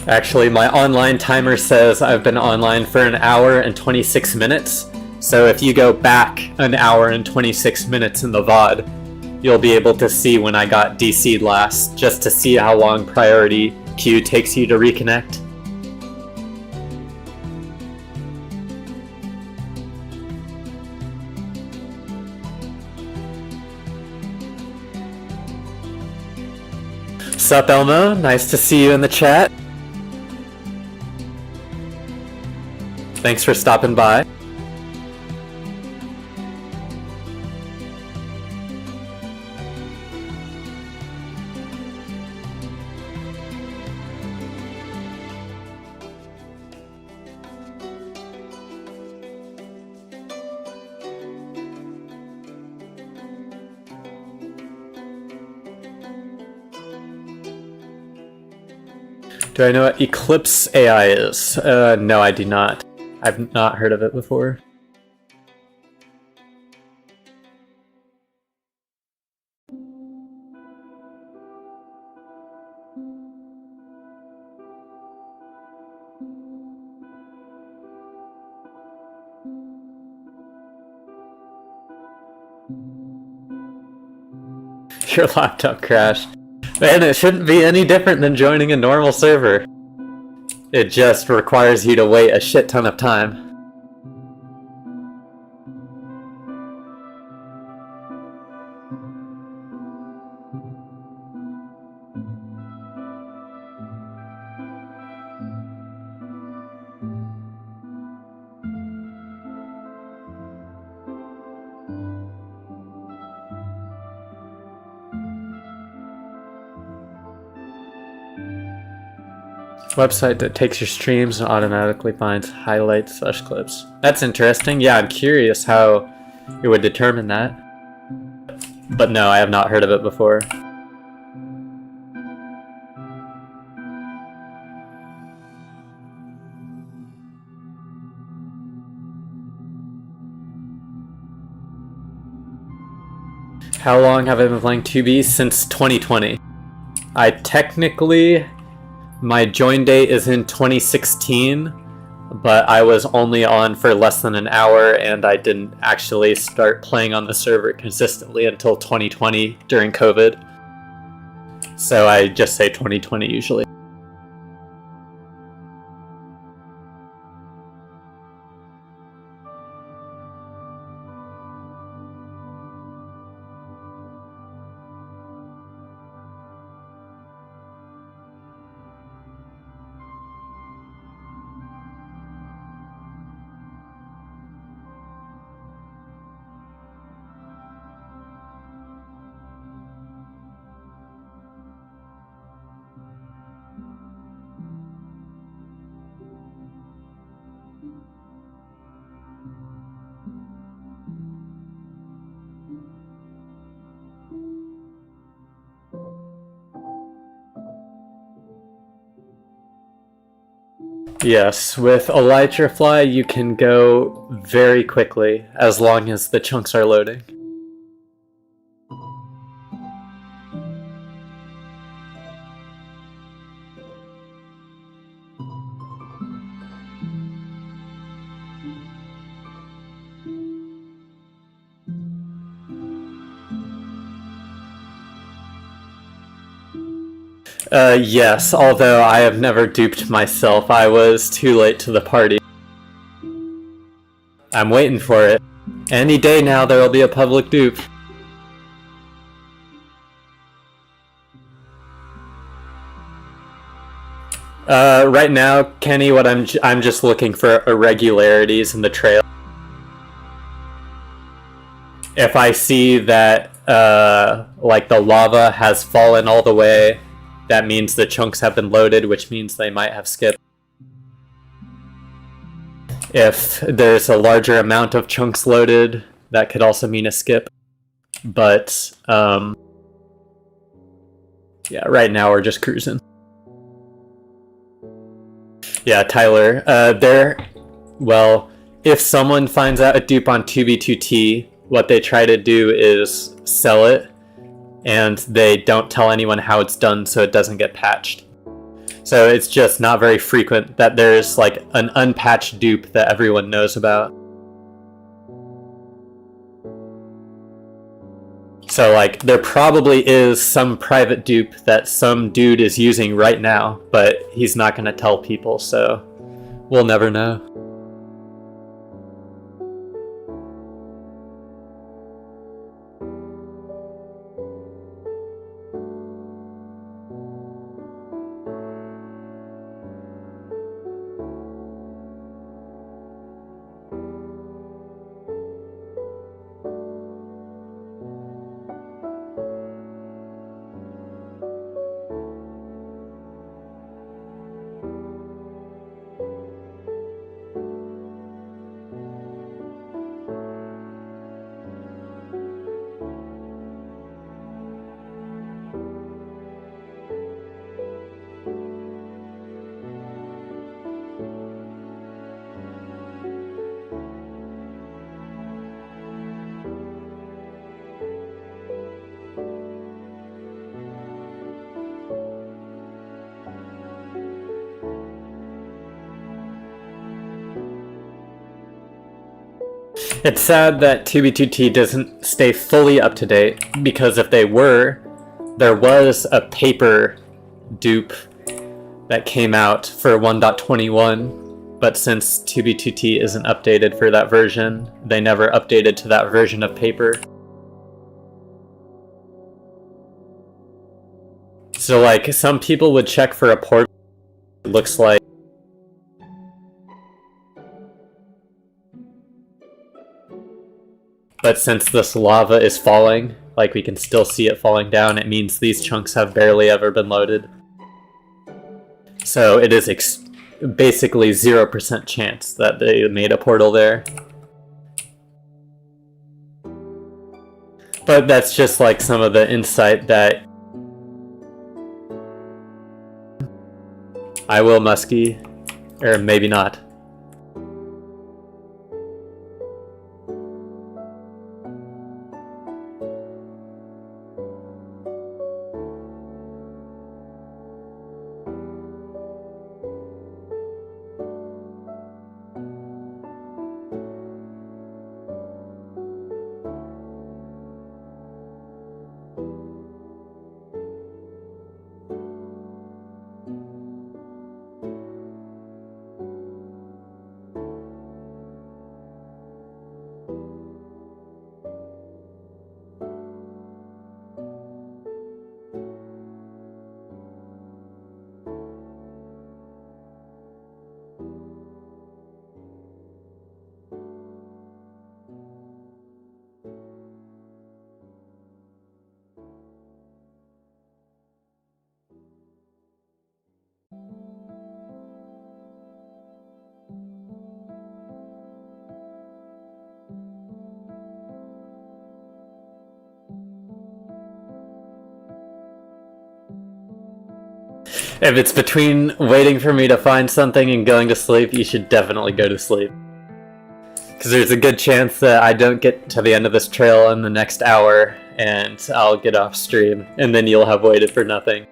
Actually, my online timer says I've been online for 1 hour and 26 minutes. So if you go back 1 hour and 26 minutes in the VOD, you'll be able to see when I got DC'd last, just to see how long priority queue takes you to reconnect. Sup, Elmo? Nice to see you in the chat. Thanks for stopping by. Do I know what Eclipse AI is? No, I do not. I've not heard of it before. Your laptop crashed. Man, it shouldn't be any different than joining a normal server. It just requires you to wait a shit ton of time. Website that takes your streams and automatically finds highlights/clips. That's interesting. Yeah, I'm curious how it would determine that. But no, I have not heard of it before. How long have I been playing 2B? Since 2020. I technically, my join date is in 2016, but I was only on for less than an hour and I didn't actually start playing on the server consistently until 2020 during COVID. So I just say 2020 usually. Yes, with Elytra Fly you can go very quickly as long as the chunks are loading. Yes, although I have never duped myself. I was too late to the party. I'm waiting for it. Any day now there will be a public dupe. Right now, Kenny, what I'm just looking for irregularities in the trail. If I see that, like the lava has fallen all the way, that means the chunks have been loaded, which means they might have skipped. If there's a larger amount of chunks loaded, that could also mean a skip. But, yeah, right now we're just cruising. Yeah, Tyler, well, if someone finds out a dupe on 2B2T, what they try to do is sell it, and they don't tell anyone how it's done so it doesn't get patched. So it's just not very frequent that there's like an unpatched dupe that everyone knows about. So like there probably is some private dupe that some dude is using right now, but he's not going to tell people, so we'll never know. It's sad that 2B2T doesn't stay fully up to date, because if they were, there was a paper dupe that came out for 1.21, but since 2B2T isn't updated for that version, they never updated to that version of paper. So like, some people would check for a port, it looks like but since this lava is falling, like we can still see it falling down, it means these chunks have barely ever been loaded. So it is basically 0% chance that they made a portal there. But that's just like some of the insight that I will Muskie, or maybe not. If it's between waiting for me to find something and going to sleep, you should definitely go to sleep. Because there's a good chance that I don't get to the end of this trail in the next hour, and I'll get off stream, and then you'll have waited for nothing.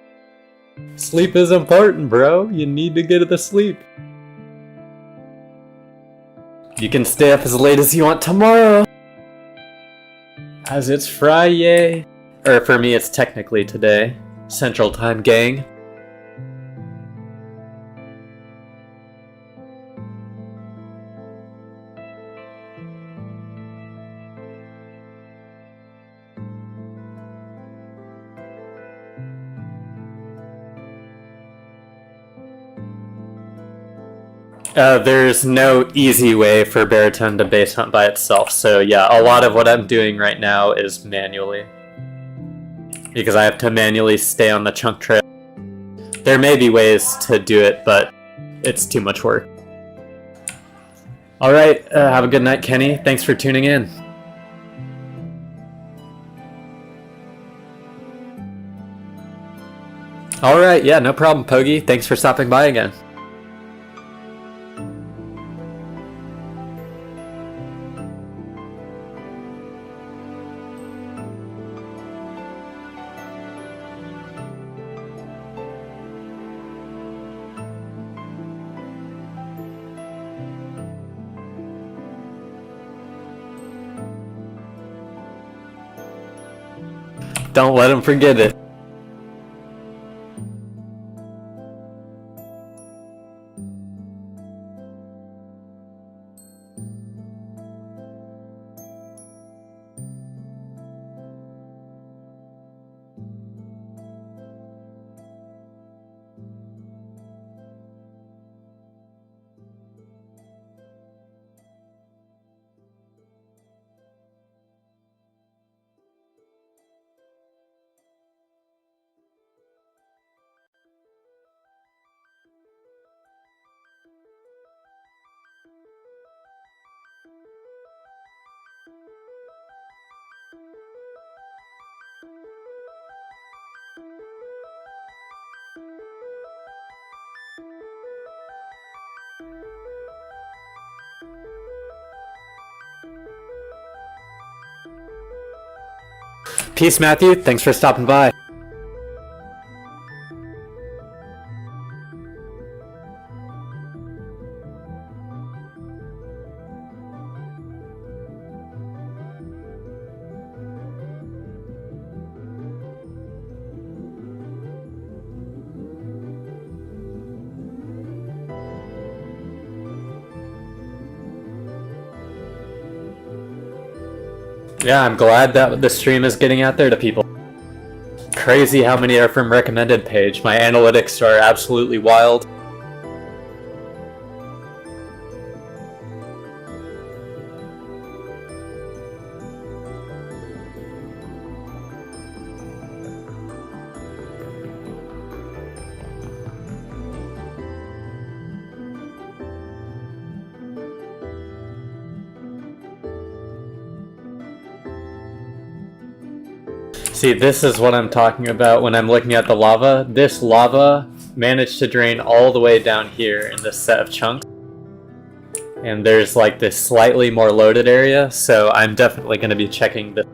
Sleep is important, bro. You need to get to the sleep. You can stay up as late as you want tomorrow, as it's Friday. Or for me, it's technically today. Central Time, gang. There's no easy way for Baritone to base hunt by itself, so yeah, a lot of what I'm doing right now is manually. Because I have to manually stay on the chunk trail. There may be ways to do it, but it's too much work. Alright, have a good night, Kenny. Thanks for tuning in. Alright, yeah, no problem, Pogi. Thanks for stopping by again. Don't let him forget it. Peace, Matthew. Thanks for stopping by. Yeah, I'm glad that the stream is getting out there to people. Crazy how many are from recommended page. My analytics are absolutely wild. See, this is what I'm talking about when I'm looking at the lava. This lava managed to drain all the way down here in this set of chunks. And there's like this slightly more loaded area, so I'm definitely going to be checking this.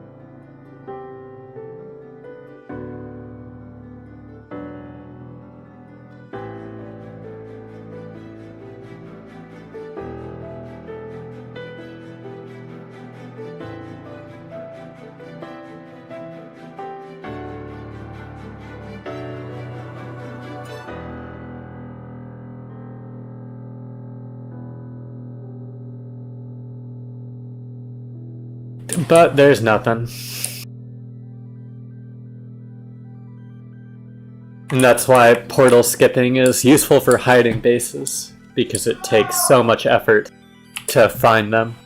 But there's nothing. And that's why portal skipping is useful for hiding bases, because it takes so much effort to find them.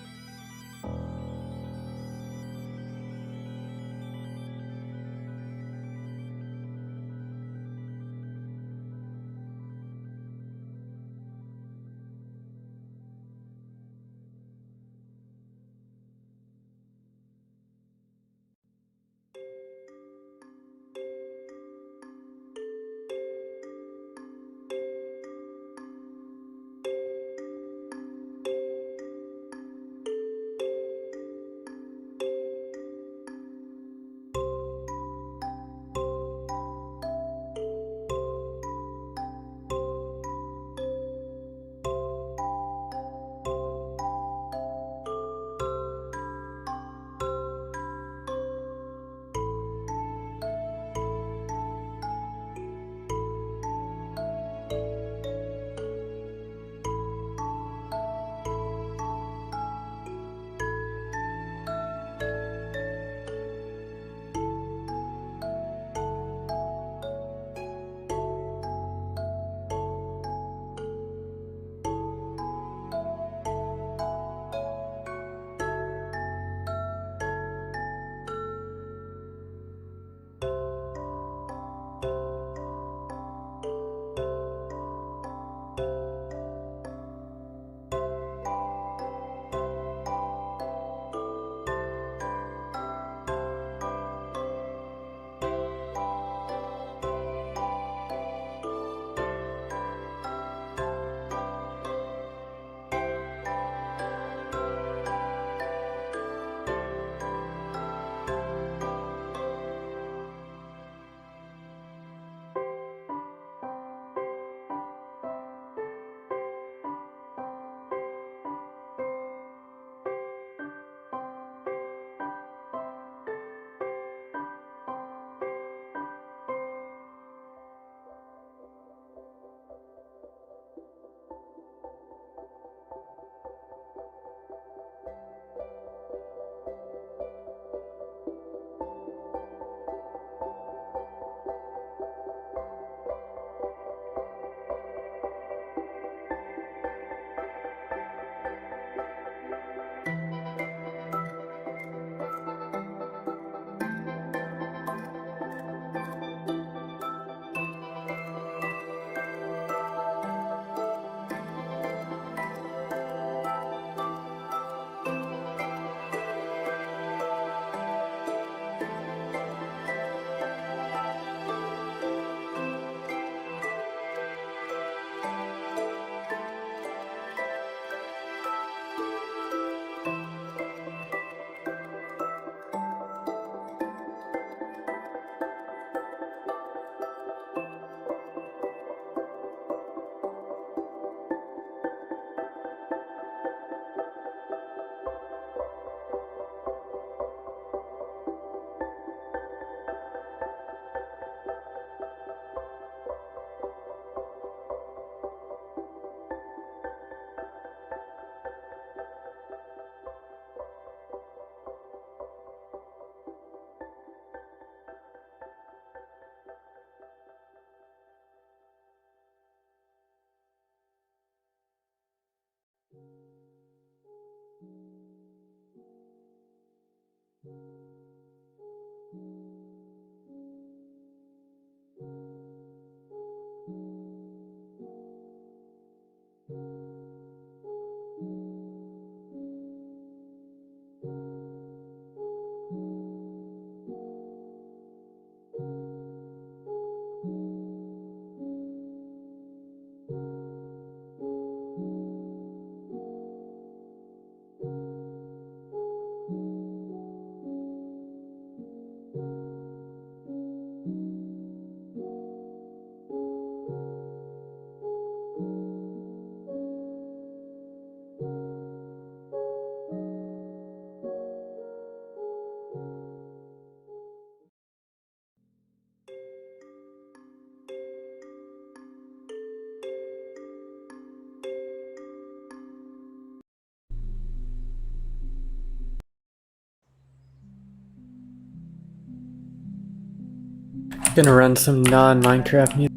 Gonna run some non-Minecraft music.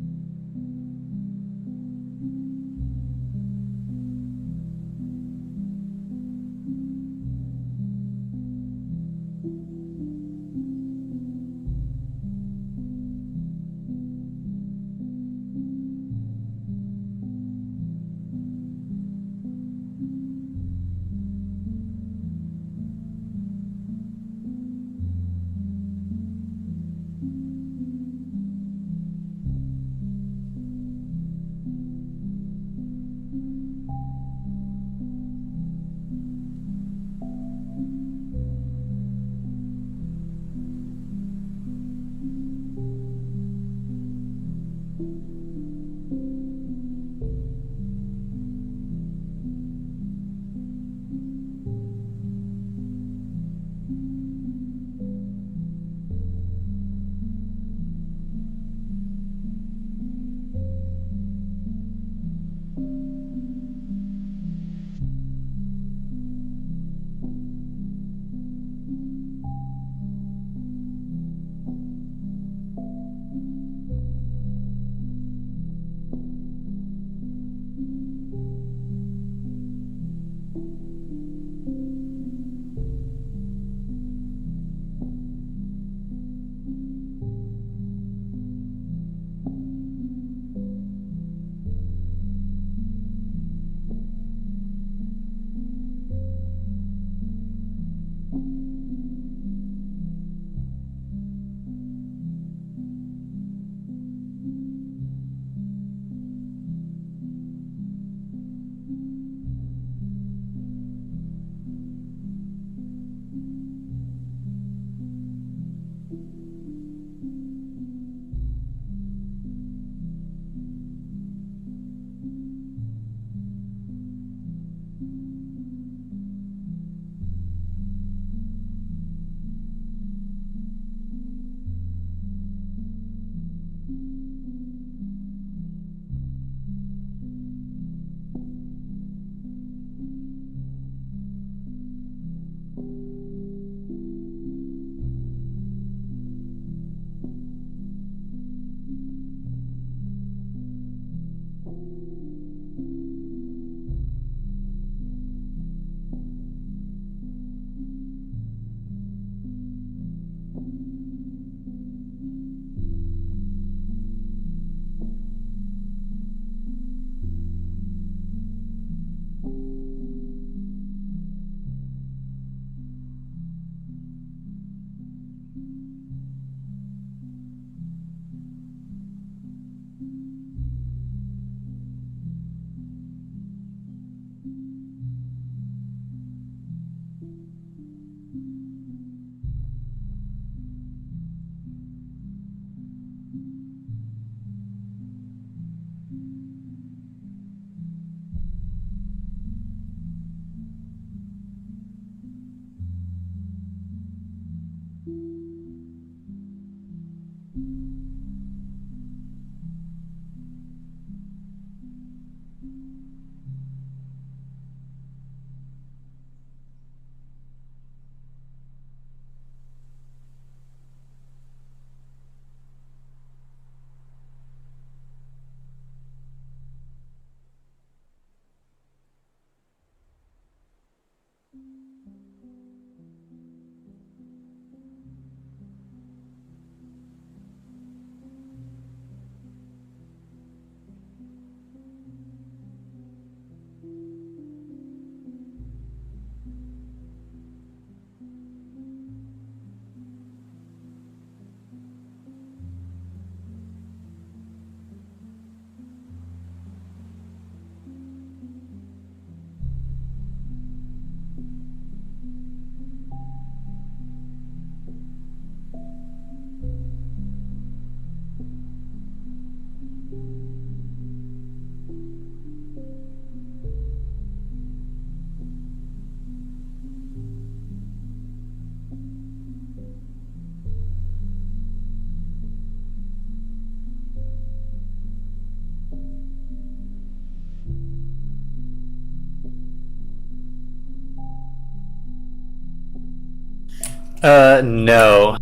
No.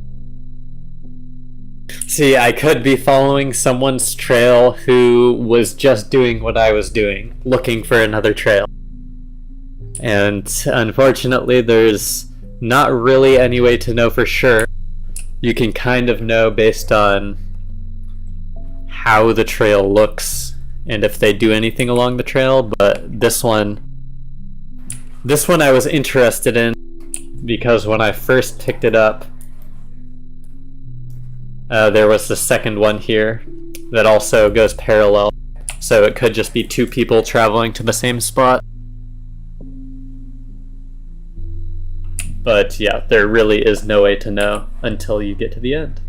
See, I could be following someone's trail who was just doing what I was doing, looking for another trail. And unfortunately, there's not really any way to know for sure. You can kind of know based on how the trail looks and if they do anything along the trail, but this one I was interested in because when I first picked it up, there was the second one here that also goes parallel, so it could just be two people traveling to the same spot. But yeah, there really is no way to know until you get to the end.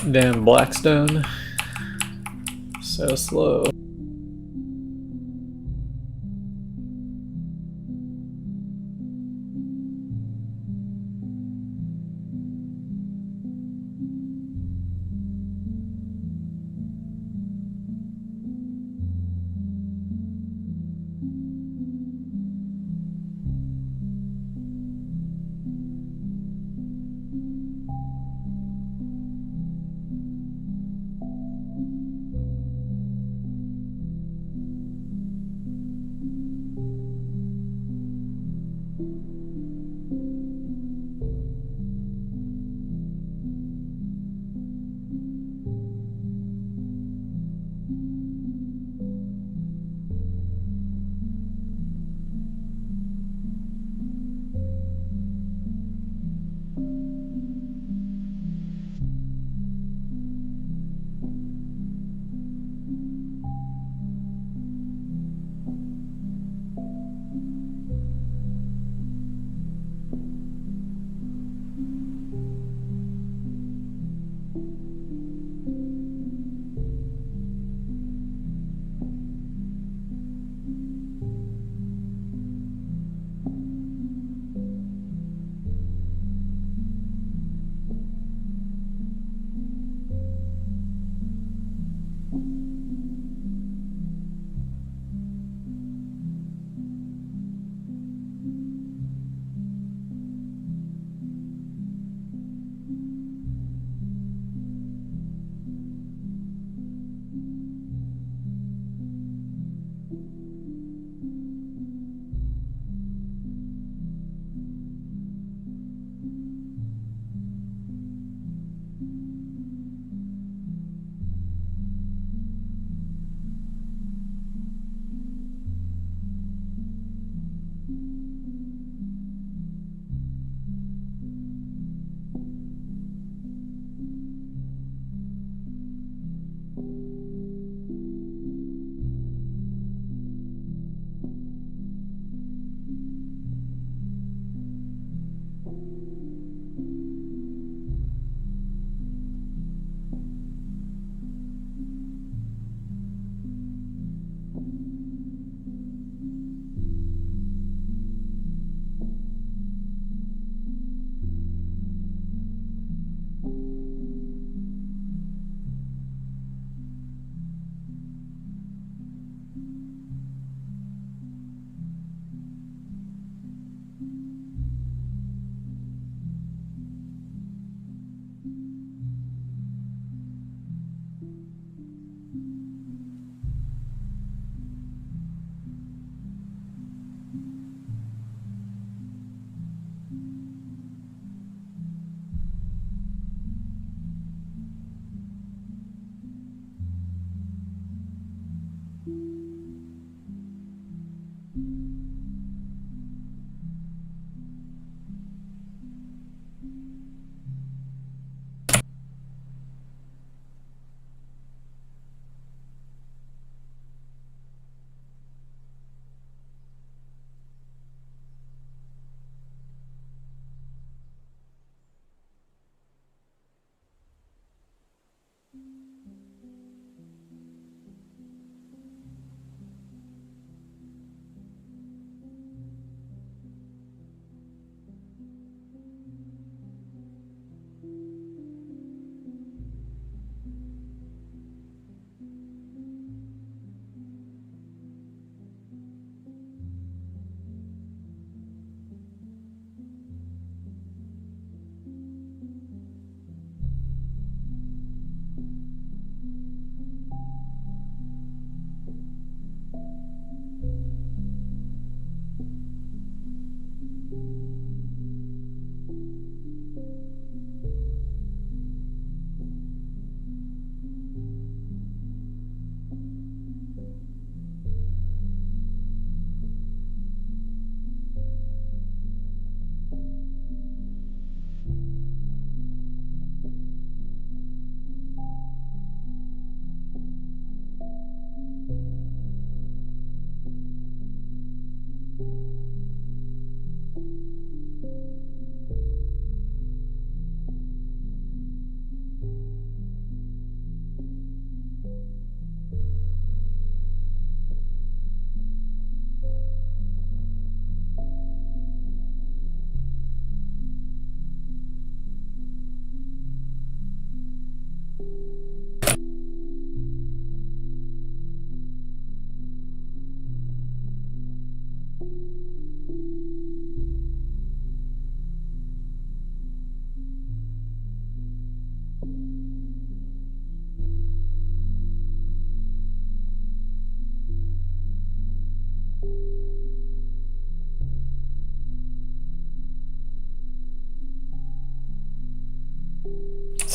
Damn Blackstone. So slow.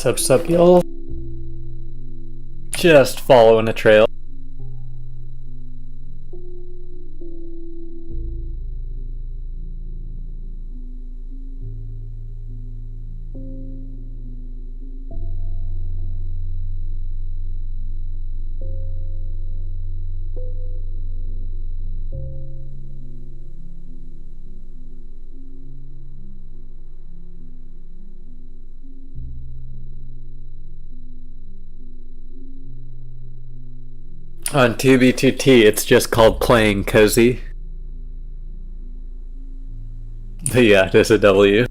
Sup, y'all. Just following a trail. On 2B2T, it's just called playing cozy. But yeah, there's a W.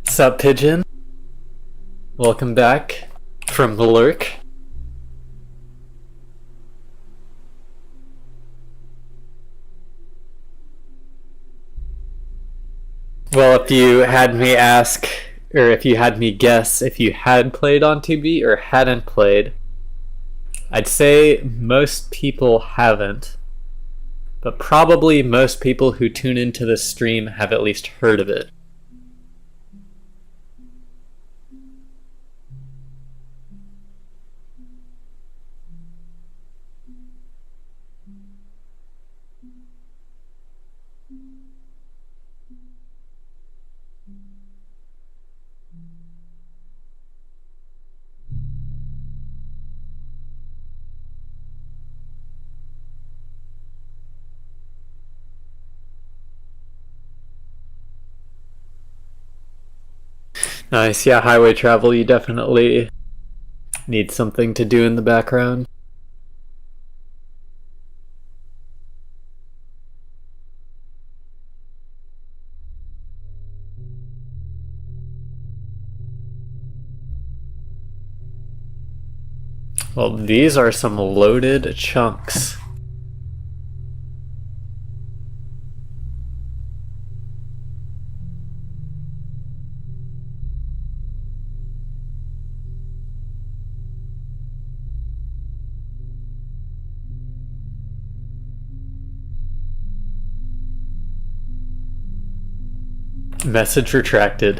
Sup, Pigeon? Welcome back from the lurk. Well, if you had me ask, or if you had me guess if you had played on 2B or hadn't played, I'd say most people haven't. But probably most people who tune into this stream have at least heard of it. Nice, yeah, highway travel, you definitely need something to do in the background. Well, these are some loaded chunks. Message retracted.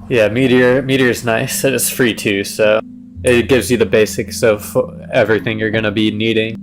Yeah, Meteor's nice. It is free too, so it gives you the basics of everything you're gonna be needing.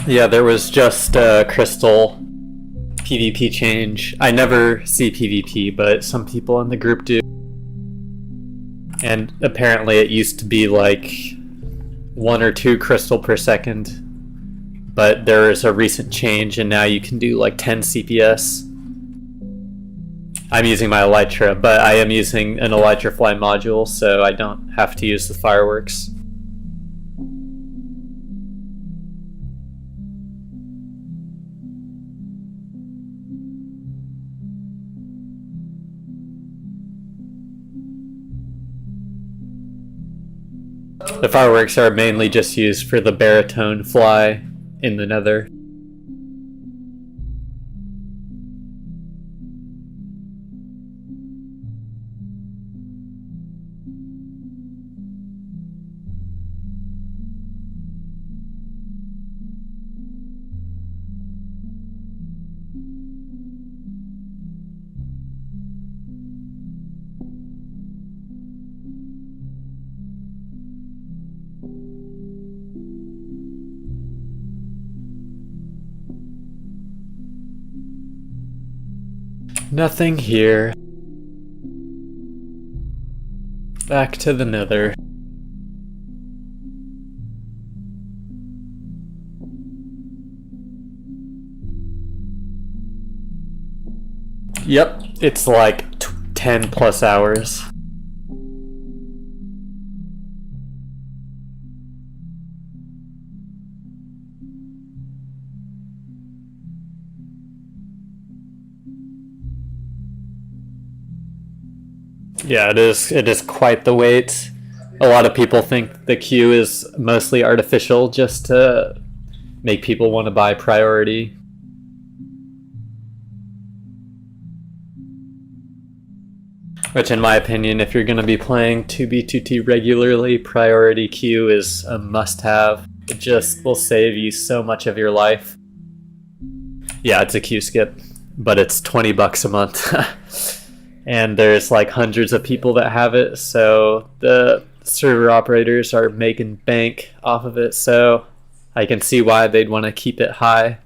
Yeah, there was just a crystal PvP change. I never see PvP, but some people in the group do. And apparently it used to be like 1 or 2 crystal per second, but there is a recent change and now you can do like 10 CPS. I'm using my Elytra, but I am using an Elytra Fly module, so I don't have to use the fireworks. The fireworks are mainly just used for the baritone fly in the nether. Nothing here. Back to the Nether. Yep, it's like 10 plus hours. Yeah, it is quite the wait. A lot of people think the queue is mostly artificial just to make people want to buy priority. Which, in my opinion, if you're going to be playing 2B2T regularly, priority queue is a must-have. It just will save you so much of your life. Yeah, it's a queue skip, but it's $20 a month. And there's like hundreds of people that have it, so the server operators are making bank off of it, so I can see why they'd want to keep it high.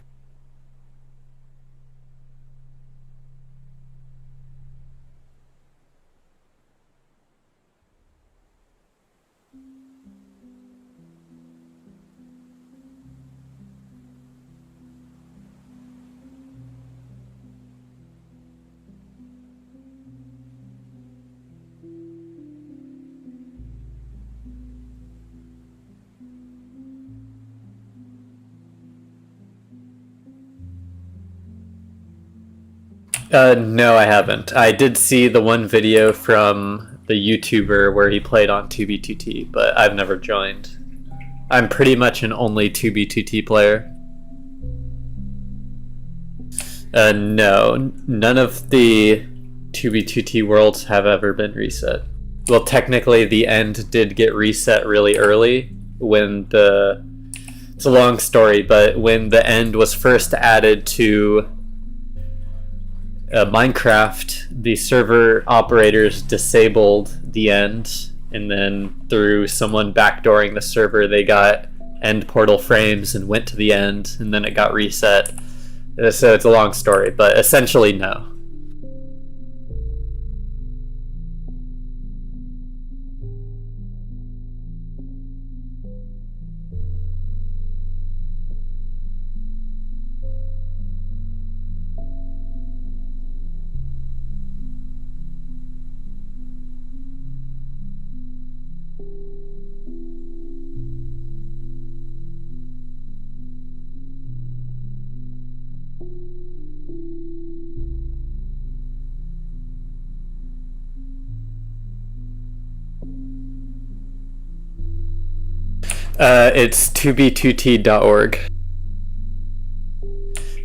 No, I haven't. I did see the one video from the YouTuber where he played on 2B2T, but I've never joined. I'm pretty much an only 2B2T player. No, none of the 2B2T worlds have ever been reset. Well, technically, the end did get reset really early when the... It's a long story, but when the end was first added to Minecraft, the server operators disabled the end, and then through someone backdooring the server, they got end portal frames and went to the end, and then it got reset. So it's a long story, but essentially no. It's 2b2t.org.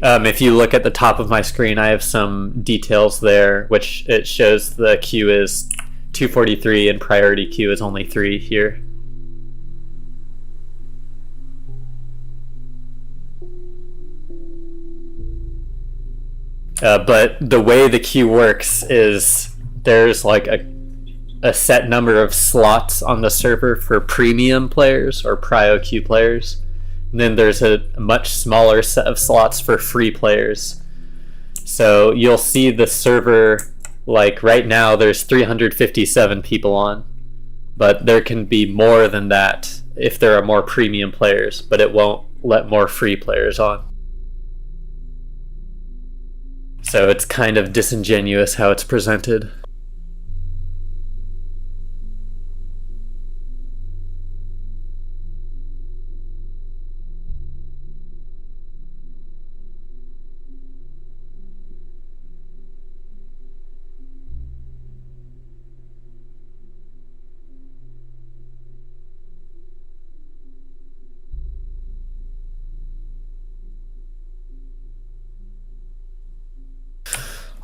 If you look at the top of my screen, I have some details there, which it shows the queue is 243 and priority queue is only 3 here. But the way the queue works is there's like a set number of slots on the server for premium players or prio queue players. And then there's a much smaller set of slots for free players. So you'll see the server, like right now there's 357 people on, but there can be more than that if there are more premium players, but it won't let more free players on. So it's kind of disingenuous how it's presented.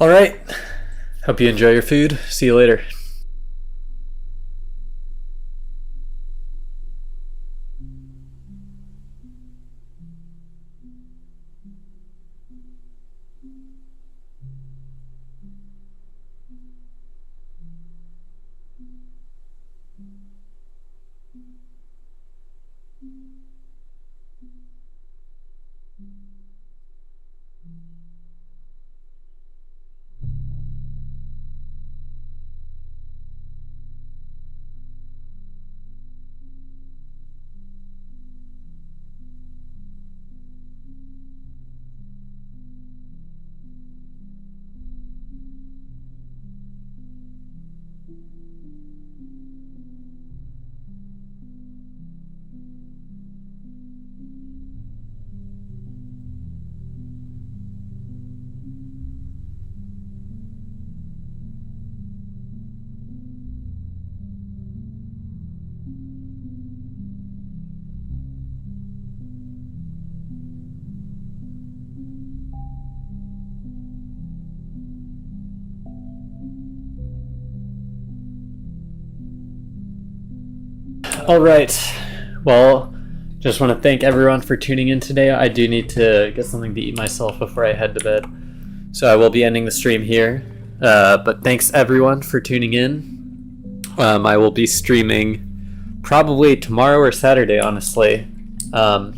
Alright, hope you enjoy your food. See you later. All right. Well, just want to thank everyone for tuning in today. I do need to get something to eat myself before I head to bed. So I will be ending the stream here. But thanks everyone for tuning in. I will be streaming probably tomorrow or Saturday, honestly. But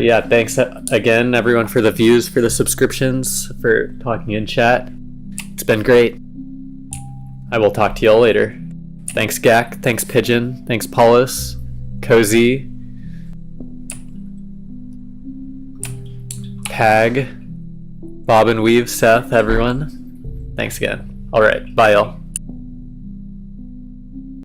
yeah, thanks again everyone for the views, for the subscriptions, for talking in chat. It's been great. I will talk to y'all later. Thanks Gak, thanks Pigeon, thanks Paulus, Cozy, Pag, Bob and Weave, Seth, everyone. Thanks again. Alright, bye y'all.